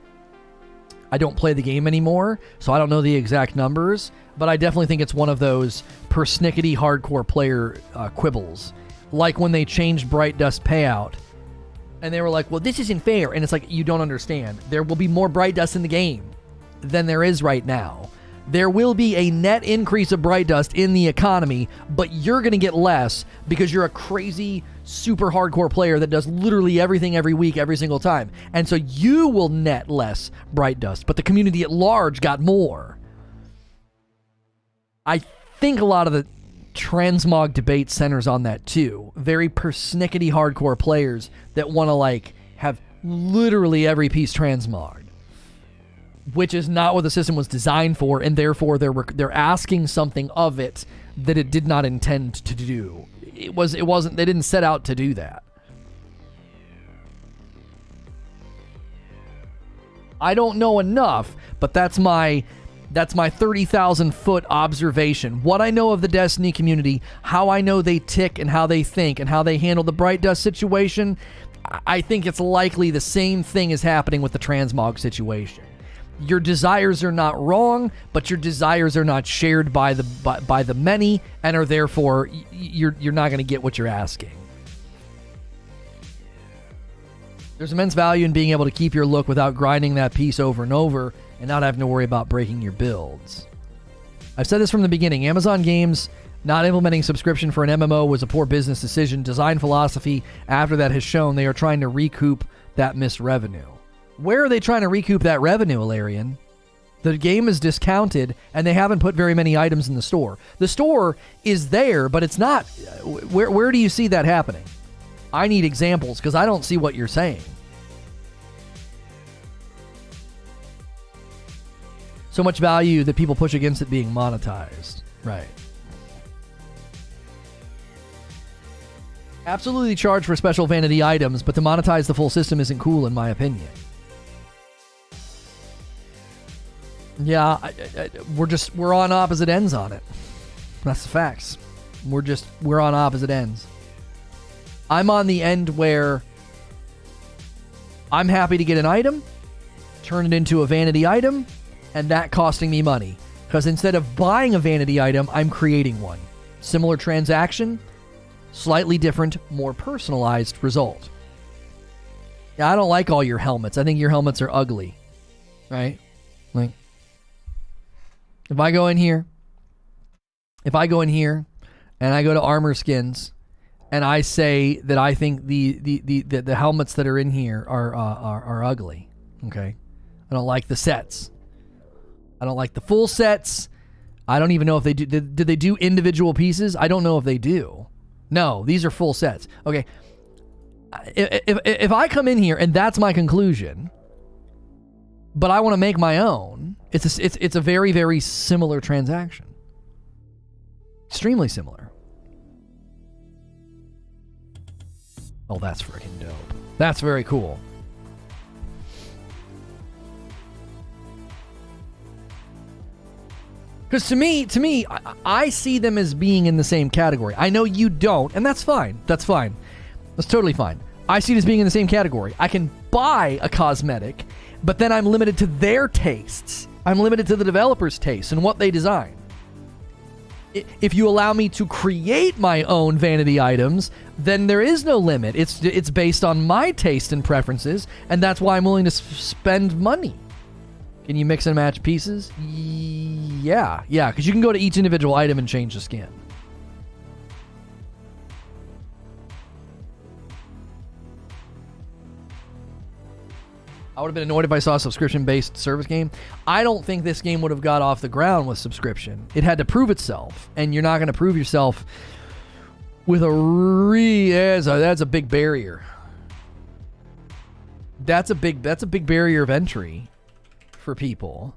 I don't play the game anymore, so I don't know the exact numbers, but I definitely think it's one of those persnickety hardcore player quibbles. Like when they changed Bright Dust payout, and they were like, well, this isn't fair. And it's like, you don't understand. There will be more Bright Dust in the game than there is right now. There will be a net increase of Bright Dust in the economy, but you're going to get less because you're a crazy, super hardcore player that does literally everything every week, every single time. And so you will net less Bright Dust, but the community at large got more. I think a lot of the transmog debate centers on that too. Very persnickety hardcore players that want to like have literally every piece transmogged, which is not what the system was designed for, and therefore they're asking something of it that it did not intend to do. It wasn't. They didn't set out to do that. I don't know enough, but that's my 30,000 foot observation. What I know of the Destiny community, how I know they tick and how they think and how they handle the Bright Dust situation, I think it's likely the same thing is happening with the transmog situation. Your desires are not wrong, but your desires are not shared by the many, and are therefore you're not going to get what you're asking. There's immense value in being able to keep your look without grinding that piece over and over and not having to worry about breaking your builds. I've said this from the beginning. Amazon Games not implementing subscription for an MMO was a poor business decision. Design philosophy after that has shown they are trying to recoup that missed revenue. Where are they trying to recoup that revenue, Ilarian? The game is discounted, and they haven't put very many items in the store. The store is there, but it's not. Where do you see that happening? I need examples, because I don't see what you're saying. So much value that people push against it being monetized. Right. Absolutely charge for special vanity items, but to monetize the full system isn't cool, in my opinion. Yeah, we're on opposite ends on it. That's the facts. We're on opposite ends. I'm on the end where I'm happy to get an item, turn it into a vanity item, and that costing me money. Because instead of buying a vanity item, I'm creating one. Similar transaction, slightly different, more personalized result. Yeah, I don't like all your helmets. I think your helmets are ugly. Right? Like, if I go in here and I go to armor skins and I say that I think the helmets that are in here are ugly, okay? I don't like the sets. I don't like the full sets. I don't even know if they do. Did they do individual pieces? I don't know if they do. No, these are full sets. Okay. If I come in here and that's my conclusion, but I want to make my own, it's a very, very similar transaction. Extremely similar. Oh, that's freaking dope. That's very cool. Because to me, I see them as being in the same category. I know you don't, and that's fine. That's fine. That's totally fine. I see it as being in the same category. I can buy a cosmetic, but then I'm limited to their tastes. I'm limited to the developer's tastes and what they design. If you allow me to create my own vanity items, then there is no limit. It's based on my taste and preferences, and that's why I'm willing to spend money. Can you mix and match pieces? Yeah, because you can go to each individual item and change the skin. I would have been annoyed if I saw a subscription-based service game. I don't think this game would have got off the ground with subscription. It had to prove itself, and you're not going to prove yourself with that's a big barrier. That's a big barrier of entry for people.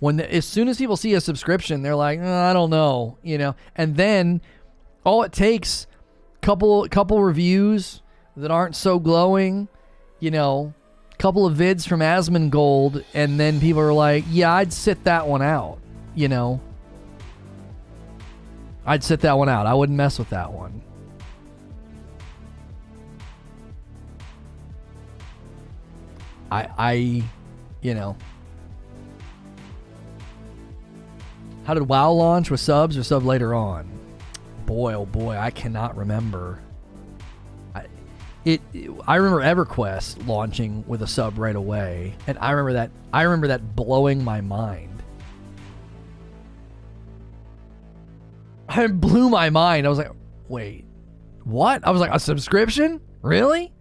As soon as people see a subscription, they're like, I don't know, And then all it takes, couple reviews that aren't so glowing, couple of vids from Asmongold, and then people are like, yeah, I'd sit that one out, I'd sit that one out. I wouldn't mess with that one. How did WoW launch, with subs or sub later on? Boy, oh boy, I cannot remember. I remember EverQuest launching with a sub right away, and I remember that blowing my mind. It blew my mind. I was like, wait, what? I was like, a subscription? Really?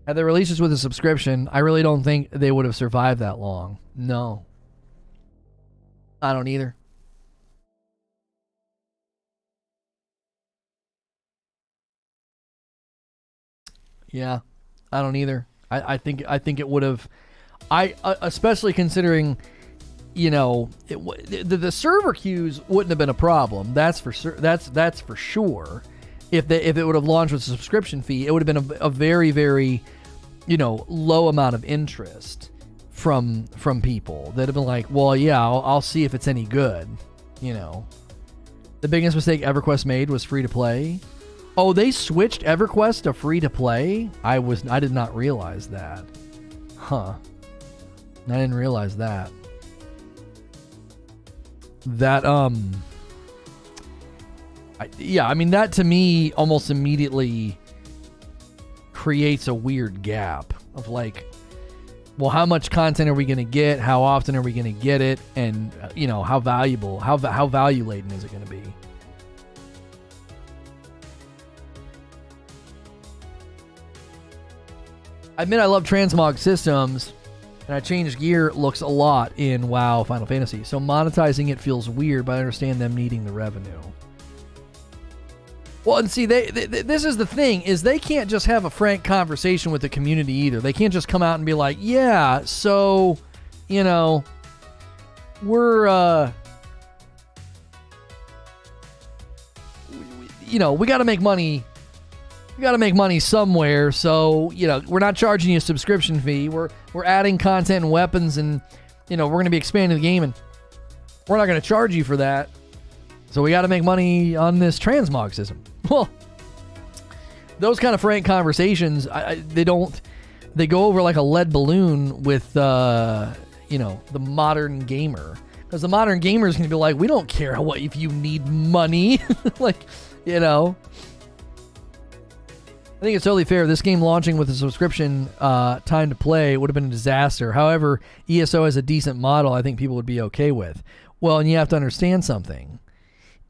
Had they released this with a subscription, I really don't think they would have survived that long. No. I don't either. Yeah, I don't either. I think it would have. Especially considering, you know, the server queues wouldn't have been a problem. That's for sure. That's for sure. If it would have launched with a subscription fee, it would have been a very, very, you know, low amount of interest from people that have been like, well, yeah, I'll see if it's any good. You know, the biggest mistake EverQuest made was free to play. Oh, they switched EverQuest to free to play? I did not realize that. Huh. I didn't realize that. That yeah, I mean, that to me almost immediately creates a weird gap of like, well, how much content are we going to get? How often are we going to get it? And you know, how valuable, how value laden is it going to be? I admit I love transmog systems, and I changed gear looks a lot in WoW Final Fantasy, so monetizing it feels weird, but I understand them needing the revenue. Well, and see, this is the thing, is they can't just have a frank conversation with the community either. They can't just come out and be like, yeah, so, you know, we're, you know, we got to make money. We got to make money somewhere, so, you know, we're not charging you a subscription fee. We're adding content and weapons, and, you know, we're going to be expanding the game, and we're not going to charge you for that. So we got to make money on this transmog system. Well, those kind of frank conversations, they go over like a lead balloon with, you know, the modern gamer. Because the modern gamer is going to be like, we don't care if you need money. Like, you know. I think it's totally fair. This game launching with a subscription time to play would have been a disaster. However, ESO has a decent model I think people would be okay with. Well, and you have to understand something.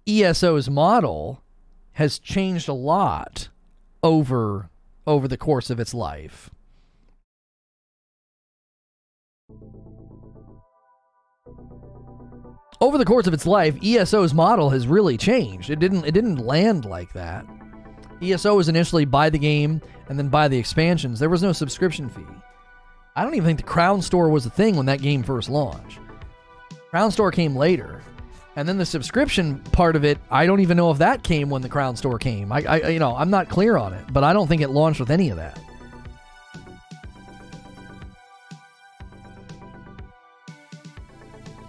ESO's model has changed a lot over the course of its life. Over the course of its life, ESO's model has really changed. It didn't land like that. ESO was initially buy the game and then buy the expansions. There was no subscription fee. I don't even think the Crown Store was a thing when that game first launched. Crown Store came later. And then the subscription part of it, I don't even know if that came when the Crown Store came. You know, I'm not clear on it, but I don't think it launched with any of that.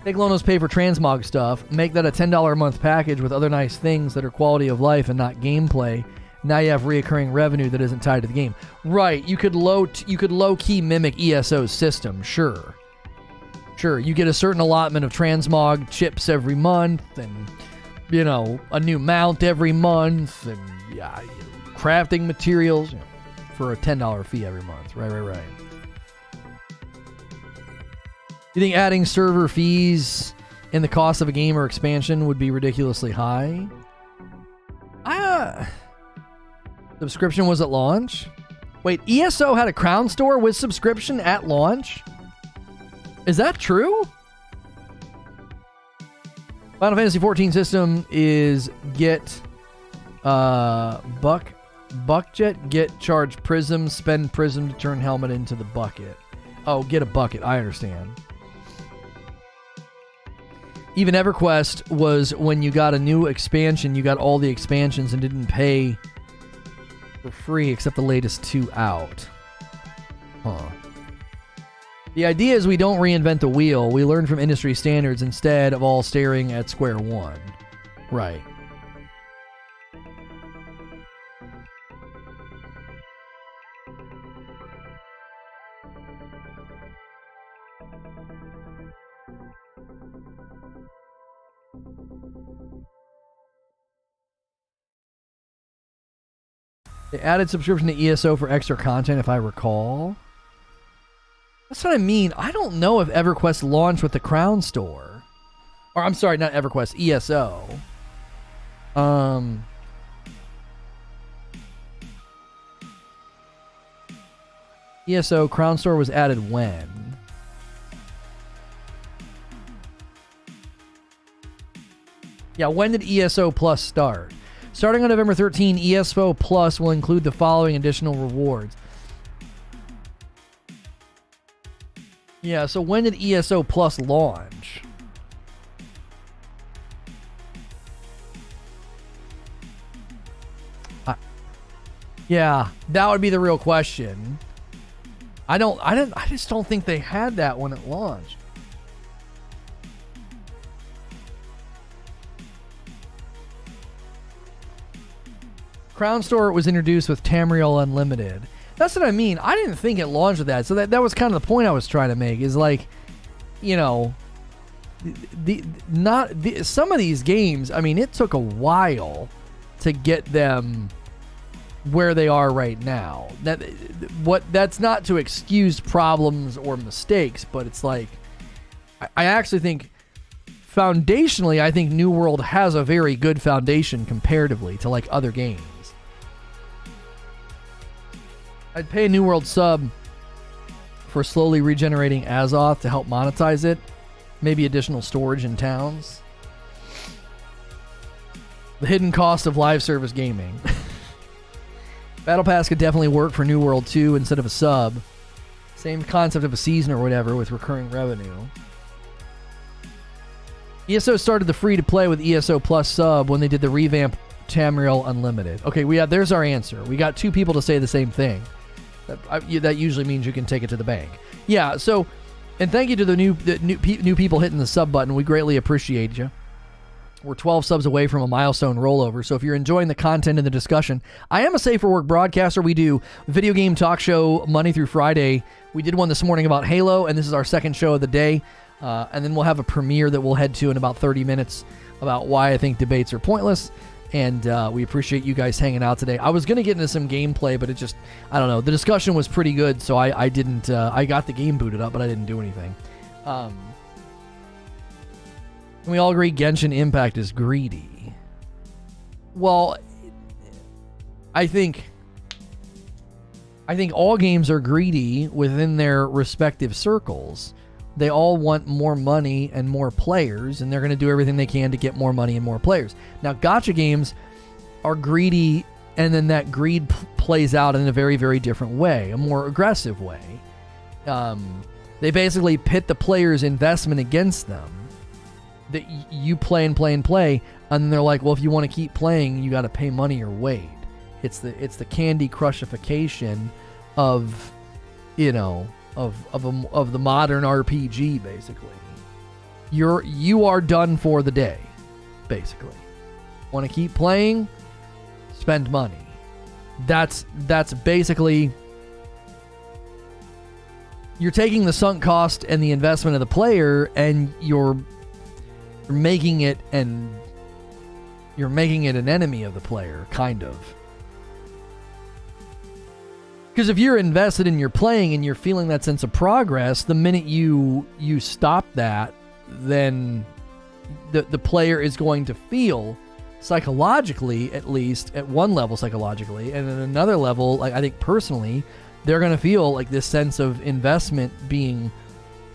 Take Lono's pay for transmog stuff, make that a $10 a month package with other nice things that are quality of life and not gameplay. Now you have reoccurring revenue that isn't tied to the game. Right, you could low-key mimic ESO's system, sure. Sure, you get a certain allotment of transmog chips every month, and, you know, a new mount every month, and, yeah, crafting materials, you know, for a $10 fee every month. Right. You think adding server fees in the cost of a game or expansion would be ridiculously high? Subscription was at launch? Wait, ESO had a Crown Store with subscription at launch? Is that true? Final Fantasy 14 system is get buckjet, get charge prism, spend prism to turn helmet into the bucket. Oh, get a bucket. I understand. Even EverQuest was when you got a new expansion, you got all the expansions and didn't pay for free except the latest 2 out. Huh. The idea is we don't reinvent the wheel. We learn from industry standards instead of all staring at square one. Right. They added subscription to ESO for extra content, if I recall. That's what I mean. I don't know if EverQuest launched with the Crown Store. Or, I'm sorry, not EverQuest, ESO. ESO Crown Store was added when? Yeah, when did ESO Plus start? Starting on November 13, ESO Plus will include the following additional rewards. Yeah, so when did ESO Plus launch? Yeah, that would be the real question. I just don't think they had that when it launched. Crown Store was introduced with Tamriel Unlimited. That's what I mean. I didn't think it launched with that. So that was kind of the point I was trying to make, is like, you know, some of these games, I mean, it took a while to get them where they are right now. That's not to excuse problems or mistakes, but it's like, I actually think foundationally, I think New World has a very good foundation comparatively to like other games. I'd pay a New World sub for slowly regenerating Azoth to help monetize it. Maybe additional storage in towns. The hidden cost of live service gaming. Battle Pass could definitely work for New World 2 instead of a sub. Same concept of a season or whatever with recurring revenue. ESO started the free-to-play with ESO Plus sub when they did the revamp Tamriel Unlimited. Okay, there's our answer. We got two people to say the same thing. That usually means you can take it to the bank. Yeah, so, and thank you to the new people hitting the sub button. We greatly appreciate you. We're 12 subs away from a milestone rollover, so if you're enjoying the content and the discussion, I am a Safe for Work broadcaster. We do video game talk show Monday through Friday. We did one this morning about Halo, and this is our second show of the day. And then we'll have a premiere that we'll head to in about 30 minutes about why I think debates are pointless. And we appreciate you guys hanging out today. I was going to get into some gameplay, but it just, I don't know. The discussion was pretty good, so I didn't, I got the game booted up, but I didn't do anything. Can we all agree Genshin Impact is greedy? Well, I think all games are greedy within their respective circles. They all want more money and more players, and they're going to do everything they can to get more money and more players. Now, gacha games are greedy, and then that greed plays out in a very, very different way, a more aggressive way. They basically pit the player's investment against them. That you play and play and play, and they're like, well, if you want to keep playing, you got to pay money or wait. It's the Candy Crushification of, you know, of the modern RPG, basically. You are done for the day, basically. Want to keep playing? Spend money. That's basically, you're taking the sunk cost and the investment of the player, and you're making it an enemy of the player, kind of. Because if you're invested in your playing and you're feeling that sense of progress, the minute you stop that, then the player is going to feel psychologically, at least at one level psychologically, and at another level, like I think personally, they're going to feel like this sense of investment being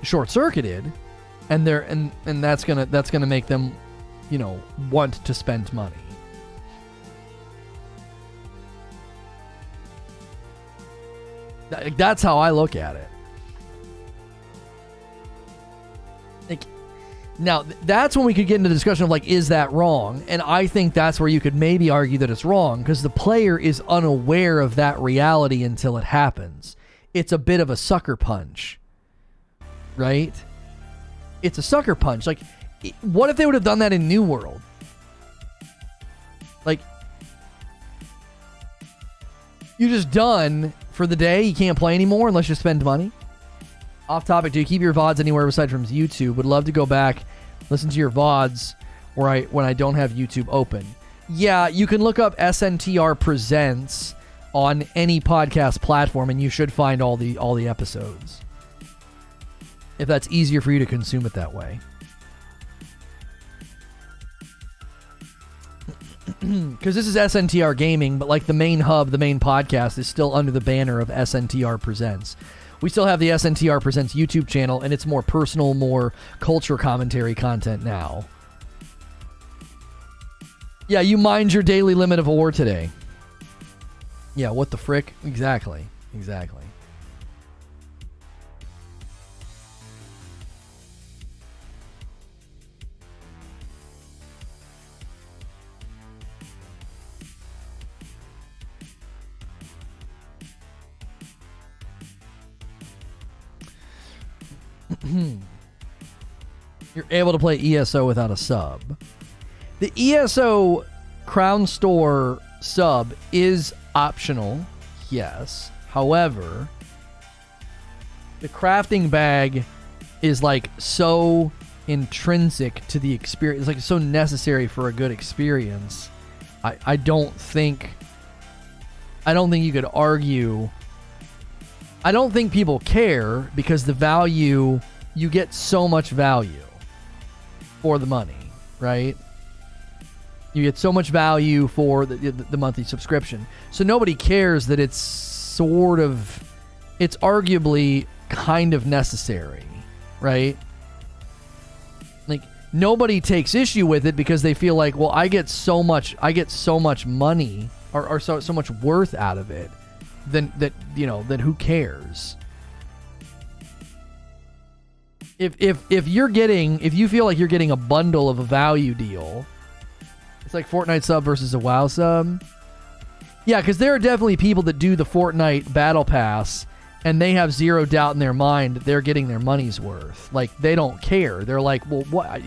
short-circuited, and that's gonna make them, you know, want to spend money. That's how I look at it. Like, now, that's when we could get into the discussion of, like, is that wrong? And I think that's where you could maybe argue that it's wrong, because the player is unaware of that reality until it happens. It's a bit of a sucker punch, right? It's a sucker punch. Like, what if they would have done that in New World? Like, you're just done for the day. You can't play anymore unless you spend money. Off topic, do you keep your VODs anywhere aside from YouTube? Would love to go back, listen to your VODs when I don't have YouTube open. Yeah, you can look up SNTR Presents on any podcast platform, and you should find all the episodes if that's easier for you to consume it that way. Because this is SNTR Gaming, but like the main hub, the main podcast is still under the banner of SNTR Presents. We still have the SNTR Presents YouTube channel, and it's more personal, more culture commentary content now. Yeah, you mined your daily limit of ore today. Yeah, what the frick? Exactly. Exactly. You're able to play ESO without a sub. The ESO Crown Store sub is optional, yes. However, the crafting bag is like so intrinsic to the experience. It's like so necessary for a good experience. I don't think you could argue. I don't think people care because the value, you get so much value for the money, right? You get so much value for the monthly subscription. So nobody cares that it's arguably kind of necessary, right? Like nobody takes issue with it because they feel like, well, I get so much money or so much worth out of it. Then who cares? If you feel like you're getting a bundle of a value deal, it's like Fortnite sub versus a WoW sub. Yeah, because there are definitely people that do the Fortnite Battle Pass and they have zero doubt in their mind that they're getting their money's worth. Like they don't care. They're like, well, what?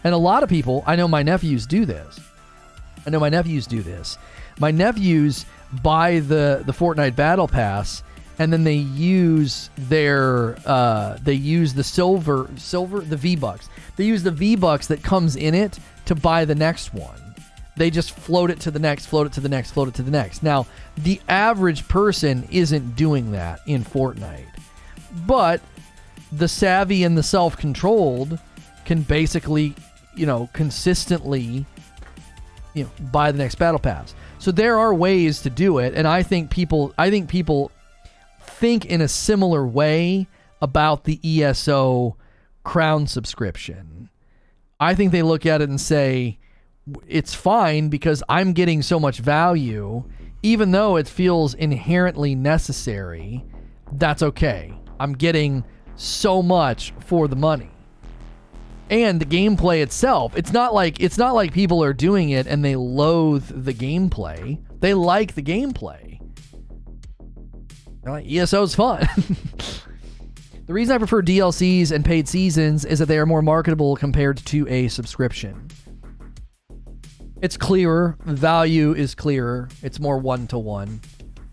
And a lot of people, I know my nephews do this. My nephews buy the Fortnite Battle Pass, and then they use the the V-Bucks. They use the V-Bucks that comes in it to buy the next one. They just float it to the next. Now, the average person isn't doing that in Fortnite. But the savvy and the self-controlled can basically, consistently, buy the next Battle Pass. So there are ways to do it, and I think people think in a similar way about the ESO Crown subscription. I think they look at it and say, it's fine because I'm getting so much value, even though it feels inherently necessary. That's okay. I'm getting so much for the money. And the gameplay itself, it's not like people are doing it and they loathe the gameplay. They like the gameplay. They're like, ESO's fun. The reason I prefer DLCs and paid seasons is that they are more marketable compared to a subscription. It's clearer. Value is clearer. It's more one-to-one.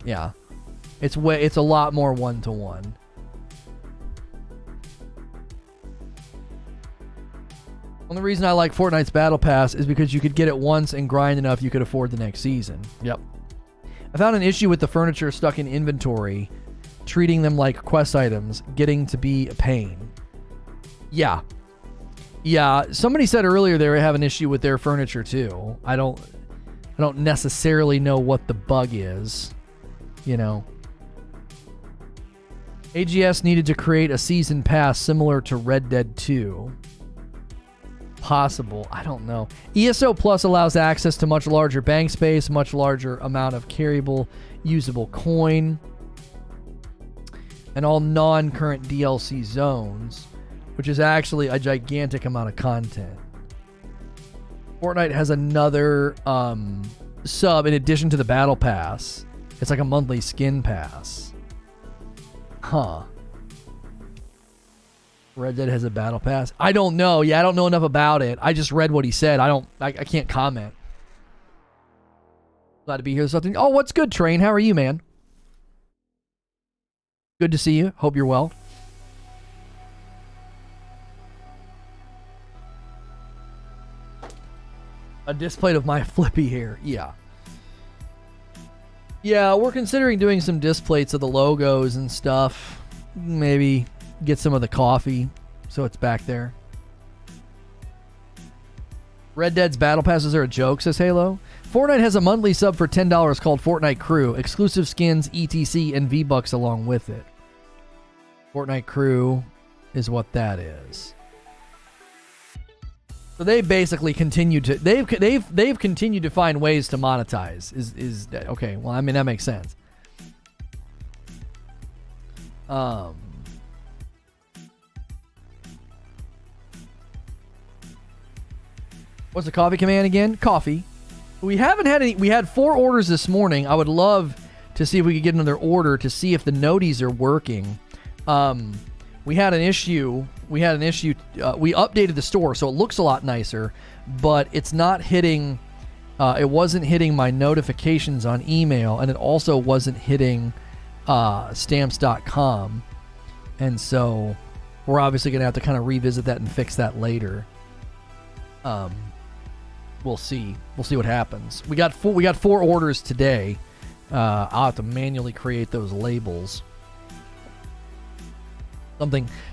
Yeah. It's a lot more one-to-one. Well, the reason I like Fortnite's Battle Pass is because you could get it once and grind enough you could afford the next season. Yep. I found an issue with the furniture stuck in inventory, treating them like quest items, getting to be a pain. Yeah. Yeah, somebody said earlier they have an issue with their furniture too. I don't necessarily know what the bug is, AGS needed to create a season pass similar to Red Dead 2. Possible. I don't know. ESO Plus allows access to much larger bank space, much larger amount of carryable, usable coin, and all non-current DLC zones, which is actually a gigantic amount of content. Fortnite has another sub in addition to the Battle Pass. It's like a monthly skin pass. Huh. Red Dead has a Battle Pass? I don't know. Yeah, I don't know enough about it. I just read what he said. I can't comment. Glad to be here. Something. Oh, what's good, Train? How are you, man? Good to see you. Hope you're well. A display of my flippy hair. Yeah. Yeah, we're considering doing some displays of the logos and stuff. Maybe get some of the coffee so it's back there. Red Dead's battle passes are a joke, says Halo. Fortnite has a monthly sub for $10 called Fortnite Crew. Exclusive skins, ETC, and V-Bucks along with it. Fortnite Crew is what that is. So they basically continue to they've continued to find ways to monetize. Is okay? Well, I mean that makes sense. What's the coffee command again? Coffee. We haven't had any. We had 4 orders this morning. I would love to see if we could get another order to see if the noties are working. We had an issue. We updated the store, so it looks a lot nicer, but it's not hitting. It wasn't hitting my notifications on email, and it also wasn't hitting stamps.com. And so we're obviously going to have to kind of revisit that and fix that later. We'll see. We'll see what happens. We got 4 orders today. I'll have to manually create those labels.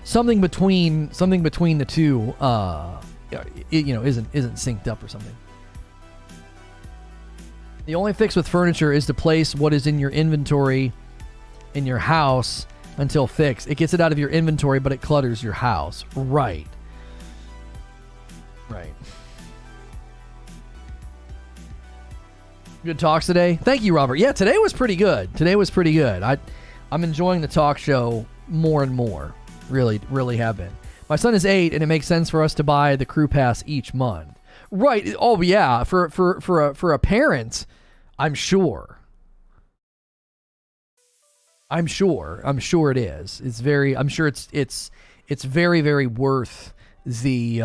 Something between the two, isn't synced up or something. The only fix with furniture is to place what is in your inventory in your house until fixed. It gets it out of your inventory, but it clutters your house. Right. Good talks today. Thank you, Robert. Yeah, today was pretty good. I'm enjoying the talk show more and more. Really have been. My son is 8, and it makes sense for us to buy the crew pass each month. Right. Oh yeah. For a parent, I'm sure it is. I'm sure it's very, very worth the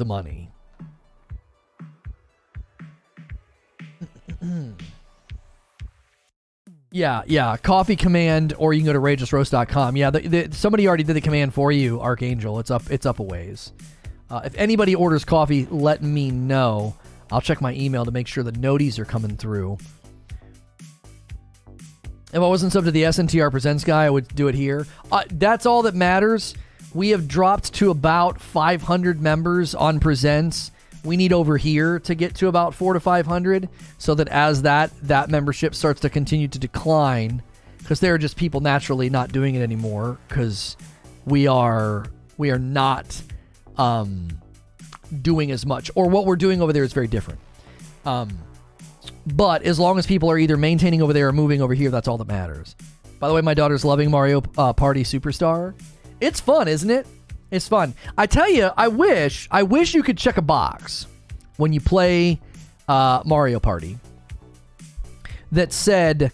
money. Yeah. Coffee command, or you can go to rageousroast.com. Yeah, somebody already did the command for you, Archangel. It's up a ways. If anybody orders coffee, let me know. I'll check my email to make sure the noties are coming through. If I wasn't subbed to the SNTR Presents guy, I would do it here. That's all that matters. We have dropped to about 500 members on Presents. We need over here to get to about 400 to 500, so that as that membership starts to continue to decline, because there are just people naturally not doing it anymore, because we are not doing as much, or what we're doing over there is very different. But as long as people are either maintaining over there or moving over here, that's all that matters. By the way, my daughter's loving Mario Party Superstar. It's fun, isn't it? It's fun. I tell you, I wish you could check a box when you play Mario Party that said,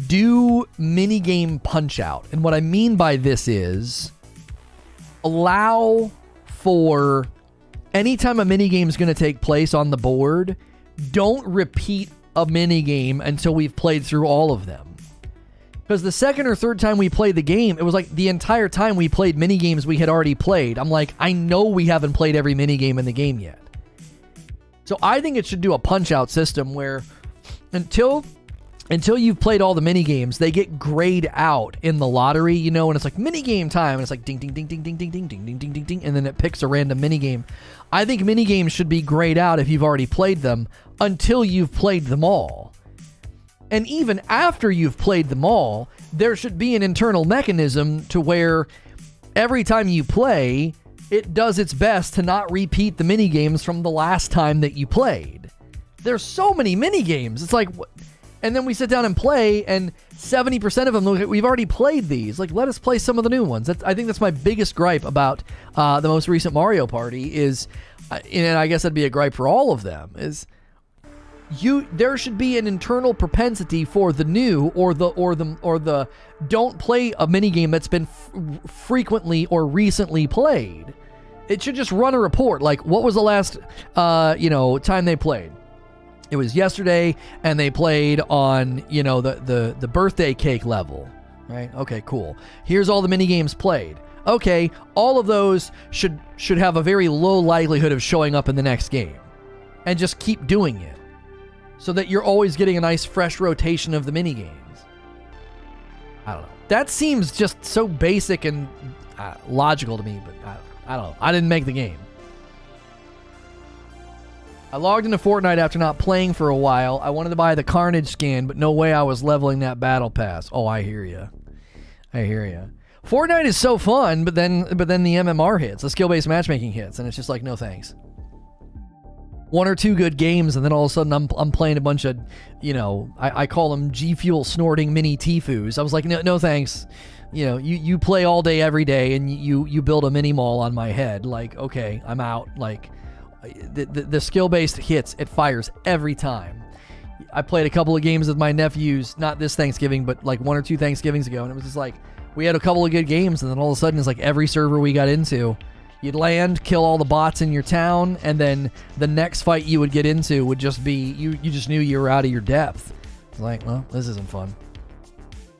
do minigame punch out. And what I mean by this is, allow for anytime a minigame is going to take place on the board, don't repeat a minigame until we've played through all of them. Because the second or third time we played the game, it was like the entire time we played minigames we had already played. I'm like, I know we haven't played every minigame in the game yet. So I think it should do a punch-out system where until you've played all the minigames, they get grayed out in the lottery, and it's like minigame time, and it's like ding, ding, ding, ding, ding, ding, ding, ding, ding, ding, ding, ding, and then it picks a random minigame. I think minigames should be grayed out if you've already played them until you've played them all. And even after you've played them all, there should be an internal mechanism to where every time you play, it does its best to not repeat the minigames from the last time that you played. There's so many minigames. It's like, and then we sit down and play, and 70% of them, we've already played these. Like, let us play some of the new ones. I think that's my biggest gripe about the most recent Mario Party is, and I guess that'd be a gripe for all of them, is there should be an internal propensity for the new or the don't play a minigame that's been frequently or recently played. It should just run a report, like, what was the last time they played? It was yesterday, and they played on the birthday cake level, right? Okay, cool. Here's all the minigames played. Okay, all of those should have a very low likelihood of showing up in the next game, and just keep doing it. so that you're always getting a nice fresh rotation of the mini games. I don't know. That seems just so basic and logical to me, but I don't know. I didn't make the game. I logged into Fortnite after not playing for a while. I wanted to buy the Carnage skin, but no way I was leveling that battle pass. Oh, I hear you. I hear you. Fortnite is so fun, but then the MMR hits, the skill-based matchmaking hits, and it's just like, no thanks. One or two good games, and then all of a sudden I'm playing a bunch of, you know, I call them G Fuel snorting mini Tifus. I was like, no thanks. You know, you play all day every day, and you build a mini mall on my head. Like, okay, I'm out. Like, the skill-based hits, it fires every time. I played a couple of games with my nephews, not this Thanksgiving, but like 1 or 2 Thanksgivings ago, and it was just like, we had a couple of good games, and then all of a sudden it's like every server we got into, you'd land, kill all the bots in your town, and then the next fight you would get into would just be, you just knew you were out of your depth. It's like, well, this isn't fun.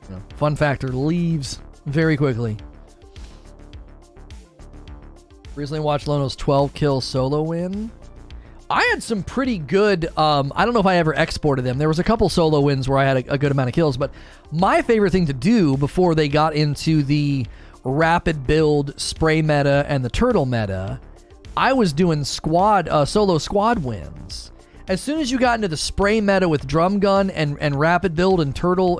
You know, fun factor leaves very quickly. Recently watched Lono's 12 kill solo win. I had some pretty good, I don't know if I ever exported them. There was a couple solo wins where I had a good amount of kills, but my favorite thing to do before they got into the rapid build spray meta and the turtle meta, I was doing solo squad wins. As soon as you got into the spray meta with drum gun and rapid build and turtle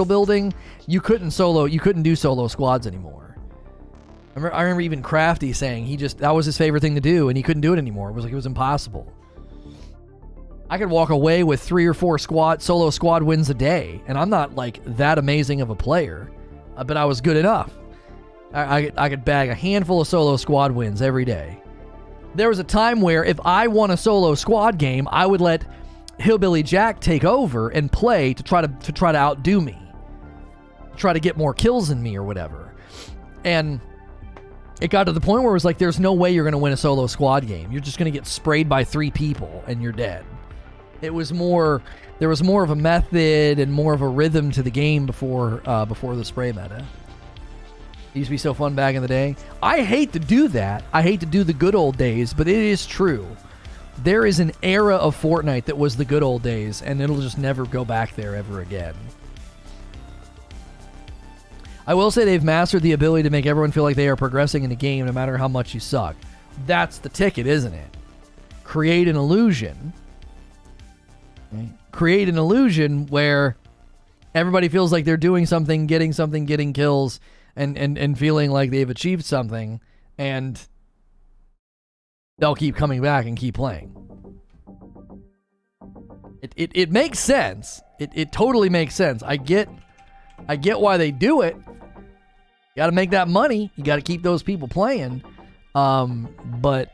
building, you couldn't do solo squads anymore. I remember even Crafty saying that was his favorite thing to do, and he couldn't do it anymore. It was impossible. I could walk away with 3 or 4 solo squad wins a day, and I'm not like that amazing of a player, but I was good enough. I could bag a handful of solo squad wins every day. There was a time where if I won a solo squad game, I would let Hillbilly Jack take over and play to try to outdo me, try to get more kills than me or whatever. And it got to the point where it was like, there's no way you're going to win a solo squad game. You're just going to get sprayed by 3 people and you're dead. There was more of a method and more of a rhythm to the game before the spray meta. It used to be so fun back in the day. I hate to do that. I hate to do the good old days, but it is true. There is an era of Fortnite that was the good old days, and it'll just never go back there ever again. I will say they've mastered the ability to make everyone feel like they are progressing in the game no matter how much you suck. That's the ticket, isn't it? Create an illusion. Okay. Create an illusion where everybody feels like they're doing something, getting kills, and feeling like they've achieved something, and they'll keep coming back and keep playing. It makes sense. It totally makes sense. I get why they do it. You got to make that money. You got to keep those people playing. But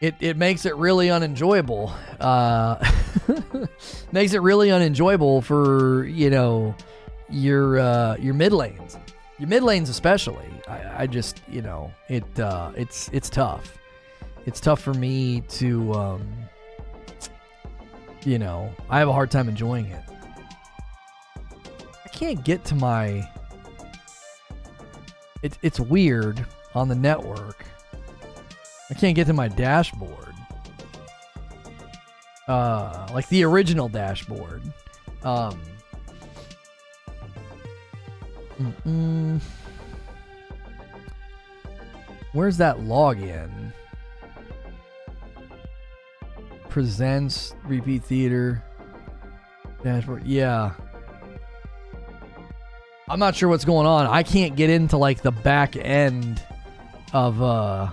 it makes it really unenjoyable. Makes it really unenjoyable for, you know, your mid lanes. Your mid lanes especially. I just, you know, it's tough. It's tough for me to, you know, I have a hard time enjoying it. I can't get to my... It's weird on the network. I can't get to my dashboard. Like the original dashboard. Where's that login? Presents, repeat theater, dashboard. Yeah. I'm not sure what's going on. I can't get into like the back end of I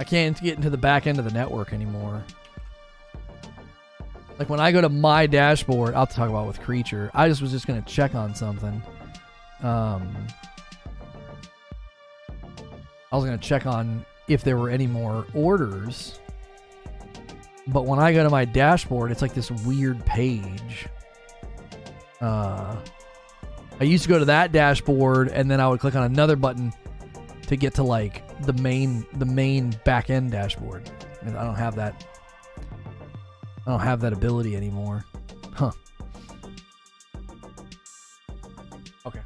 can't get into the back end of the network anymore. Like when I go to my dashboard, I'll talk about with Creature. I was just gonna check on something. I was gonna check on if there were any more orders. But when I go to my dashboard, it's like this weird page. I used to go to that dashboard, and then I would click on another button to get to like the main back end dashboard. And I don't have that. I don't have that ability anymore. Huh. Okay.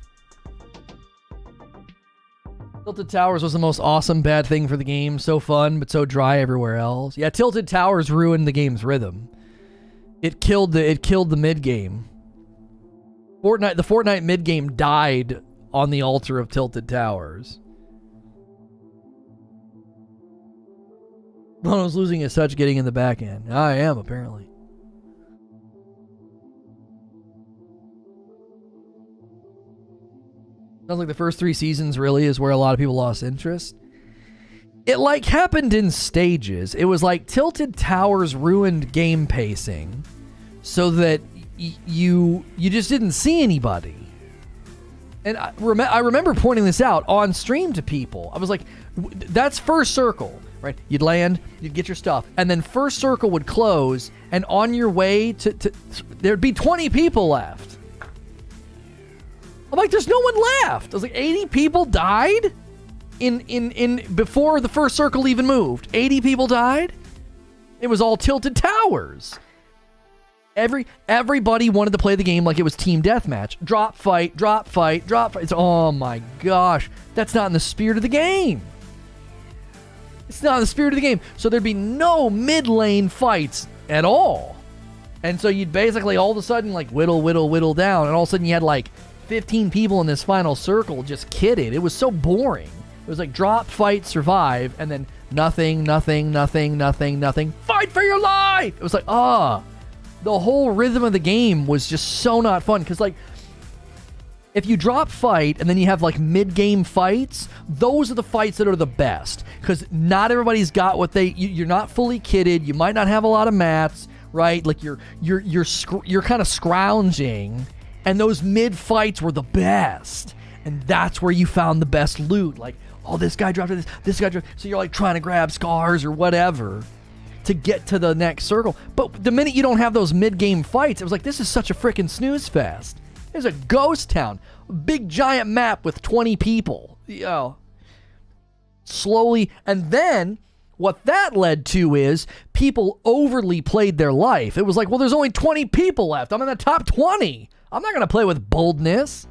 Tilted Towers was the most awesome bad thing for the game. So fun, but so dry everywhere else. Yeah, Tilted Towers ruined the game's rhythm. It killed the mid game. The Fortnite mid game died on the altar of Tilted Towers. Lono's losing his touch getting in the back end. I am, apparently. Sounds like the first 3 seasons really is where a lot of people lost interest. It like happened in stages. It was like Tilted Towers ruined game pacing so that you just didn't see anybody. And I remember pointing this out on stream to people. I was like, that's first circle, right? You'd land, you'd get your stuff, and then first circle would close, and on your way to there'd be 20 people left. I'm like, there's no one left. I was like, 80 people died in before the first circle even moved. 80 people died. It was all Tilted Towers. Everybody wanted to play the game like it was team deathmatch. Drop fight, drop fight, drop fight. Oh my gosh. That's not in the spirit of the game. It's not in the spirit of the game. So there'd be no mid lane fights at all. And so you'd basically all of a sudden like whittle down, and all of a sudden you had like 15 people in this final circle just kidded. It was so boring. It was like drop, fight, survive, and then nothing. Fight for your life! It was like, the whole rhythm of the game was just so not fun. Because, like, if you drop fight and then you have, like, mid-game fights, those are the fights that are the best. Because not everybody's got what you're not fully kitted. You might not have a lot of mats, right? Like, you're kind of scrounging. And those mid-fights were the best. And that's where you found the best loot. Like, oh, this guy dropped this guy dropped. So you're, like, trying to grab scars or whatever to get to the next circle. But the minute you don't have those mid-game fights, it was like, this is such a freaking snooze fest. There's a ghost town. A big giant map with 20 people. You know, slowly. And then what that led to is people overly played their life. It was like, well, there's only 20 people left. I'm in the top 20. I'm not going to play with boldness.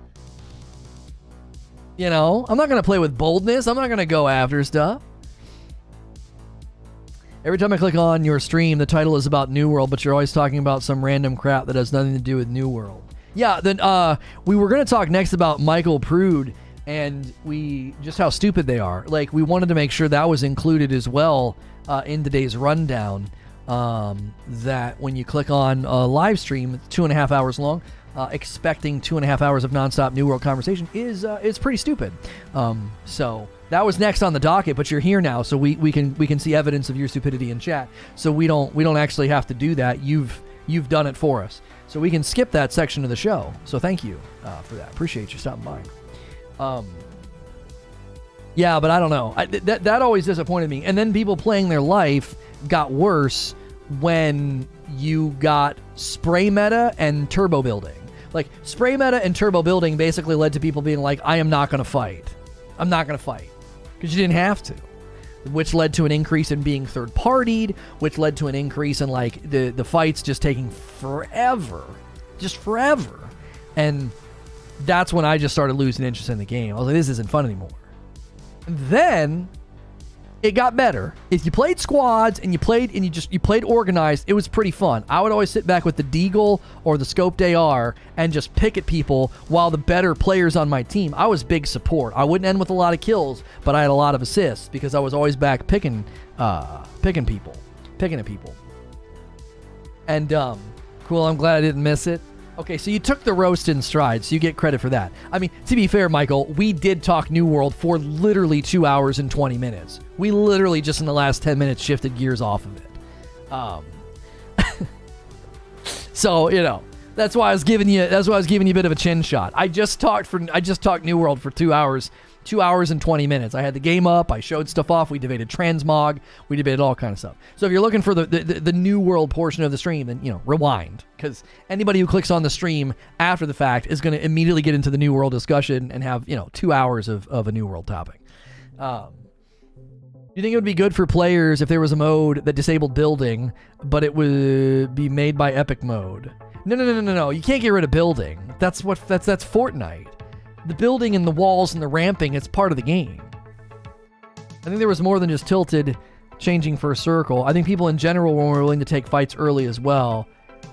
You know, I'm not going to play with boldness. I'm not going to go after stuff. Every time I click on your stream, the title is about New World, but you're always talking about some random crap that has nothing to do with New World. Yeah, then we were going to talk next about Michael Prude and just how stupid they are. Like, we wanted to make sure that was included as well in today's rundown. That when you click on a live stream, it's 2.5 hours long. Expecting 2.5 hours of nonstop New World conversation is pretty stupid. So that was next on the docket, but you're here now, so we can see evidence of your stupidity in chat. So we don't actually have to do that. You've done it for us, so we can skip that section of the show. So thank you for that. Appreciate you stopping by. Yeah, but I don't know. That always disappointed me. And then people playing their life got worse when you got spray meta and turbo building. Like, spray meta and turbo building basically led to people being like, I am not going to fight. I'm not going to fight. Because you didn't have to. Which led to an increase in being third-partied, which led to an increase in, like, the fights just taking forever. Just forever. And that's when I just started losing interest in the game. I was like, this isn't fun anymore. And then it got better. If you played squads and you played organized, it was pretty fun. I would always sit back with the Deagle or the Scoped AR and just pick at people while the better players on my team. I was big support. I wouldn't end with a lot of kills, but I had a lot of assists because I was always back picking at people. And cool, I'm glad I didn't miss it. Okay, so you took the roast in stride, so you get credit for that. I mean, to be fair, Michael, we did talk New World for literally 2 hours and 20 minutes. We literally just in the last 10 minutes shifted gears off of it. So, you know, that's why I was giving you a bit of a chin shot. I just talked New World for 2 hours. 2 hours and 20 minutes. I had the game up. I showed stuff off. We debated transmog. We debated all kind of stuff. So if you're looking for the New World portion of the stream, then, you know, rewind. Because anybody who clicks on the stream after the fact is going to immediately get into the New World discussion and have, you know, 2 hours of a New World topic. Do you think it would be good for players if there was a mode that disabled building, but it would be made by Epic mode? No. You can't get rid of building. That's Fortnite. The building and the walls and the ramping, it's part of the game. I think there was more than just Tilted changing first circle. I think people in general were more willing to take fights early as well.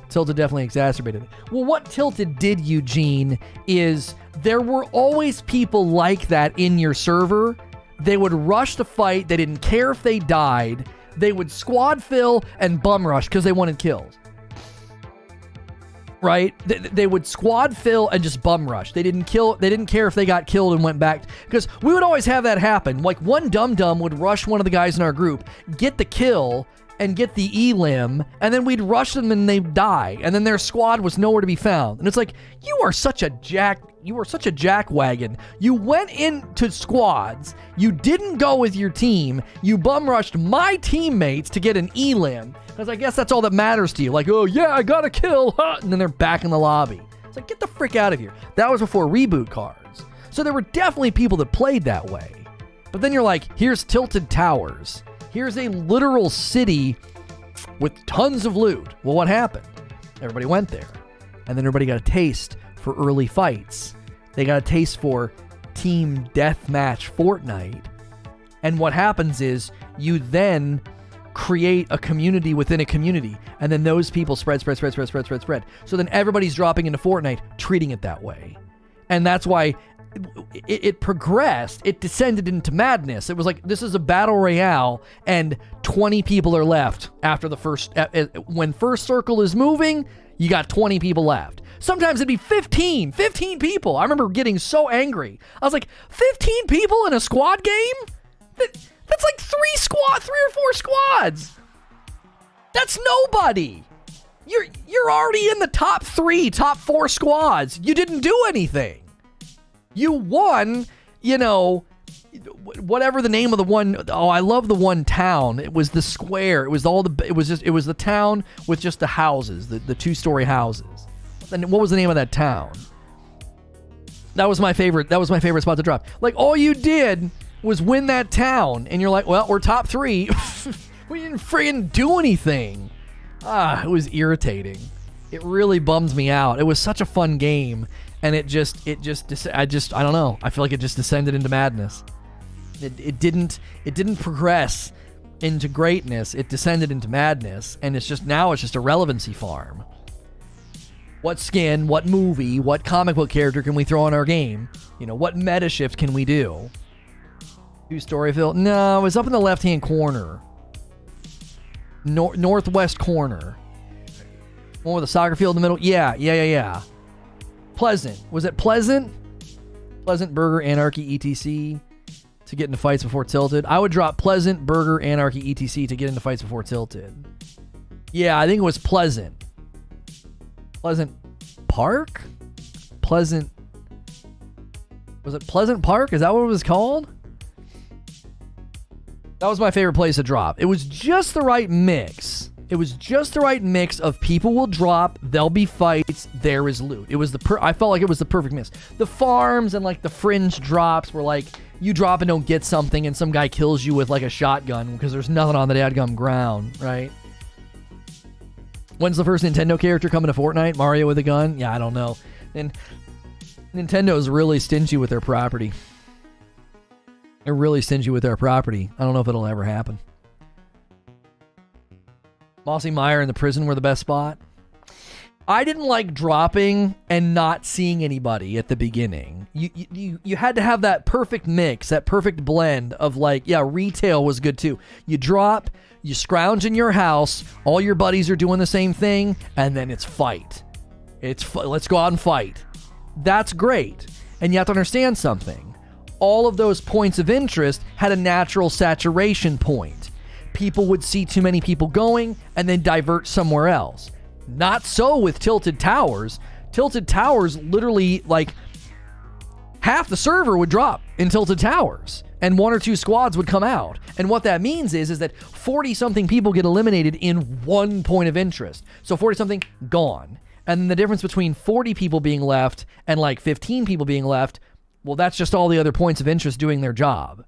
Tilted definitely exacerbated it. Well, what Tilted did, Eugene, is there were always people like that in your server. They would rush the fight. They didn't care if they died. They would squad fill and bum rush because they wanted kills. Right? They would squad fill and just bum rush. They didn't care if they got killed and went back. Because we would always have that happen. Like, one dum-dum would rush one of the guys in our group, get the kill, and get the elim, and then we'd rush them and they'd die. And then their squad was nowhere to be found. And it's like, you are such a jackwagon. You went into squads. You didn't go with your team. You bum rushed my teammates to get an elim. Because I guess that's all that matters to you. Like, oh yeah, I got a kill. And then they're back in the lobby. It's like, get the frick out of here. That was before reboot cards. So there were definitely people that played that way. But then you're like, here's Tilted Towers. Here's a literal city with tons of loot. Well, what happened? Everybody went there. And then everybody got a taste for early fights. They got a taste for team deathmatch Fortnite. And what happens is you then create a community within a community. And then those people spread. So then everybody's dropping into Fortnite, treating it that way. And that's why it progressed. It descended into madness. It was like, this is a battle royale and 20 people are left after the first. When first circle is moving, you got 20 people left. Sometimes it'd be 15 people. I remember getting so angry. I was like, 15 people in a squad game? That's like 3 or 4 squads. That's nobody. You're already in the top 4 squads. You didn't do anything. You won, whatever the name of the one. Oh, I love the one town. It was the square. It was the town with just the houses, the 2-story houses. And what was the name of that town? That was my favorite spot to drop. Like, all you did was win that town, and you're like, well, we're top 3. We didn't friggin' do anything. It was irritating. It really bums me out. It was such a fun game. And I don't know. I feel like it just descended into madness. It didn't progress into greatness. It descended into madness. And it's just a relevancy farm. What skin, what movie, what comic book character can we throw in our game? What meta shift can we do? 2-story field? No, it was up in the left-hand corner. Northwest corner. One with a soccer field in the middle? Yeah. Pleasant. Was it Pleasant? Pleasant, Burger, Anarchy, etc. to get into fights before Tilted. I would drop Pleasant, Burger, Anarchy, etc. to get into fights before Tilted. Yeah, I think it was Pleasant. Pleasant Park? Pleasant. Was it Pleasant Park? Is that what it was called? That was my favorite place to drop. It was just the right mix. It was just the right mix of people will drop, there'll be fights, there is loot. It was I felt like it was the perfect mix. The farms and like the fringe drops were like, you drop and don't get something and some guy kills you with like a shotgun because there's nothing on the dadgum ground, right? When's the first Nintendo character coming to Fortnite? Mario with a gun? Yeah, I don't know. And Nintendo's really stingy with their property. They're really stingy with their property. I don't know if it'll ever happen. Mossy Meyer and the prison were the best spot. I didn't like dropping and not seeing anybody at the beginning. You had to have that perfect mix, that perfect blend of like, yeah, retail was good too. You drop, you scrounge in your house, all your buddies are doing the same thing, and then it's fight. Let's go out and fight. That's great. And you have to understand something. All of those points of interest had a natural saturation point. People would see too many people going and then divert somewhere else. Not so with Tilted Towers. Tilted Towers, literally, like, half the server would drop in Tilted Towers, and 1 or 2 squads would come out. And what that means is that 40-something people get eliminated in one point of interest. So 40-something, gone. And then the difference between 40 people being left and, like, 15 people being left, well, that's just all the other points of interest doing their job.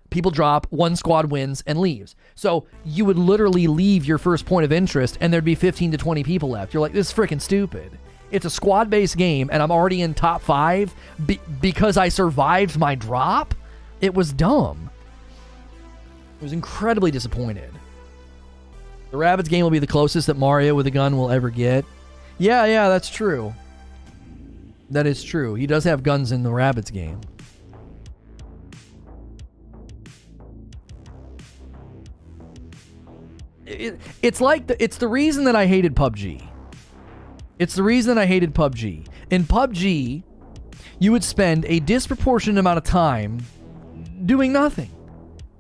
People drop, 1 squad wins and leaves. So you would literally leave your first point of interest and there'd be 15 to 20 people left. You're like, this is freaking stupid. It's a squad-based game and I'm already in top 5 because I survived my drop? It was dumb. I was incredibly disappointed. The Rabbids game will be the closest that Mario with a gun will ever get. Yeah, that's true. That is true. He does have guns in the Rabbids game. It's the reason that I hated PUBG. It's the reason that I hated PUBG. In PUBG, you would spend a disproportionate amount of time doing nothing.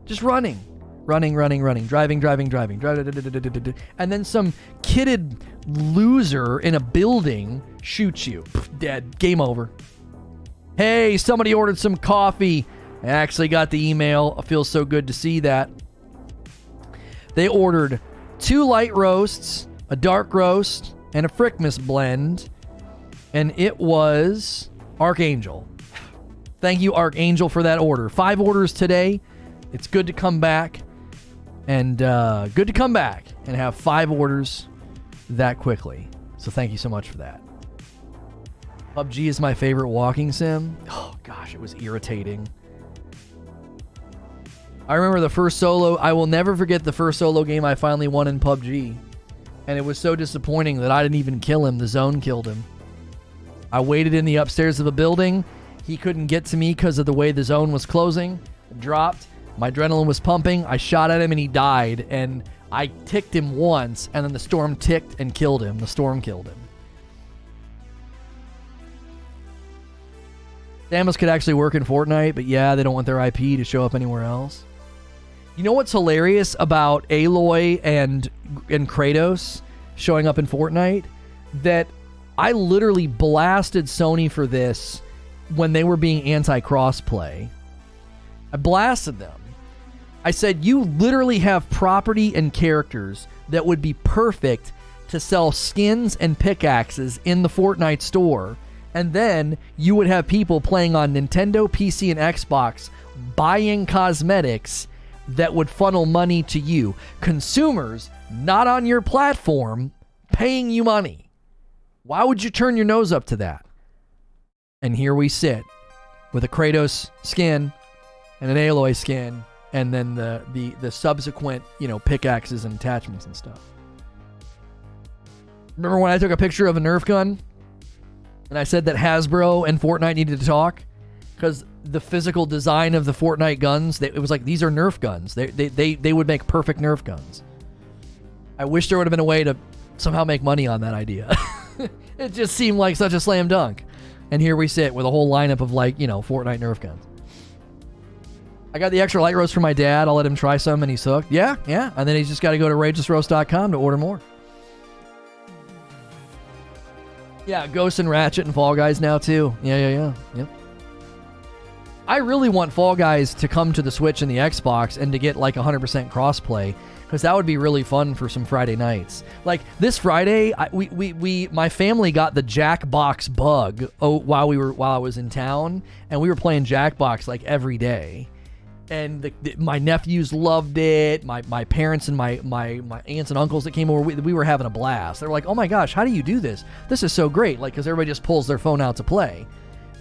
Just running, driving, and then some kidded loser in a building shoots you. Dead. Game over. Hey, somebody ordered some coffee. I actually got the email. It feels so good to see that. They ordered 2 light roasts, a dark roast, and a Frickmas blend, and it was Archangel. Thank you, Archangel, for that order. 5 orders today. It's good to come back, and good to come back and have 5 orders that quickly. So thank you so much for that. PUBG is my favorite walking sim. Oh gosh, it was irritating. I remember the first solo. I will never forget the first solo game I finally won in PUBG. And it was so disappointing that I didn't even kill him. The zone killed him. I waited in the upstairs of a building. He couldn't get to me because of the way the zone was closing. Dropped. My adrenaline was pumping. I shot at him and he died. And I ticked him once. And then the storm ticked and killed him. The storm killed him. Samus could actually work in Fortnite. But yeah, they don't want their IP to show up anywhere else. You know what's hilarious about Aloy and Kratos showing up in Fortnite? That I literally blasted Sony for this when they were being anti-crossplay. I blasted them. I said, you literally have property and characters that would be perfect to sell skins and pickaxes in the Fortnite store. And then you would have people playing on Nintendo, PC, and Xbox buying cosmetics that would funnel money to you. Consumers, not on your platform, paying you money. Why would you turn your nose up to that? And here we sit with a Kratos skin and an Aloy skin and then the subsequent, pickaxes and attachments and stuff. Remember when I took a picture of a Nerf gun and I said that Hasbro and Fortnite needed to talk? Because the physical design of the Fortnite guns, it was like, these are Nerf guns. They would make perfect Nerf guns. I wish there would have been a way to somehow make money on that idea. It just seemed like such a slam dunk. And here we sit with a whole lineup of Fortnite Nerf guns. I got the extra light roast for my dad. I'll let him try some and he's hooked. Yeah. And then he's just got to go to rageousroast.com to order more. Yeah, Ghost and Ratchet and Fall Guys now too. Yeah. Yep. I really want Fall Guys to come to the Switch and the Xbox and to get 100% crossplay, because that would be really fun for some Friday nights. Like this Friday, my family got the Jackbox bug while I was in town, and we were playing Jackbox every day. And my nephews loved it. My parents and my aunts and uncles that came over, we were having a blast. They were like, "Oh my gosh, how do you do this? This is so great!" Because everybody just pulls their phone out to play.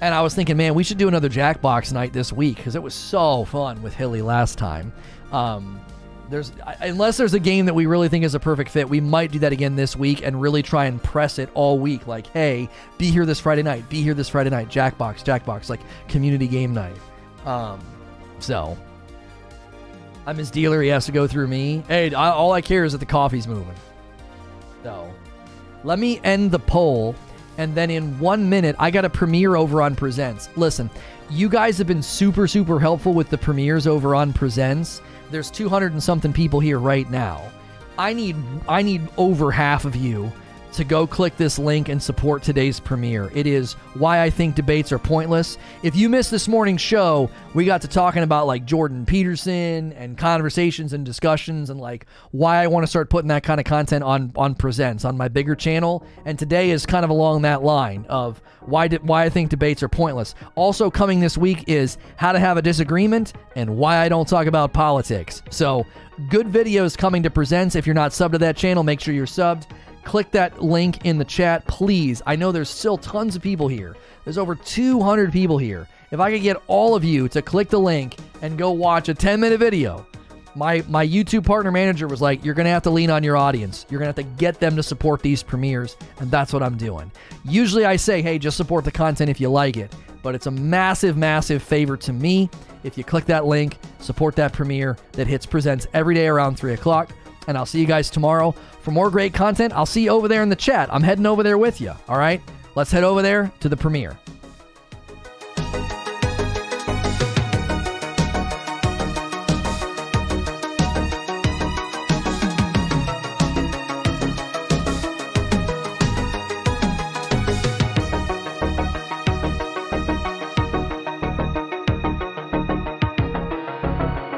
And I was thinking, man, we should do another Jackbox night this week, because it was so fun with Hilly last time. Unless there's a game that we really think is a perfect fit, we might do that again this week and really try and press it all week. Like, hey, be here this Friday night. Jackbox, community game night. So I'm his dealer. He has to go through me. Hey, all I care is that the coffee's moving. So let me end the poll. And then in 1 minute, I got a premiere over on Presents. Listen, you guys have been super, super helpful with the premieres over on Presents. There's 200 and something people here right now. I need over half of you to go click this link and support today's premiere. It is Why I Think Debates Are Pointless. If you missed this morning's show, we got to talking about Jordan Peterson and conversations and discussions and why I want to start putting that kind of content on Presents on my bigger channel. And today is kind of along that line of why I think debates are pointless. Also coming this week is how to have a disagreement and why I don't talk about politics. So good videos coming to Presents. If you're not subbed to that channel, make sure you're subbed. Click that link in the chat, please. I know there's still tons of people here. There's over 200 people here. If I could get all of you to click the link and go watch a 10-minute video, My YouTube partner manager was like, you're going to have to lean on your audience. You're going to have to get them to support these premieres, and that's what I'm doing. Usually I say, hey, just support the content if you like it, but it's a massive, massive favor to me if you click that link, support that premiere that hits presents every day around 3 o'clock, and I'll see you guys tomorrow for more great content. I'll see you over there in the chat. I'm heading over there with you, all right? Let's head over there to the premiere.